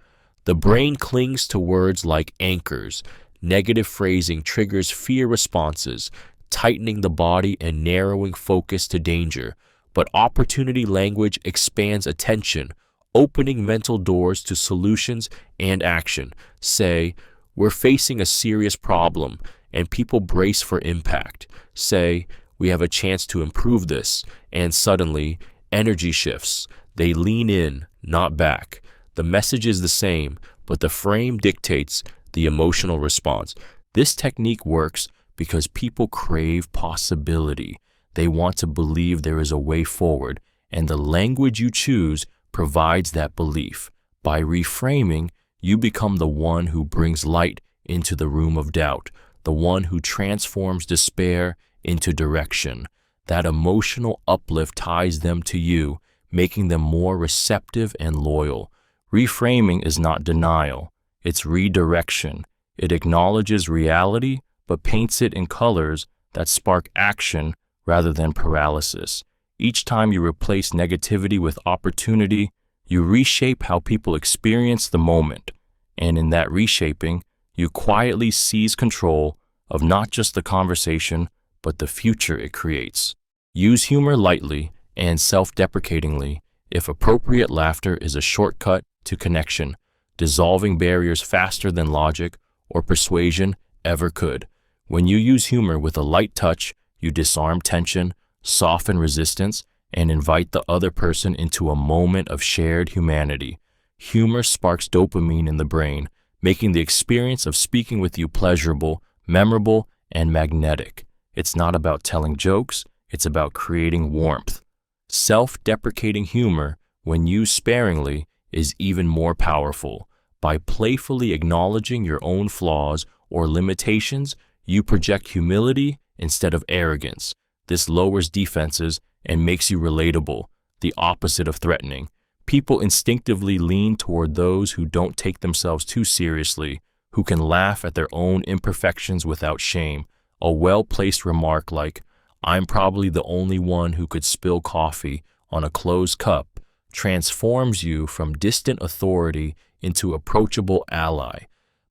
[SPEAKER 1] The brain clings to words like anchors. Negative phrasing triggers fear responses, tightening the body and narrowing focus to danger. But opportunity language expands attention, opening mental doors to solutions and action. Say, "We're facing a serious problem," and people brace for impact. Say, "We have a chance to improve this," and suddenly, energy shifts. They lean in, not back. The message is the same, but the frame dictates the emotional response. This technique works because people crave possibility. They want to believe there is a way forward, and the language you choose provides that belief. By reframing, you become the one who brings light into the room of doubt, the one who transforms despair into direction. That emotional uplift ties them to you, making them more receptive and loyal. Reframing is not denial, it's redirection. It acknowledges reality, but paints it in colors that spark action rather than paralysis. Each time you replace negativity with opportunity, you reshape how people experience the moment. And in that reshaping, you quietly seize control of not just the conversation, but the future it creates. Use humor lightly and self-deprecatingly if appropriate. Laughter is a shortcut to connection, dissolving barriers faster than logic or persuasion ever could. When you use humor with a light touch, you disarm tension, soften resistance, and invite the other person into a moment of shared humanity. Humor sparks dopamine in the brain, making the experience of speaking with you pleasurable, memorable, and magnetic. It's not about telling jokes, it's about creating warmth. Self-deprecating humor, when used sparingly, is even more powerful. By playfully acknowledging your own flaws or limitations, you project humility instead of arrogance. This lowers defenses and makes you relatable, the opposite of threatening. People instinctively lean toward those who don't take themselves too seriously, who can laugh at their own imperfections without shame. A well-placed remark like, "I'm probably the only one who could spill coffee on a closed cup," transforms you from distant authority into approachable ally.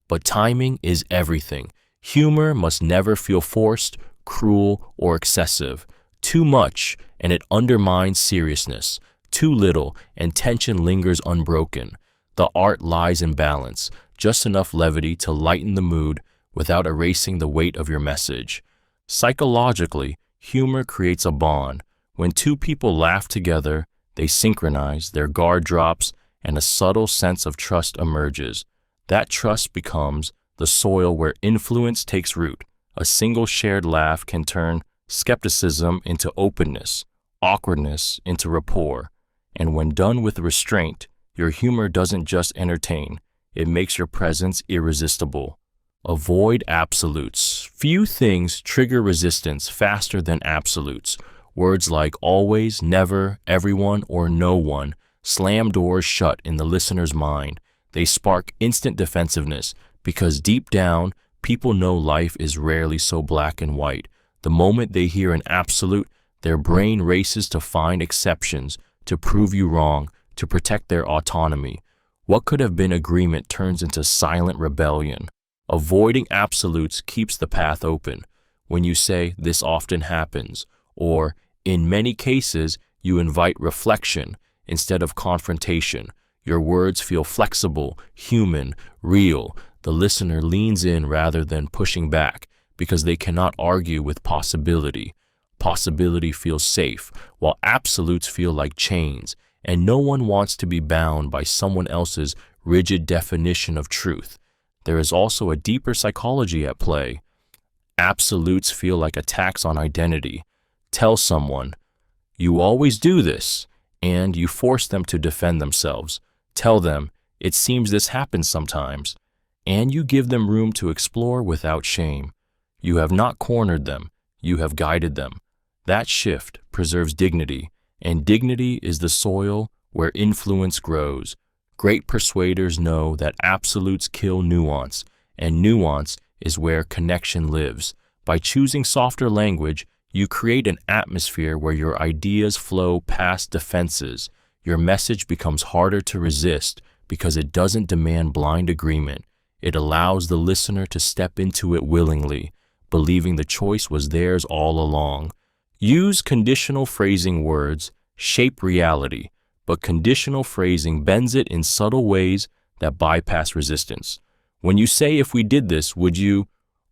[SPEAKER 1] But timing is everything. Humor must never feel forced, cruel, or excessive. Too much, and it undermines seriousness. Too little, and tension lingers unbroken. The art lies in balance, just enough levity to lighten the mood without erasing the weight of your message. Psychologically, humor creates a bond. When two people laugh together, they synchronize, their guard drops, and a subtle sense of trust emerges. That trust becomes the soil where influence takes root. A single shared laugh can turn skepticism into openness, awkwardness into rapport. And when done with restraint, your humor doesn't just entertain, it makes your presence irresistible. Avoid absolutes. Few things trigger resistance faster than absolutes. Words like always, never, everyone, or no one slam doors shut in the listener's mind. They spark instant defensiveness because deep down, people know life is rarely so black and white. The moment they hear an absolute, their brain races to find exceptions, to prove you wrong, to protect their autonomy. What could have been agreement turns into silent rebellion. Avoiding absolutes keeps the path open. When you say, "this often happens," or "in many cases," you invite reflection instead of confrontation. Your words feel flexible, human, real. The listener leans in rather than pushing back because they cannot argue with possibility. Possibility feels safe, while absolutes feel like chains, and no one wants to be bound by someone else's rigid definition of truth. There is also a deeper psychology at play. Absolutes feel like attacks on identity. Tell someone, "you always do this," and you force them to defend themselves. Tell them, "it seems this happens sometimes," and you give them room to explore without shame. You have not cornered them, you have guided them. That shift preserves dignity, and dignity is the soil where influence grows. Great persuaders know that absolutes kill nuance, and nuance is where connection lives. By choosing softer language, you create an atmosphere where your ideas flow past defenses. Your message becomes harder to resist because it doesn't demand blind agreement. It allows the listener to step into it willingly, believing the choice was theirs all along. Use conditional phrasing. Words shape reality, but conditional phrasing bends it in subtle ways that bypass resistance. When you say, "if we did this, would you?"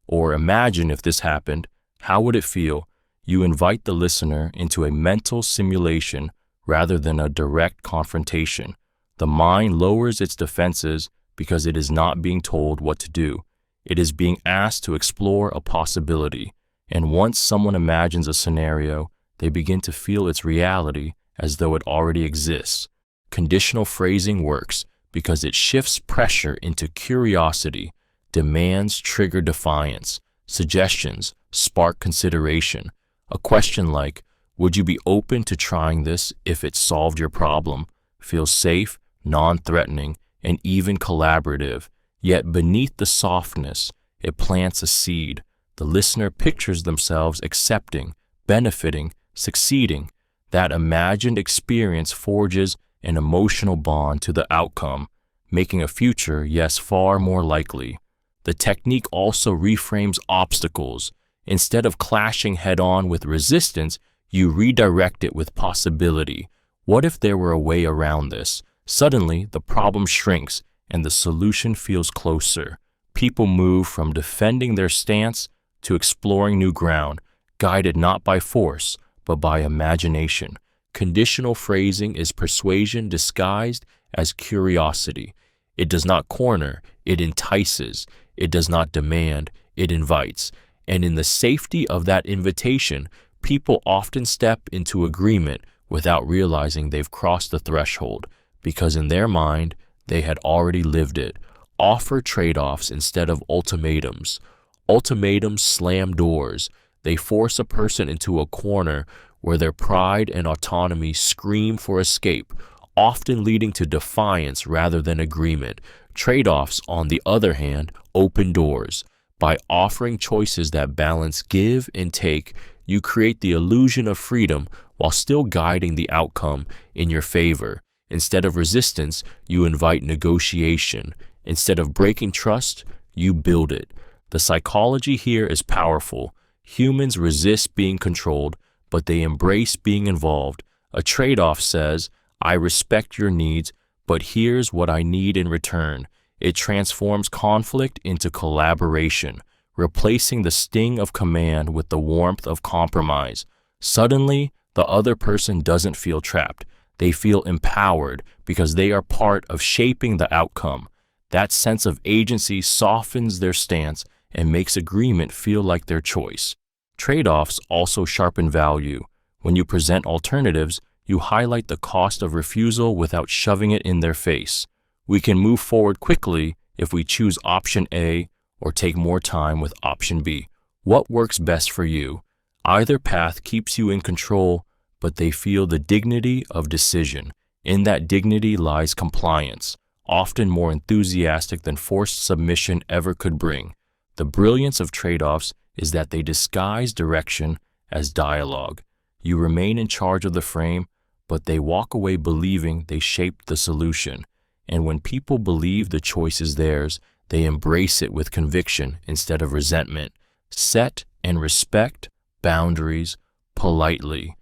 [SPEAKER 1] or "imagine if this happened, how would it feel?" you invite the listener into a mental simulation rather than a direct confrontation. The mind lowers its defenses because it is not being told what to do. It is being asked to explore a possibility. And once someone imagines a scenario, they begin to feel its reality as though it already exists. Conditional phrasing works because it shifts pressure into curiosity. Demands trigger defiance. Suggestions spark consideration. A question like, "Would you be open to trying this if it solved your problem?" feels safe, non-threatening, and even collaborative. Yet beneath the softness, it plants a seed. The listener pictures themselves accepting, benefiting, succeeding. That imagined experience forges an emotional bond to the outcome, making a future, yes, far more likely. The technique also reframes obstacles. Instead of clashing head-on with resistance, you redirect it with possibility. What if there were a way around this? Suddenly, the problem shrinks and the solution feels closer. People move from defending their stance to exploring new ground, guided not by force, but by imagination. Conditional phrasing is persuasion disguised as curiosity. It does not corner, it entices. It does not demand, it invites. And in the safety of that invitation, people often step into agreement without realizing they've crossed the threshold, because in their mind, they had already lived it. Offer trade-offs instead of ultimatums. Ultimatums slam doors. They force a person into a corner where their pride and autonomy scream for escape, often leading to defiance rather than agreement. Trade-offs, on the other hand, open doors. By offering choices that balance give and take, you create the illusion of freedom while still guiding the outcome in your favor. Instead of resistance, you invite negotiation. Instead of breaking trust, you build it. The psychology here is powerful. Humans resist being controlled, but they embrace being involved. A trade-off says, "I respect your needs, but here's what I need in return." It transforms conflict into collaboration, replacing the sting of command with the warmth of compromise. Suddenly, the other person doesn't feel trapped. They feel empowered because they are part of shaping the outcome. That sense of agency softens their stance and makes agreement feel like their choice. Trade-offs also sharpen value. When you present alternatives, you highlight the cost of refusal without shoving it in their face. We can move forward quickly if we choose option A or take more time with option B. What works best for you? Either path keeps you in control, but they feel the dignity of decision. In that dignity lies compliance, often more enthusiastic than forced submission ever could bring. The brilliance of trade-offs is that they disguise direction as dialogue. You remain in charge of the frame, but they walk away believing they shaped the solution. And when people believe the choice is theirs, they embrace it with conviction instead of resentment. Set and respect boundaries politely.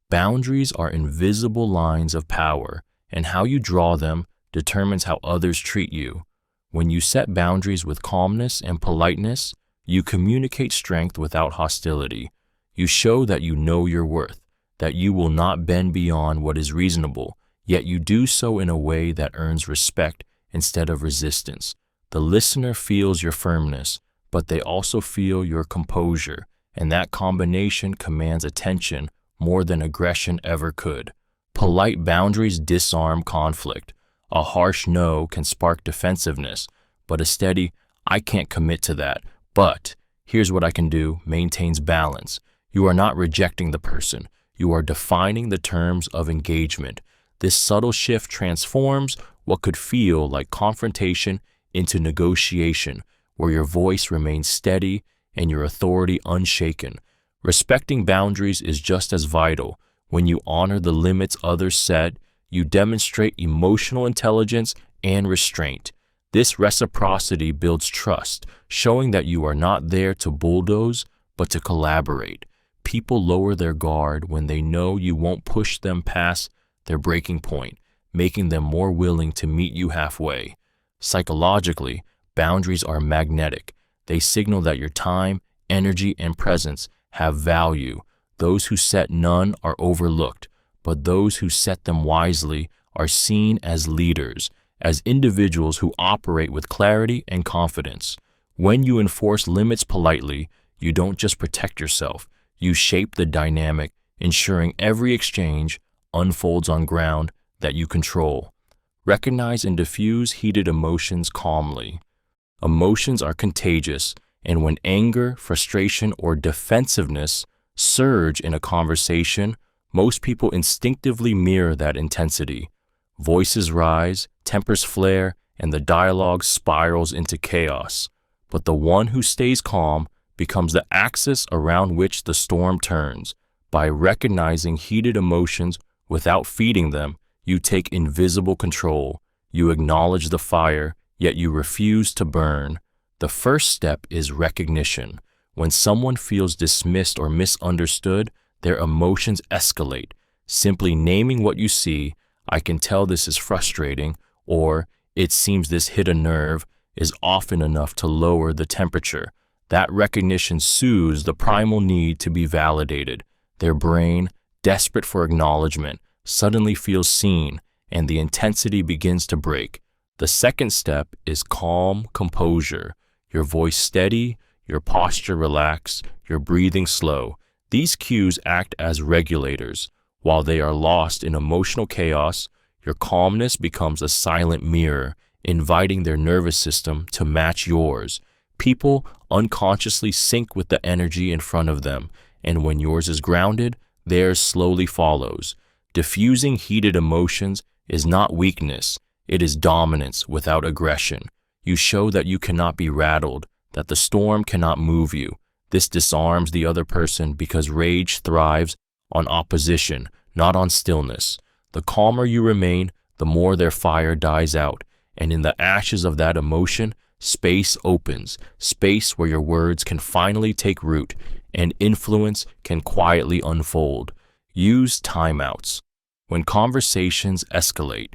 [SPEAKER 1] Boundaries are invisible lines of power, and how you draw them determines how others treat you. When you set boundaries with calmness and politeness, you communicate strength without hostility. You show that you know your worth, that you will not bend beyond what is reasonable, yet you do so in a way that earns respect instead of resistance. The listener feels your firmness, but they also feel your composure, and that combination commands attention more than aggression ever could. Polite boundaries disarm conflict. A harsh no can spark defensiveness, but a steady, "I can't commit to that, but here's what I can do," maintains balance. You are not rejecting the person. You are defining the terms of engagement. This subtle shift transforms what could feel like confrontation into negotiation, where your voice remains steady and your authority unshaken. Respecting boundaries is just as vital. When you honor the limits others set, you demonstrate emotional intelligence and restraint. This reciprocity builds trust, showing that you are not there to bulldoze, but to collaborate. People lower their guard when they know you won't push them past their breaking point, making them more willing to meet you halfway. Psychologically, boundaries are magnetic. They signal that your time, energy, and presence have value. Those who set none are overlooked, but those who set them wisely are seen as leaders, as individuals who operate with clarity and confidence. When you enforce limits politely, you don't just protect yourself, you shape the dynamic, ensuring every exchange unfolds on ground that you control. Recognize and diffuse heated emotions calmly. Emotions are contagious, and when anger, frustration, or defensiveness surge in a conversation, most people instinctively mirror that intensity. Voices rise, tempers flare, and the dialogue spirals into chaos. But the one who stays calm becomes the axis around which the storm turns. By recognizing heated emotions without feeding them, you take invisible control. You acknowledge the fire, yet you refuse to burn. The first step is recognition. When someone feels dismissed or misunderstood, their emotions escalate. Simply naming what you see, "I can tell this is frustrating," or "it seems this hit a nerve," is often enough to lower the temperature. That recognition soothes the primal need to be validated. Their brain, desperate for acknowledgement, suddenly feels seen, and the intensity begins to break. The second step is calm composure. Your voice steady, your posture relaxed, your breathing slow. These cues act as regulators. While they are lost in emotional chaos, your calmness becomes a silent mirror, inviting their nervous system to match yours. People unconsciously sync with the energy in front of them, and when yours is grounded, theirs slowly follows. Diffusing heated emotions is not weakness, it is dominance without aggression. You show that you cannot be rattled, that the storm cannot move you. This disarms the other person because rage thrives on opposition, not on stillness. The calmer you remain, the more their fire dies out, and in the ashes of that emotion, space opens, space where your words can finally take root and influence can quietly unfold. Use timeouts. When conversations escalate,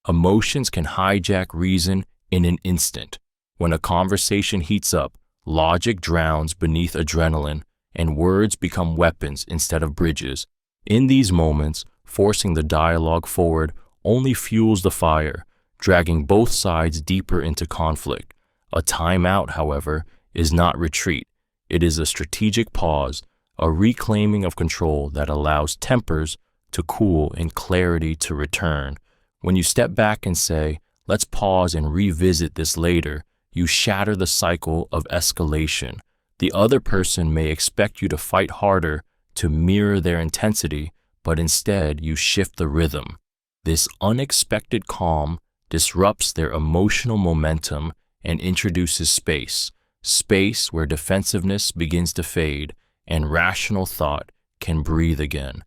[SPEAKER 1] emotions can hijack reason in an instant. When a conversation heats up, logic drowns beneath adrenaline, and words become weapons instead of bridges. In these moments, forcing the dialogue forward only fuels the fire, dragging both sides deeper into conflict. A timeout, however, is not retreat. It is a strategic pause, a reclaiming of control that allows tempers to cool and clarity to return. When you step back and say, "Let's pause and revisit this later," you shatter the cycle of escalation. The other person may expect you to fight harder to mirror their intensity, but instead you shift the rhythm. This unexpected calm disrupts their emotional momentum and introduces space, space where defensiveness begins to fade and rational thought can breathe again.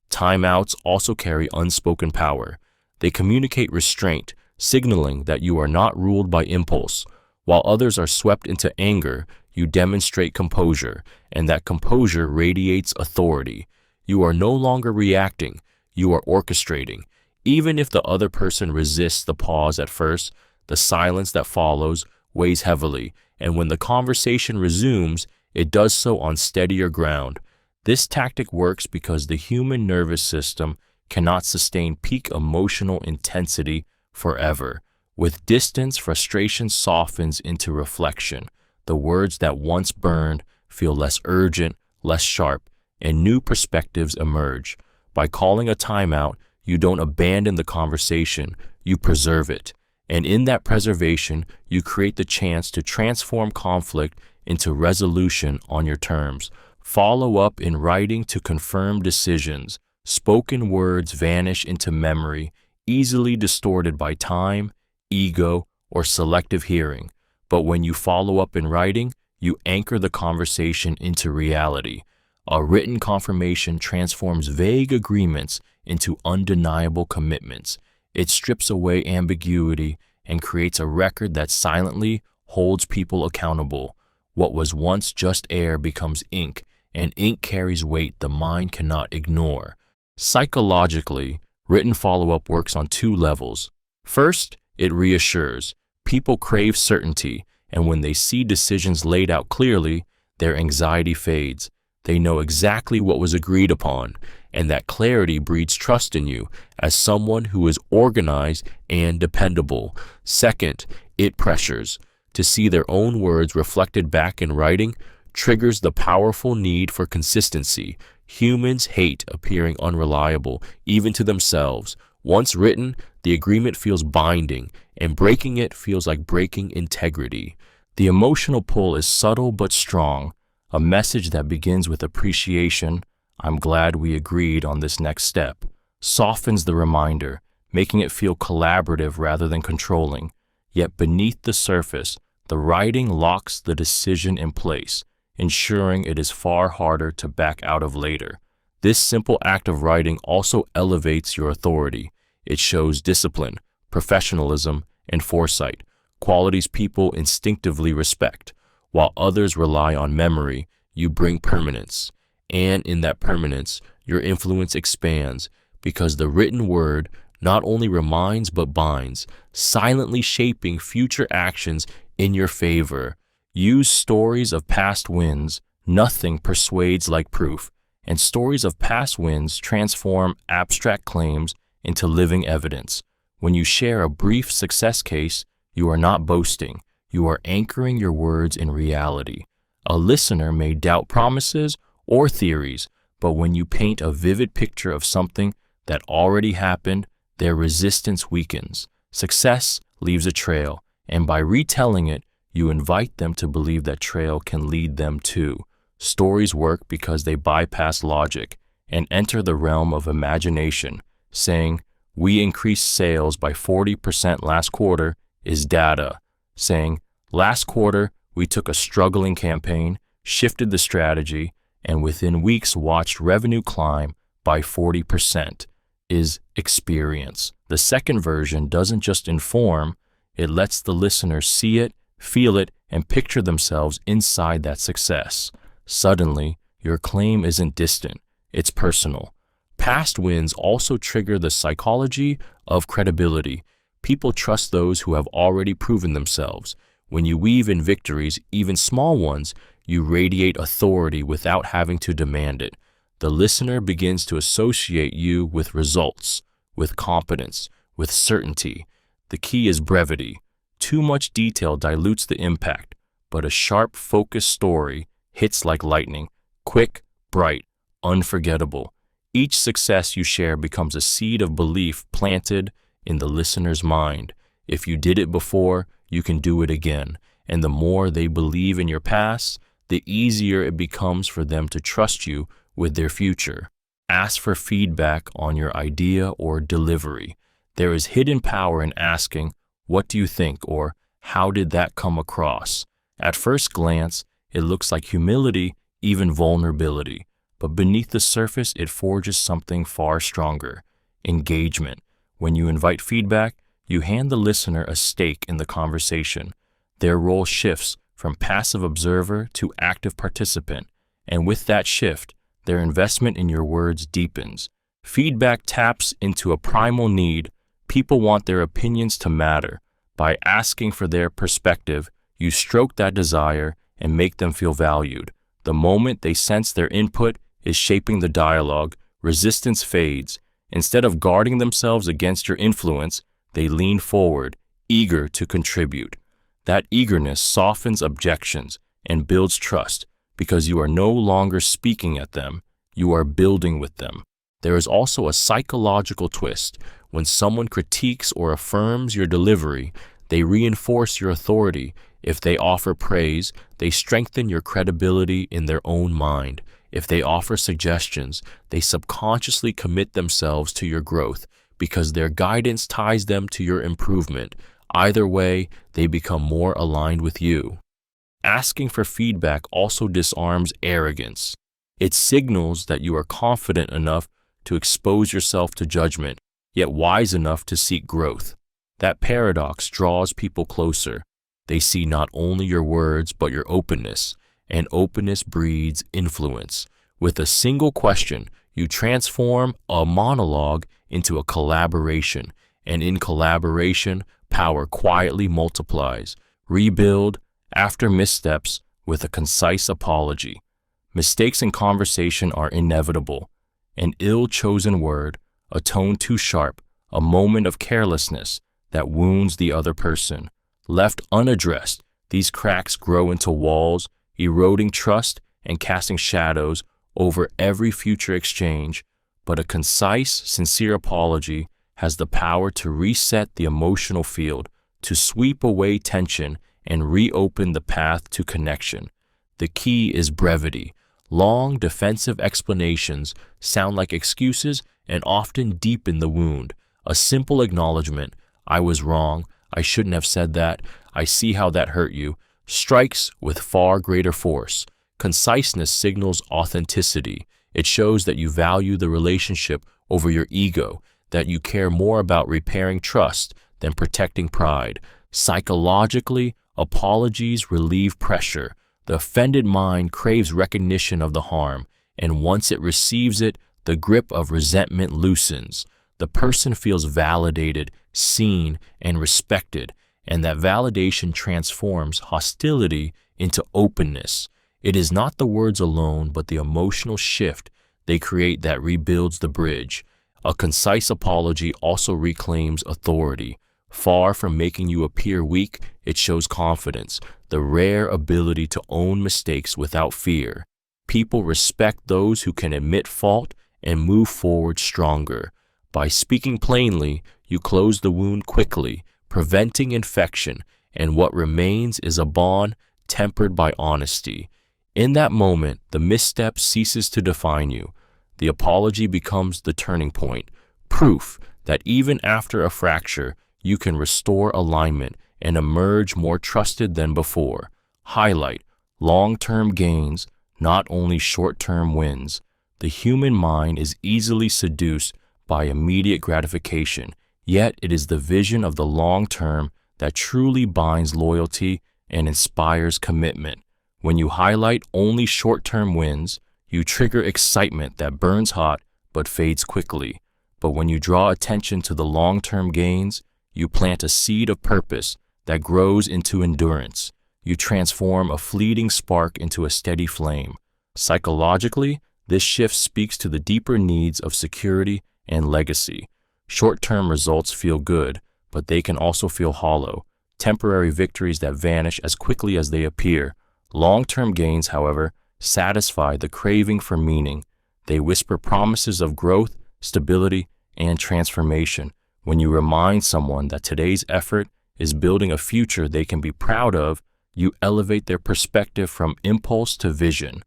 [SPEAKER 1] Timeouts also carry unspoken power. They communicate restraint, signaling that you are not ruled by impulse. While others are swept into anger, you demonstrate composure, and that composure radiates authority. You are no longer reacting, you are orchestrating. Even if the other person resists the pause at first, the silence that follows weighs heavily, and when the conversation resumes, it does so on steadier ground. This tactic works because the human nervous system cannot sustain peak emotional intensity forever. With distance, frustration softens into reflection. The words that once burned feel less urgent, less sharp, and new perspectives emerge. By calling a timeout, you don't abandon the conversation, you preserve it. And in that preservation, you create the chance to transform conflict into resolution on your terms. Follow up in writing to confirm decisions. Spoken words vanish into memory, easily distorted by time, ego, or selective hearing. But when you follow up in writing, you anchor the conversation into reality. A written confirmation transforms vague agreements into undeniable commitments. It strips away ambiguity and creates a record that silently holds people accountable. What was once just air becomes ink, and ink carries weight the mind cannot ignore. Psychologically, written follow-up works on two levels. First, it reassures. People crave certainty, and when they see decisions laid out clearly, their anxiety fades. They know exactly what was agreed upon, and that clarity breeds trust in you as someone who is organized and dependable. Second, it pressures. To see their own words reflected back in writing triggers the powerful need for consistency. Humans hate appearing unreliable, even to themselves. Once written, the agreement feels binding, and breaking it feels like breaking integrity. The emotional pull is subtle but strong, a message that begins with appreciation, "I'm glad we agreed on this next step," softens the reminder, making it feel collaborative rather than controlling. Yet beneath the surface, the writing locks the decision in place, ensuring it is far harder to back out of later. This simple act of writing also elevates your authority. It shows discipline, professionalism, and foresight, qualities people instinctively respect. While others rely on memory, you bring permanence. And in that permanence, your influence expands because the written word not only reminds but binds, silently shaping future actions in your favor. Use stories of past wins. Nothing persuades like proof, and stories of past wins transform abstract claims into living evidence. When you share a brief success case, you are not boasting. You are anchoring your words in reality. A listener may doubt promises or theories, but when you paint a vivid picture of something that already happened, their resistance weakens. Success leaves a trail, and by retelling it, you invite them to believe that trail can lead them too. Stories work because they bypass logic and enter the realm of imagination. Saying, "We increased sales by 40% last quarter," is data. Saying, "Last quarter, we took a struggling campaign, shifted the strategy, and within weeks watched revenue climb by 40%, is experience. The second version doesn't just inform, it lets the listener see it, feel it, and picture themselves inside that success. Suddenly, your claim isn't distant, it's personal. Past wins also trigger the psychology of credibility. People trust those who have already proven themselves. When you weave in victories, even small ones, you radiate authority without having to demand it. The listener begins to associate you with results, with competence, with certainty. The key is brevity. Too much detail dilutes the impact, but a sharp, focused story hits like lightning, quick, bright, unforgettable. Each success you share becomes a seed of belief planted in the listener's mind. If you did it before, you can do it again. And the more they believe in your past, the easier it becomes for them to trust you with their future. Ask for feedback on your idea or delivery. There is hidden power in asking, "What do you think?" or "How did that come across?" At first glance, it looks like humility, even vulnerability. But beneath the surface, it forges something far stronger: engagement. When you invite feedback, you hand the listener a stake in the conversation. Their role shifts from passive observer to active participant, and with that shift, their investment in your words deepens. Feedback taps into a primal need. People want their opinions to matter. By asking for their perspective, you stroke that desire and make them feel valued. The moment they sense their input is shaping the dialogue, resistance fades. Instead of guarding themselves against your influence, they lean forward, eager to contribute. That eagerness softens objections and builds trust because you are no longer speaking at them, you are building with them. There is also a psychological twist. When someone critiques or affirms your delivery, they reinforce your authority. If they offer praise, they strengthen your credibility in their own mind. If they offer suggestions, they subconsciously commit themselves to your growth because their guidance ties them to your improvement. Either way, they become more aligned with you. Asking for feedback also disarms arrogance. It signals that you are confident enough to expose yourself to judgment, yet wise enough to seek growth. That paradox draws people closer. They see not only your words, but your openness, and openness breeds influence. With a single question, you transform a monologue into a collaboration, and in collaboration, power quietly multiplies. Rebuild after missteps with a concise apology. Mistakes in conversation are inevitable. An ill-chosen word, a tone too sharp, a moment of carelessness that wounds the other person. Left unaddressed, These cracks grow into walls, eroding trust and casting shadows over every future exchange. But a concise, sincere apology has the power to reset the emotional field, to sweep away tension and reopen the path to connection. The key is brevity. Long, defensive explanations sound like excuses and often deepen the wound. A simple acknowledgement, "I was wrong, I shouldn't have said that, I see how that hurt you," strikes with far greater force. Conciseness signals authenticity. It shows that you value the relationship over your ego, that you care more about repairing trust than protecting pride. Psychologically, apologies relieve pressure. The offended mind craves recognition of the harm, and once it receives it, the grip of resentment loosens. The person feels validated, seen, and respected, and that validation transforms hostility into openness. It is not the words alone, but the emotional shift they create that rebuilds the bridge. A concise apology also reclaims authority. Far from making you appear weak, it shows confidence, the rare ability to own mistakes without fear. People respect those who can admit fault and move forward stronger. By speaking plainly, you close the wound quickly, preventing infection, and what remains is a bond tempered by honesty. In that moment, the misstep ceases to define you. The apology becomes the turning point, proof that even after a fracture, you can restore alignment and emerge more trusted than before. Highlight long-term gains, not only short-term wins. The human mind is easily seduced by immediate gratification, yet it is the vision of the long term that truly binds loyalty and inspires commitment. When you highlight only short-term wins, you trigger excitement that burns hot but fades quickly. But when you draw attention to the long-term gains, you plant a seed of purpose that grows into endurance. You transform a fleeting spark into a steady flame. Psychologically, this shift speaks to the deeper needs of security and legacy. Short-term results feel good, but they can also feel hollow, temporary victories that vanish as quickly as they appear. Long-term gains, however, satisfy the craving for meaning. They whisper promises of growth, stability, and transformation. When you remind someone that today's effort is building a future they can be proud of, you elevate their perspective from impulse to vision.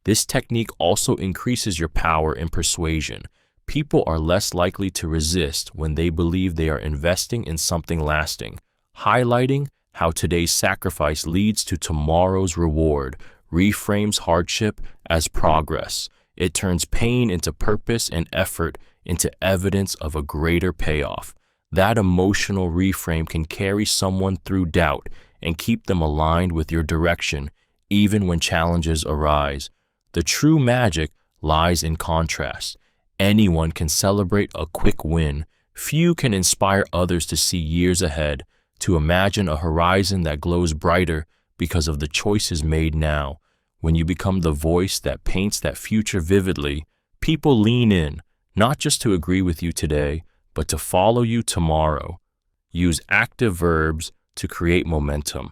[SPEAKER 1] This technique also increases your power in persuasion. People are less likely to resist when they believe they are investing in something lasting. Highlighting how today's sacrifice leads to tomorrow's reward reframes hardship as progress. It turns pain into purpose and effort into evidence of a greater payoff. That emotional reframe can carry someone through doubt and keep them aligned with your direction, even when challenges arise. The true magic lies in contrast. Anyone can celebrate a quick win. Few can inspire others to see years ahead, to imagine a horizon that glows brighter because of the choices made now. When you become the voice that paints that future vividly, people lean in, not just to agree with you today, but to follow you tomorrow. Use active verbs to create momentum.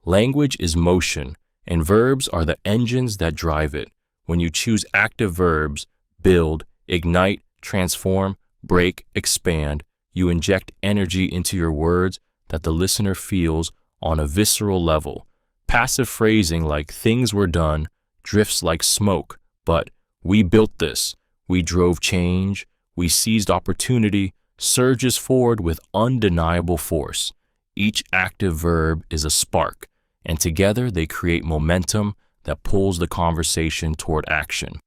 [SPEAKER 1] Language is motion, and verbs are the engines that drive it. When you choose active verbs, build, ignite, transform, break, expand, you inject energy into your words that the listener feels on a visceral level. Passive phrasing like "things were done" drifts like smoke, but "we built this," "we drove change," "we seized opportunity" surges forward with undeniable force. Each active verb is a spark, and together they create momentum that pulls the conversation toward action.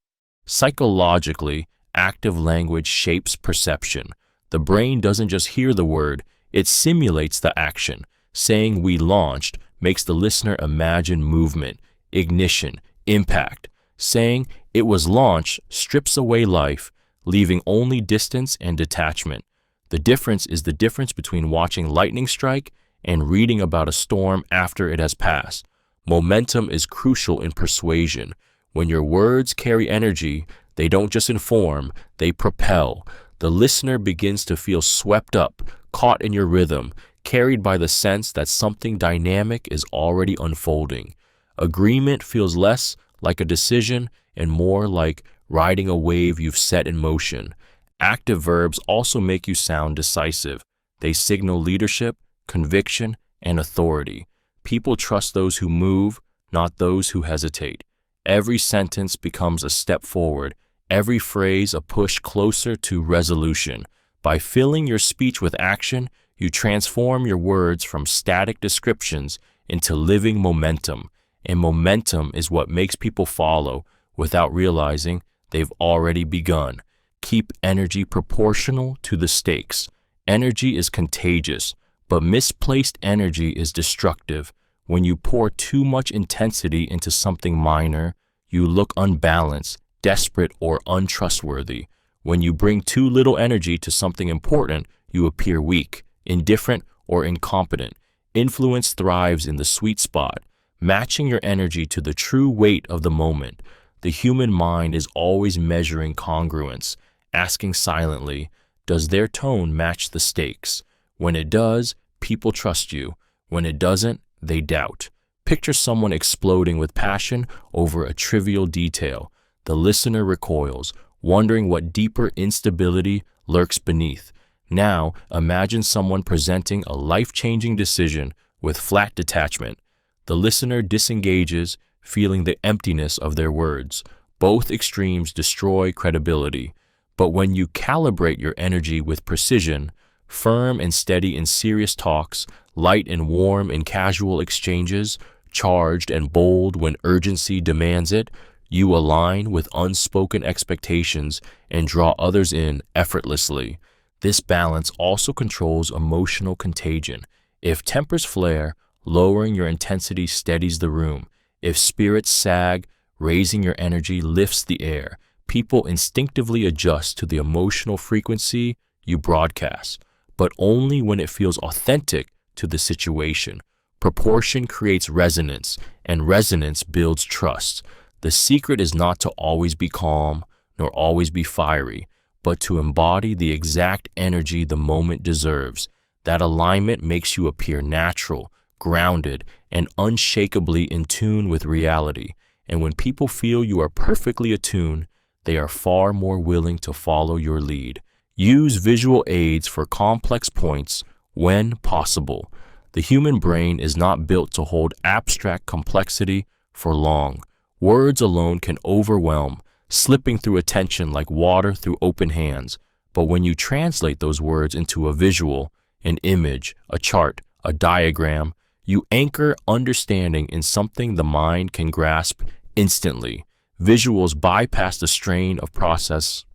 [SPEAKER 1] Psychologically, active language shapes perception. The brain doesn't just hear the word, it simulates the action. Saying "we launched" makes the listener imagine movement, ignition, impact. Saying "it was launched" strips away life, leaving only distance and detachment. The difference is the difference between watching lightning strike and reading about a storm after it has passed. Momentum is crucial in persuasion. When your words carry energy, they don't just inform, they propel. The listener begins to feel swept up, caught in your rhythm, carried by the sense that something dynamic is already unfolding. Agreement feels less like a decision and more like riding a wave you've set in motion. Active verbs also make you sound decisive. They signal leadership, conviction, and authority. People trust those who move, not those who hesitate. Every sentence becomes a step forward, every phrase a push closer to resolution. By filling your speech with action, you transform your words from static descriptions into living momentum. And momentum is what makes people follow without realizing they've already begun. Keep energy proportional to the stakes. Energy is contagious, but misplaced energy is destructive. When you pour too much intensity into something minor, you look unbalanced, desperate, or untrustworthy. When you bring too little energy to something important, you appear weak, indifferent, or incompetent. Influence thrives in the sweet spot, matching your energy to the true weight of the moment. The human mind is always measuring congruence, asking silently, does their tone match the stakes? When it does, people trust you. When it doesn't, they doubt. Picture someone exploding with passion over a trivial detail. The listener recoils, wondering what deeper instability lurks beneath. Now, imagine someone presenting a life-changing decision with flat detachment. The listener disengages, feeling the emptiness of their words. Both extremes destroy credibility. But when you calibrate your energy with precision, firm and steady in serious talks, light and warm in casual exchanges, charged and bold when urgency demands it, you align with unspoken expectations and draw others in effortlessly. This balance also controls emotional contagion. If tempers flare, lowering your intensity steadies the room. If spirits sag, raising your energy lifts the air. People instinctively adjust to the emotional frequency you broadcast, but only when it feels authentic to the situation. Proportion creates resonance, and resonance builds trust. The secret is not to always be calm, nor always be fiery, but to embody the exact energy the moment deserves. That alignment makes you appear natural, grounded, and unshakably in tune with reality. And when people feel you are perfectly attuned, they are far more willing to follow your lead. Use visual aids for complex points when possible. The human brain is not built to hold abstract complexity for long. Words alone can overwhelm, slipping through attention like water through open hands. But when you translate those words into a visual, an image, a chart, a diagram, you anchor understanding in something the mind can grasp instantly. Visuals bypass the strain of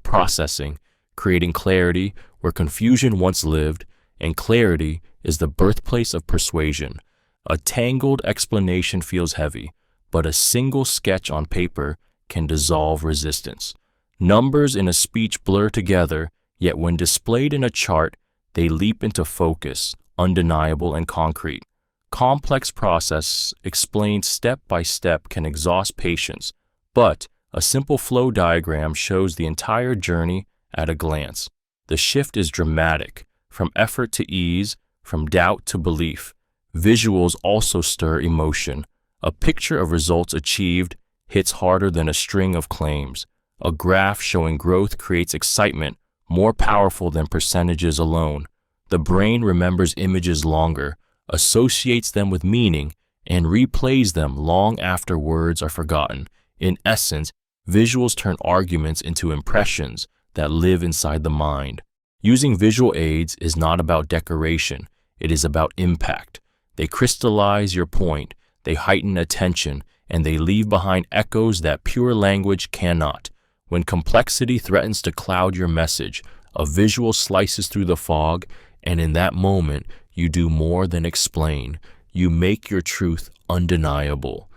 [SPEAKER 1] processing, creating clarity where confusion once lived, and clarity is the birthplace of persuasion. A tangled explanation feels heavy, but a single sketch on paper can dissolve resistance. Numbers in a speech blur together, yet when displayed in a chart, they leap into focus, undeniable and concrete. Complex process explained step by step can exhaust patience, but a simple flow diagram shows the entire journey at a glance. The shift is dramatic, from effort to ease, from doubt to belief. Visuals also stir emotion. A picture of results achieved hits harder than a string of claims. A graph showing growth creates excitement, more powerful than percentages alone. The brain remembers images longer, associates them with meaning, and replays them long after words are forgotten. In essence, visuals turn arguments into impressions that live inside the mind. Using visual aids is not about decoration, it is about impact. They crystallize your point, they heighten attention, and they leave behind echoes that pure language cannot. When complexity threatens to cloud your message, a visual slices through the fog, and in that moment, you do more than explain. You make your truth undeniable.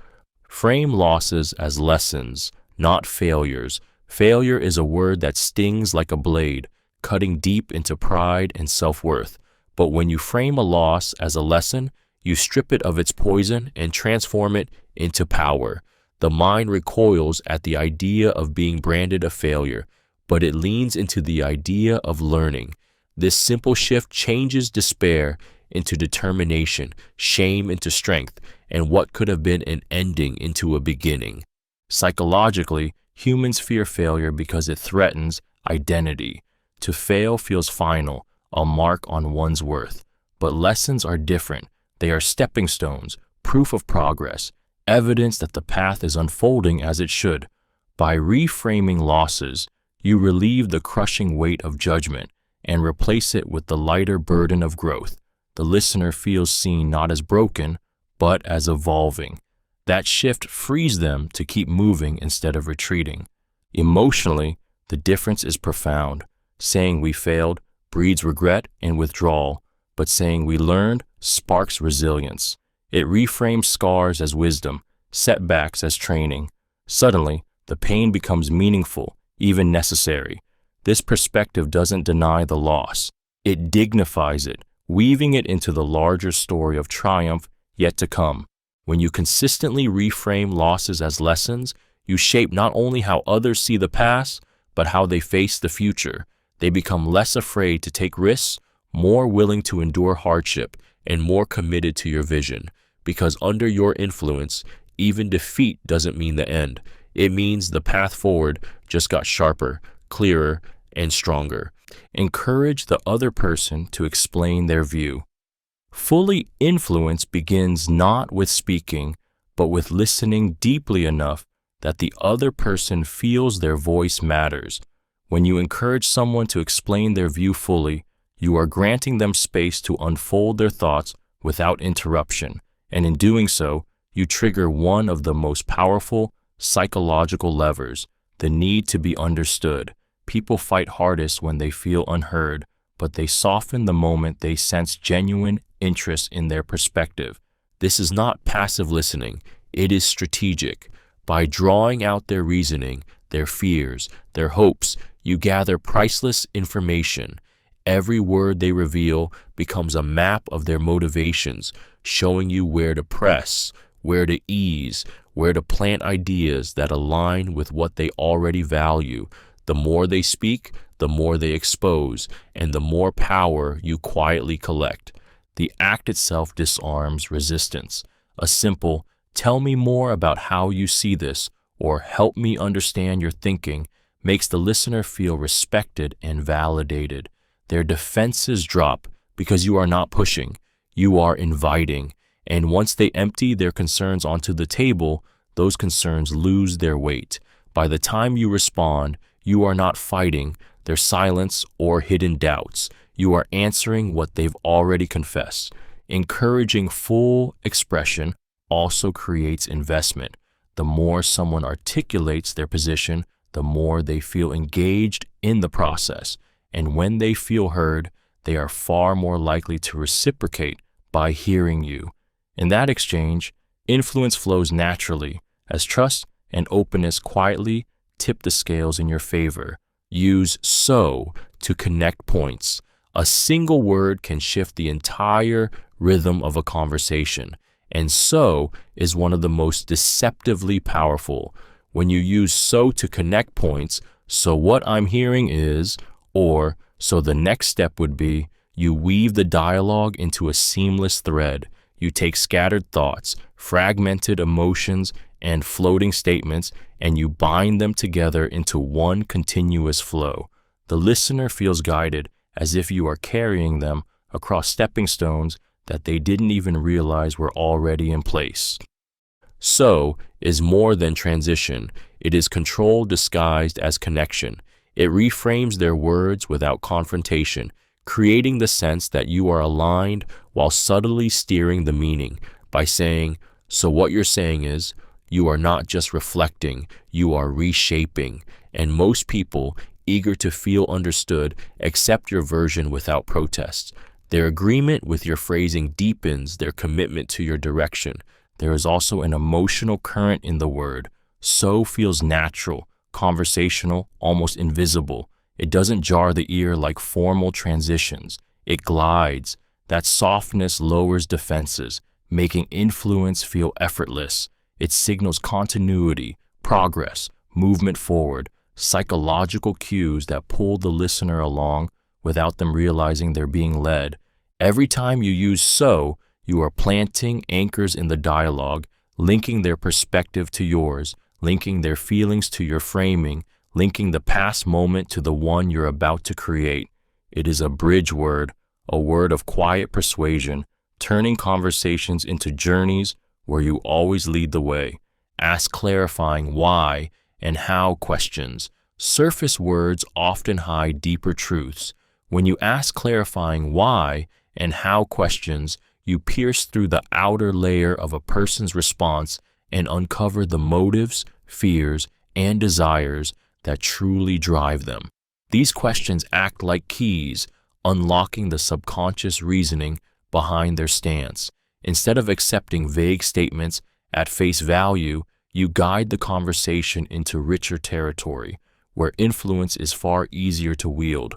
[SPEAKER 1] Frame losses as lessons, not failures. Failure is a word that stings like a blade, cutting deep into pride and self-worth. But when you frame a loss as a lesson, you strip it of its poison and transform it into power. The mind recoils at the idea of being branded a failure, but it leans into the idea of learning. This simple shift changes despair into determination, shame into strength, and what could have been an ending into a beginning. Psychologically, humans fear failure because it threatens identity. To fail feels final, a mark on one's worth. But lessons are different. They are stepping stones, proof of progress, evidence that the path is unfolding as it should. By reframing losses, you relieve the crushing weight of judgment and replace it with the lighter burden of growth. The listener feels seen not as broken, but as evolving. That shift frees them to keep moving instead of retreating. Emotionally, the difference is profound. Saying we failed breeds regret and withdrawal, but saying we learned sparks resilience. It reframes scars as wisdom, setbacks as training. Suddenly, the pain becomes meaningful, even necessary. This perspective doesn't deny the loss. It dignifies it, weaving it into the larger story of triumph yet to come. When you consistently reframe losses as lessons, you shape not only how others see the past, but how they face the future. They become less afraid to take risks, more willing to endure hardship, and more committed to your vision. Because under your influence, even defeat doesn't mean the end. It means the path forward just got sharper, clearer, and stronger. Encourage the other person to explain their view. Fully influence begins not with speaking, but with listening deeply enough that the other person feels their voice matters. When you encourage someone to explain their view fully, you are granting them space to unfold their thoughts without interruption, and in doing so, you trigger one of the most powerful psychological levers, the need to be understood. People fight hardest when they feel unheard, but they soften the moment they sense genuine interest in their perspective. This is not passive listening, it is strategic. By drawing out their reasoning, their fears, their hopes, you gather priceless information. Every word they reveal becomes a map of their motivations, showing you where to press, where to ease, where to plant ideas that align with what they already value. The more they speak, the more they expose, and the more power you quietly collect. The act itself disarms resistance. A simple, "Tell me more about how you see this," or "Help me understand your thinking," makes the listener feel respected and validated. Their defenses drop because you are not pushing, you are inviting. And once they empty their concerns onto the table, those concerns lose their weight. By the time you respond, you are not fighting their silence or hidden doubts. You are answering what they've already confessed. Encouraging full expression also creates investment. The more someone articulates their position, the more they feel engaged in the process. And when they feel heard, they are far more likely to reciprocate by hearing you. In that exchange, influence flows naturally as trust and openness quietly tip the scales in your favor. Use "so" to connect points. A single word can shift the entire rhythm of a conversation, and "so" is one of the most deceptively powerful. When you use "so" to connect points, "so what I'm hearing is," or "so the next step would be," you weave the dialogue into a seamless thread. You take scattered thoughts, fragmented emotions, and floating statements, and you bind them together into one continuous flow. The listener feels guided, as if you are carrying them across stepping stones that they didn't even realize were already in place. "So" is more than transition. It is control disguised as connection. It reframes their words without confrontation, creating the sense that you are aligned while subtly steering the meaning. By saying, "So what you're saying is," you are not just reflecting, you are reshaping. And most people, eager to feel understood, accept your version without protest. Their agreement with your phrasing deepens their commitment to your direction. There is also an emotional current in the word. "So" feels natural, conversational, almost invisible. It doesn't jar the ear like formal transitions. It glides. That softness lowers defenses, making influence feel effortless. It signals continuity, progress, movement forward, psychological cues that pull the listener along without them realizing they're being led. Every time you use so, you are planting anchors in the dialogue, linking their perspective to yours, linking their feelings to your framing, linking the past moment to the one you're about to create. It is a bridge word, a word of quiet persuasion, turning conversations into journeys where you always lead the way. Ask clarifying why and how questions. Surface words often hide deeper truths. When you ask clarifying why and how questions, you pierce through the outer layer of a person's response and uncover the motives, fears, and desires that truly drive them. These questions act like keys, unlocking the subconscious reasoning behind their stance. Instead of accepting vague statements at face value, you guide the conversation into richer territory, where influence is far easier to wield.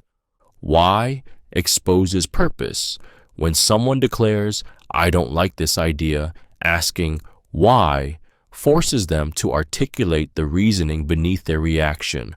[SPEAKER 1] Why exposes purpose. When someone declares, "I don't like this idea," asking why forces them to articulate the reasoning beneath their reaction.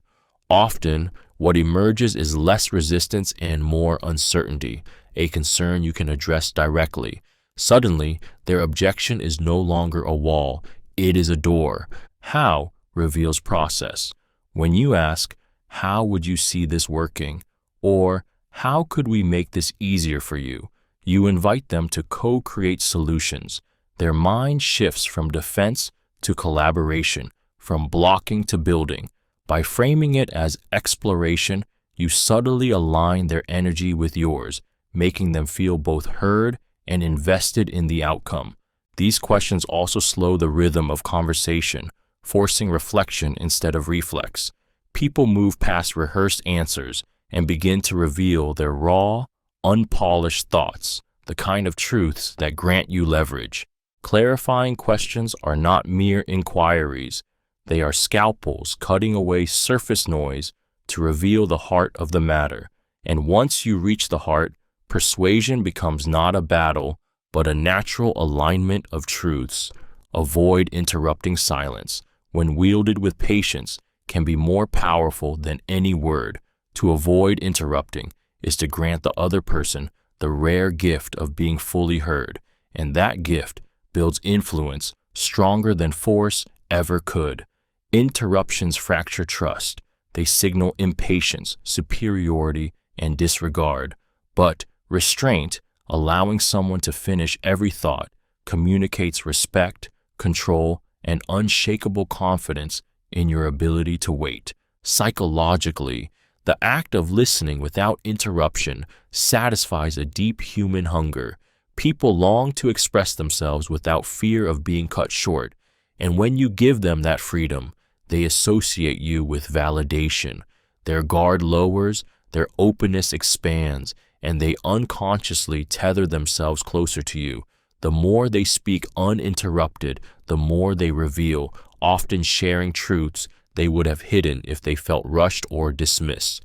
[SPEAKER 1] Often, what emerges is less resistance and more uncertainty, a concern you can address directly. Suddenly, their objection is no longer a wall, it is a door. How reveals process. When you ask, "How would you see this working?" or "How could we make this easier for you?" you invite them to co-create solutions. Their mind shifts from defense to collaboration, from blocking to building. By framing it as exploration, you subtly align their energy with yours, making them feel both heard and invested in the outcome. These questions also slow the rhythm of conversation, forcing reflection instead of reflex. People move past rehearsed answers and begin to reveal their raw, unpolished thoughts, the kind of truths that grant you leverage. Clarifying questions are not mere inquiries. They are scalpels cutting away surface noise to reveal the heart of the matter. And once you reach the heart, persuasion becomes not a battle, but a natural alignment of truths. Avoid interrupting silence, when wielded with patience, can be more powerful than any word. To avoid interrupting is to grant the other person the rare gift of being fully heard, and that gift builds influence stronger than force ever could. Interruptions fracture trust. They signal impatience, superiority, and disregard. But restraint, allowing someone to finish every thought, communicates respect, control, and unshakable confidence in your ability to wait. Psychologically, the act of listening without interruption satisfies a deep human hunger. People long to express themselves without fear of being cut short, and when you give them that freedom, they associate you with validation. Their guard lowers, their openness expands, and they unconsciously tether themselves closer to you. The more they speak uninterrupted, the more they reveal, often sharing truths they would have hidden if they felt rushed or dismissed.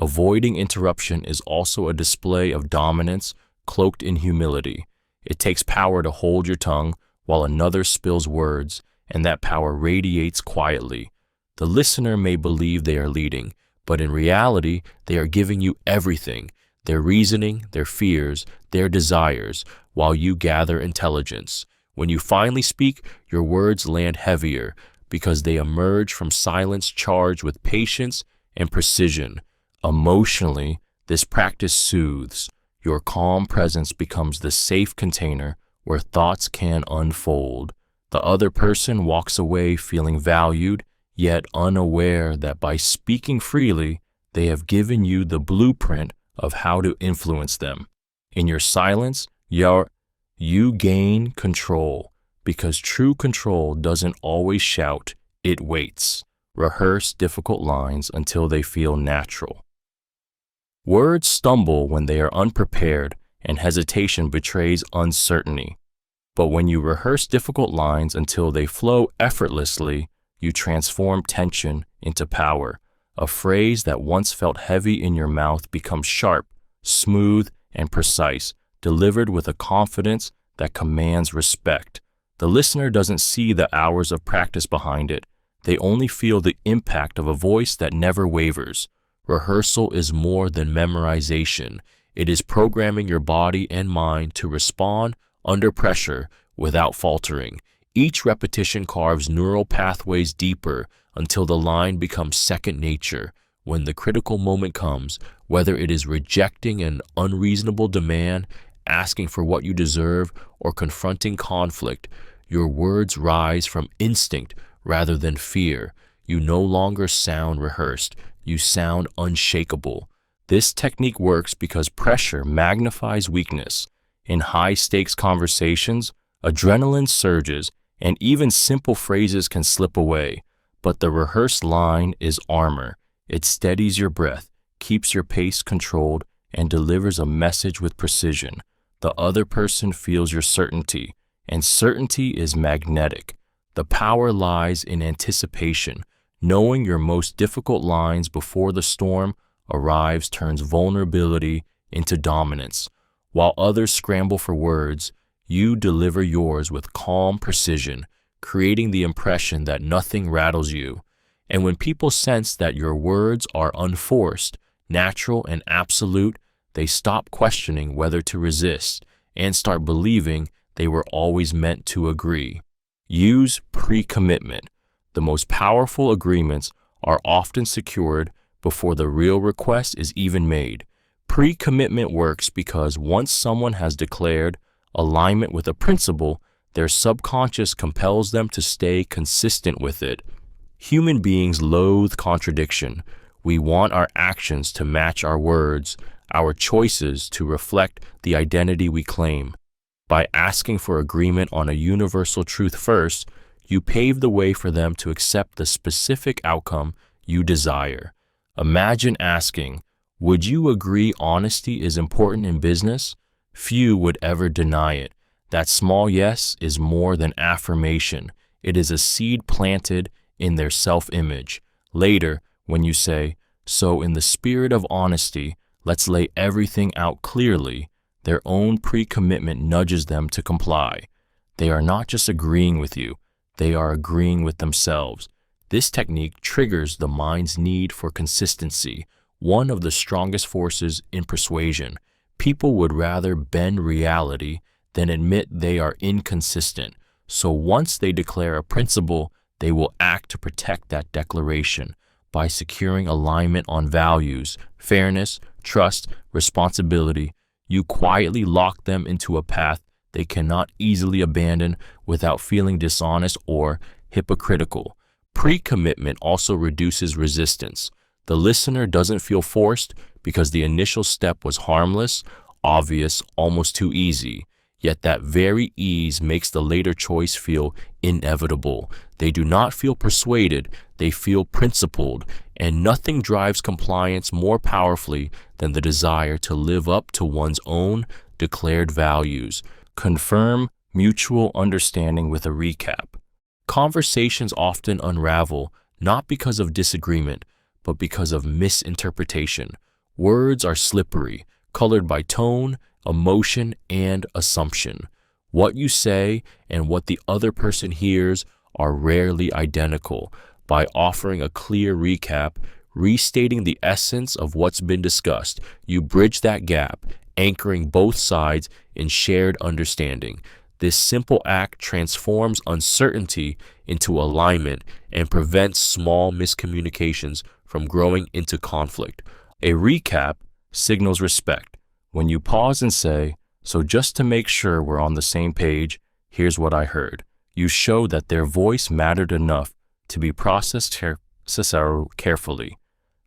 [SPEAKER 1] Avoiding interruption is also a display of dominance cloaked in humility. It takes power to hold your tongue while another spills words, and that power radiates quietly. The listener may believe they are leading, but in reality, they are giving you everything: their reasoning, their fears, their desires, while you gather intelligence. When you finally speak, your words land heavier because they emerge from silence charged with patience and precision. Emotionally, this practice soothes. Your calm presence becomes the safe container where thoughts can unfold. The other person walks away feeling valued, yet unaware that by speaking freely, they have given you the blueprint of how to influence them. In your silence, you gain control, because true control doesn't always shout, it waits. Rehearse difficult lines until they feel natural. Words stumble when they are unprepared, and hesitation betrays uncertainty. But when you rehearse difficult lines until they flow effortlessly, you transform tension into power. A phrase that once felt heavy in your mouth becomes sharp, smooth, and precise, delivered with a confidence that commands respect. The listener doesn't see the hours of practice behind it. They only feel the impact of a voice that never wavers. Rehearsal is more than memorization. It is programming your body and mind to respond under pressure without faltering. Each repetition carves neural pathways deeper until the line becomes second nature. When the critical moment comes, whether it is rejecting an unreasonable demand, asking for what you deserve, or confronting conflict, your words rise from instinct rather than fear. You no longer sound rehearsed, you sound unshakable. This technique works because pressure magnifies weakness. In high-stakes conversations, adrenaline surges, and even simple phrases can slip away. But the rehearsed line is armor. It steadies your breath, keeps your pace controlled, and delivers a message with precision. The other person feels your certainty, and certainty is magnetic. The power lies in anticipation. Knowing your most difficult lines before the storm arrives turns vulnerability into dominance. While others scramble for words, you deliver yours with calm precision, creating the impression that nothing rattles you. And when people sense that your words are unforced, natural, and absolute, they stop questioning whether to resist and start believing they were always meant to agree. Use pre-commitment. The most powerful agreements are often secured before the real request is even made. Pre-commitment works because once someone has declared alignment with a principle, their subconscious compels them to stay consistent with it. Human beings loathe contradiction. We want our actions to match our words, our choices to reflect the identity we claim. By asking for agreement on a universal truth first, you pave the way for them to accept the specific outcome you desire. Imagine asking, "Would you agree honesty is important in business?" Few would ever deny it. That small yes is more than affirmation. It is a seed planted in their self-image. Later, when you say, "So in the spirit of honesty, let's lay everything out clearly," their own pre-commitment nudges them to comply. They are not just agreeing with you, they are agreeing with themselves. This technique triggers the mind's need for consistency, one of the strongest forces in persuasion. People would rather bend reality than admit they are inconsistent. So once they declare a principle, they will act to protect that declaration by securing alignment on values, fairness, trust, responsibility. You quietly lock them into a path they cannot easily abandon without feeling dishonest or hypocritical. Pre-commitment also reduces resistance. The listener doesn't feel forced because the initial step was harmless, obvious, almost too easy. Yet that very ease makes the later choice feel inevitable. They do not feel persuaded, they feel principled, and nothing drives compliance more powerfully than the desire to live up to one's own declared values. Confirm mutual understanding with a recap. Conversations often unravel not because of disagreement, but because of misinterpretation. Words are slippery, colored by tone, emotion, and assumption. What you say and what the other person hears are rarely identical. By offering a clear recap, restating the essence of what's been discussed, you bridge that gap, anchoring both sides in shared understanding. This simple act transforms uncertainty into alignment and prevents small miscommunications from growing into conflict. A recap signals respect. When you pause and say, "So just to make sure we're on the same page, here's what I heard," you show that their voice mattered enough to be processed carefully.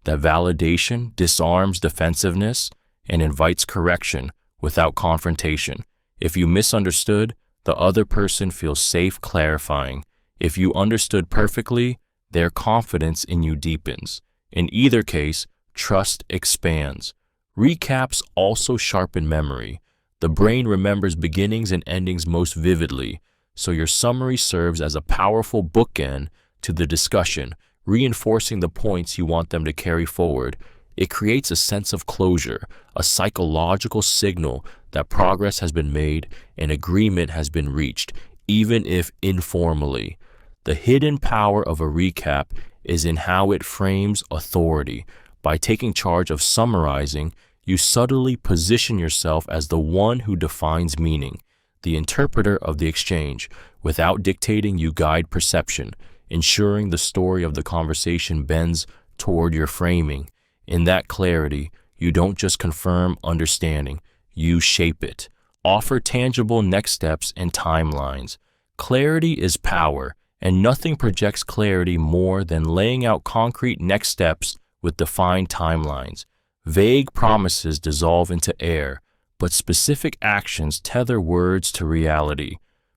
[SPEAKER 1] That validation disarms defensiveness and invites correction without confrontation. If you misunderstood, the other person feels safe clarifying. If you understood perfectly, their confidence in you deepens. In either case, trust expands. Recaps also sharpen memory. The brain remembers beginnings and endings most vividly, so your summary serves as a powerful bookend to the discussion, reinforcing the points you want them to carry forward. It creates a sense of closure, a psychological signal that progress has been made and agreement has been reached, even if informally. The hidden power of a recap is in how it frames authority. By taking charge of summarizing, You subtly position yourself as the one who defines meaning, the interpreter of the exchange. Without dictating, you guide perception, ensuring the story of the conversation bends toward your framing. In that clarity, you don't just confirm understanding, you shape it. Offer tangible next steps and timelines. Clarity is power, and nothing projects clarity more than laying out concrete next steps with defined timelines. Vague promises dissolve into air, but specific actions tether words to reality.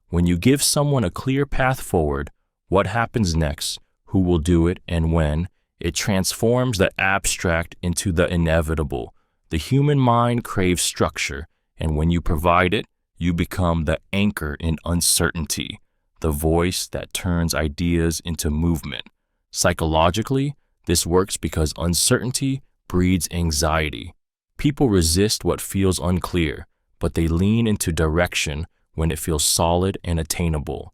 [SPEAKER 1] When you give someone a clear path forward, what happens next, who will do it, and when, it transforms the abstract into the inevitable. The human mind craves structure, and when you provide it, you become the anchor in uncertainty, the voice that turns ideas into movement. Psychologically, this works because uncertainty breeds anxiety. People resist what feels unclear, but they lean into direction when it feels solid and attainable.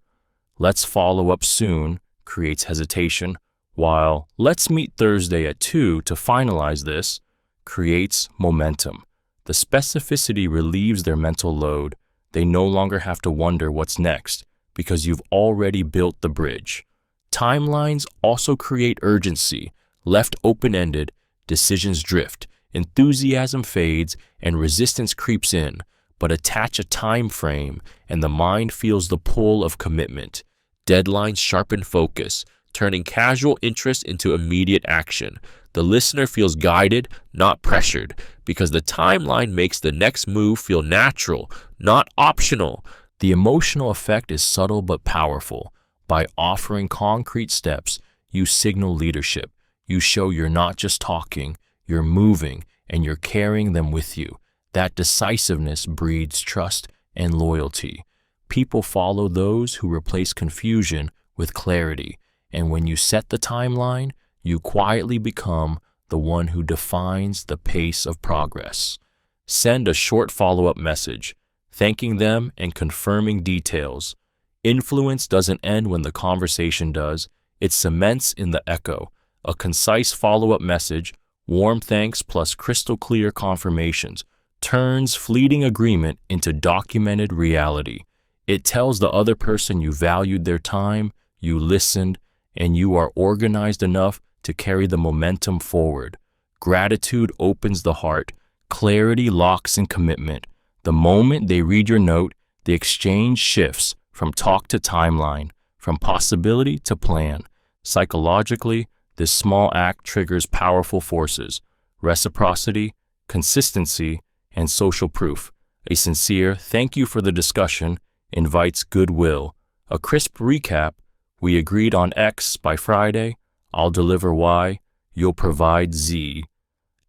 [SPEAKER 1] Let's follow up soon creates hesitation, while let's meet Thursday at 2 to finalize this creates momentum. The specificity relieves their mental load. They no longer have to wonder what's next because you've already built the bridge. Timelines also create urgency. Left open-ended, decisions drift, enthusiasm fades, and resistance creeps in. But attach a time frame, and the mind feels the pull of commitment. Deadlines sharpen focus, turning casual interest into immediate action. The listener feels guided, not pressured, because the timeline makes the next move feel natural, not optional. The emotional effect is subtle but powerful. By offering concrete steps, you signal leadership. You show you're not just talking, you're moving, and you're carrying them with you. That decisiveness breeds trust and loyalty. People follow those who replace confusion with clarity, and when you set the timeline, you quietly become the one who defines the pace of progress. Send a short follow-up message, thanking them and confirming details. Influence doesn't end when the conversation does, it cements in the echo. A concise follow-up message, warm thanks plus crystal clear confirmations, turns fleeting agreement into documented reality. It tells the other person you valued their time, you listened, and you are organized enough to carry the momentum forward. Gratitude opens the heart. Clarity locks in commitment. The moment they read your note, the exchange shifts from talk to timeline, from possibility to plan. Psychologically, this small act triggers powerful forces: reciprocity, consistency, and social proof. A sincere "thank you for the discussion" invites goodwill. A crisp recap: "We agreed on X by Friday. I'll deliver Y. You'll provide Z."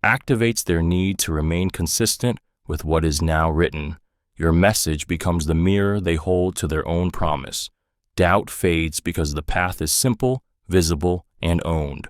[SPEAKER 1] Activates their need to remain consistent with what is now written. Your message becomes the mirror they hold to their own promise. Doubt fades because the path is simple, visible, and owned.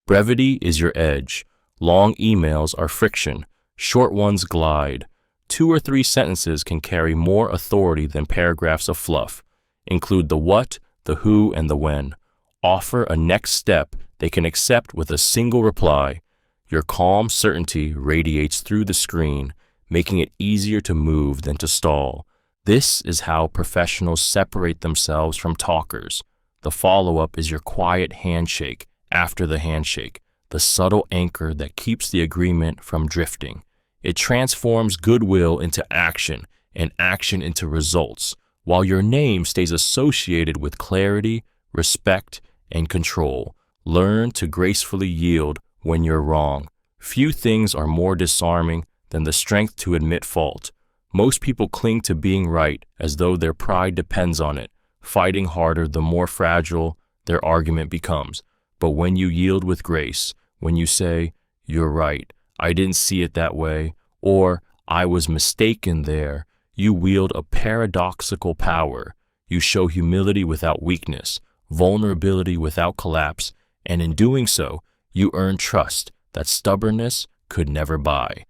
[SPEAKER 1] Brevity is your edge. Long emails are friction. Short ones glide. 2 or 3 sentences can carry more authority than paragraphs of fluff. Include the what, the who, and the when. Offer a next step they can accept with a single reply. Your calm certainty radiates through the screen, making it easier to move than to stall. This is how professionals separate themselves from talkers. The follow-up is your quiet handshake after the handshake, the subtle anchor that keeps the agreement from drifting. It transforms goodwill into action and action into results, while your name stays associated with clarity, respect, and control. Learn to gracefully yield when you're wrong. Few things are more disarming than the strength to admit fault. Most people cling to being right as though their pride depends on it, fighting harder the more fragile their argument becomes. But when you yield with grace, when you say, "You're right, I didn't see it that way," or "I was mistaken there," you wield a paradoxical power. You show humility without weakness, vulnerability without collapse, and in doing so, you earn trust that stubbornness could never buy.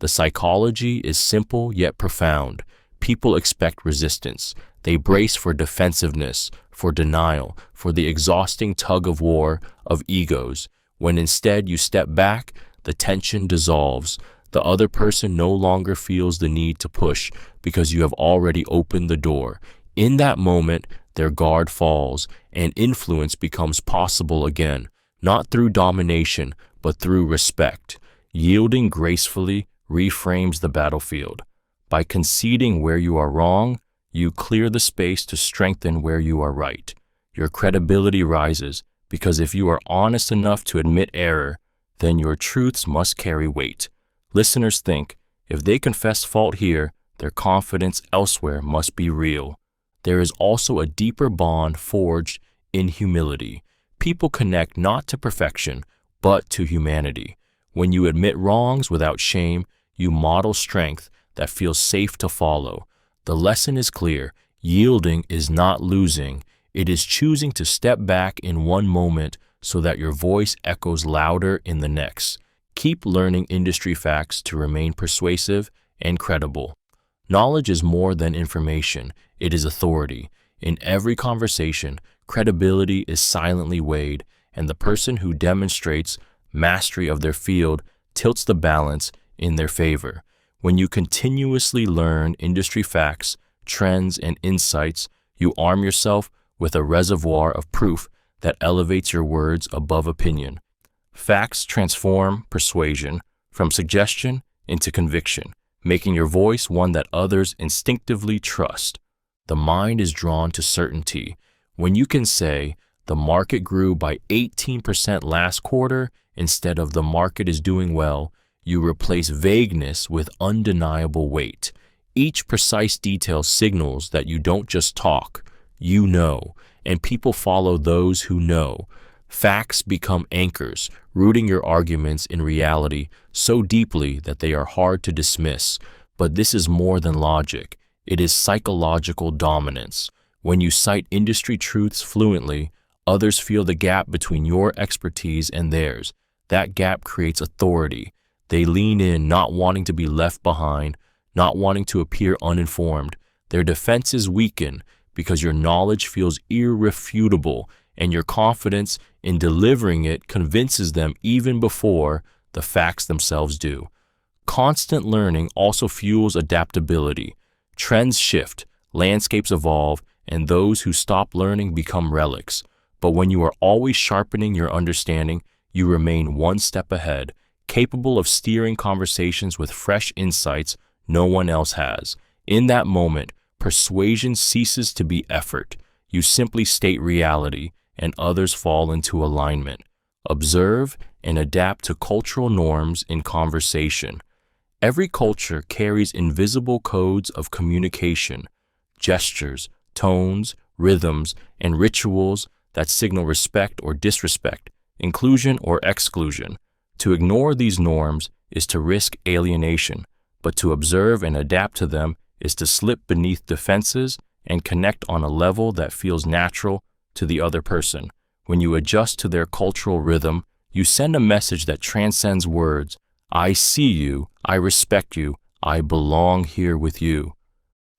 [SPEAKER 1] The psychology is simple yet profound. People expect resistance. They brace for defensiveness, for denial, for the exhausting tug-of-war of egos. When instead you step back, the tension dissolves. The other person no longer feels the need to push because you have already opened the door. In that moment, their guard falls and influence becomes possible again, not through domination, but through respect. Yielding gracefully reframes the battlefield. By conceding where you are wrong, you clear the space to strengthen where you are right. Your credibility rises because if you are honest enough to admit error, then your truths must carry weight. Listeners think, if they confess fault here, their confidence elsewhere must be real. There is also a deeper bond forged in humility. People connect not to perfection, but to humanity. When you admit wrongs without shame, you model strength that feels safe to follow. The lesson is clear. Yielding is not losing. It is choosing to step back in one moment so that your voice echoes louder in the next. Keep learning industry facts to remain persuasive and credible. Knowledge is more than information. It is authority. In every conversation, credibility is silently weighed, and the person who demonstrates mastery of their field tilts the balance in their favor. When you continuously learn industry facts, trends, and insights, you arm yourself with a reservoir of proof that elevates your words above opinion. Facts transform persuasion from suggestion into conviction, making your voice one that others instinctively trust. The mind is drawn to certainty. When you can say, the market grew by 18% last quarter instead of the market is doing well, you replace vagueness with undeniable weight. Each precise detail signals that you don't just talk, you know, and people follow those who know. Facts become anchors, rooting your arguments in reality so deeply that they are hard to dismiss. But this is more than logic. It is psychological dominance. When you cite industry truths fluently, others feel the gap between your expertise and theirs. That gap creates authority. They lean in, not wanting to be left behind, not wanting to appear uninformed. Their defenses weaken because your knowledge feels irrefutable, and your confidence in delivering it convinces them even before the facts themselves do. Constant learning also fuels adaptability. Trends shift, landscapes evolve, and those who stop learning become relics. But when you are always sharpening your understanding, you remain one step ahead, capable of steering conversations with fresh insights no one else has. In that moment, persuasion ceases to be effort. You simply state reality, and others fall into alignment. Observe and adapt to cultural norms in conversation. Every culture carries invisible codes of communication, gestures, tones, rhythms, and rituals that signal respect or disrespect, inclusion or exclusion. To ignore these norms is to risk alienation, but to observe and adapt to them is to slip beneath defenses and connect on a level that feels natural to the other person. When you adjust to their cultural rhythm, you send a message that transcends words. I see you, I respect you, I belong here with you.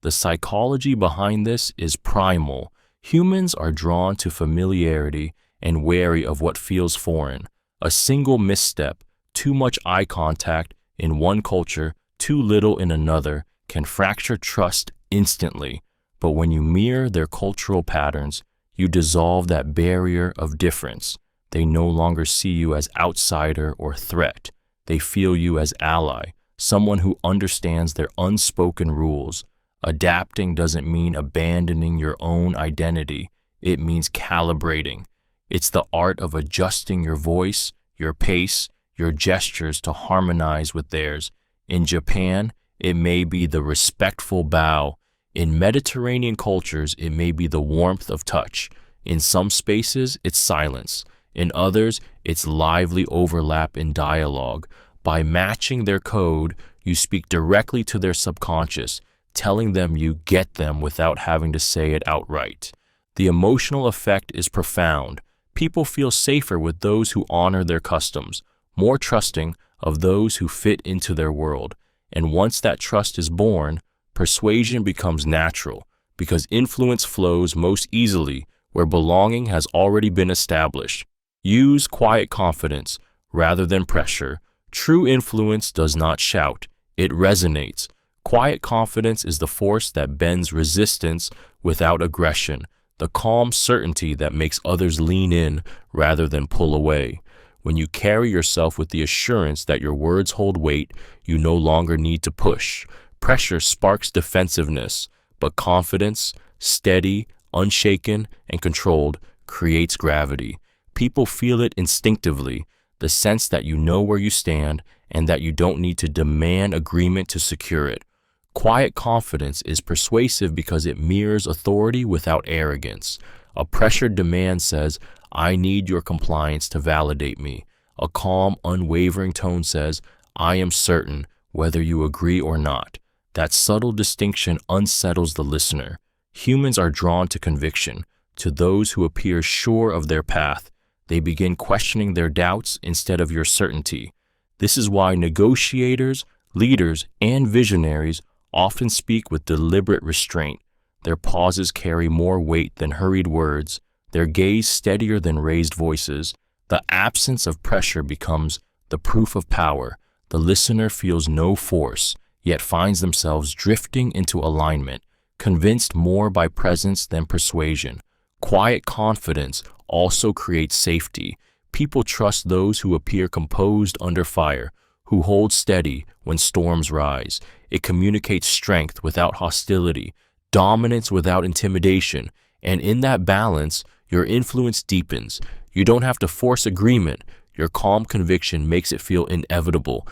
[SPEAKER 1] The psychology behind this is primal. Humans are drawn to familiarity and wary of what feels foreign. A single misstep, too much eye contact in one culture, too little in another, can fracture trust instantly. But when you mirror their cultural patterns, you dissolve that barrier of difference. They no longer see you as outsider or threat. They feel you as ally, someone who understands their unspoken rules. Adapting doesn't mean abandoning your own identity. It means calibrating. It's the art of adjusting your voice, your pace, your gestures to harmonize with theirs. In Japan, it may be the respectful bow. In Mediterranean cultures, it may be the warmth of touch. In some spaces, it's silence. In others, it's lively overlap in dialogue. By matching their code, you speak directly to their subconscious, telling them you get them without having to say it outright. The emotional effect is profound. People feel safer with those who honor their customs, more trusting of those who fit into their world. And once that trust is born, persuasion becomes natural, because influence flows most easily where belonging has already been established. Use quiet confidence rather than pressure. True influence does not shout, it resonates. Quiet confidence is the force that bends resistance without aggression, the calm certainty that makes others lean in rather than pull away. When you carry yourself with the assurance that your words hold weight, you no longer need to push. Pressure sparks defensiveness, but confidence, steady, unshaken, and controlled, creates gravity. People feel it instinctively, the sense that you know where you stand and that you don't need to demand agreement to secure it. Quiet confidence is persuasive because it mirrors authority without arrogance. A pressured demand says, "I need your compliance to validate me." A calm, unwavering tone says, "I am certain whether you agree or not." That subtle distinction unsettles the listener. Humans are drawn to conviction, to those who appear sure of their path. They begin questioning their doubts instead of your certainty. This is why negotiators, leaders, and visionaries often speak with deliberate restraint. Their pauses carry more weight than hurried words, their gaze steadier than raised voices. The absence of pressure becomes the proof of power. The listener feels no force, yet finds themselves drifting into alignment, convinced more by presence than persuasion. Quiet confidence also creates safety. People trust those who appear composed under fire, who hold steady when storms rise. It communicates strength without hostility, dominance without intimidation, and in that balance, your influence deepens. You don't have to force agreement. Your calm conviction makes it feel inevitable.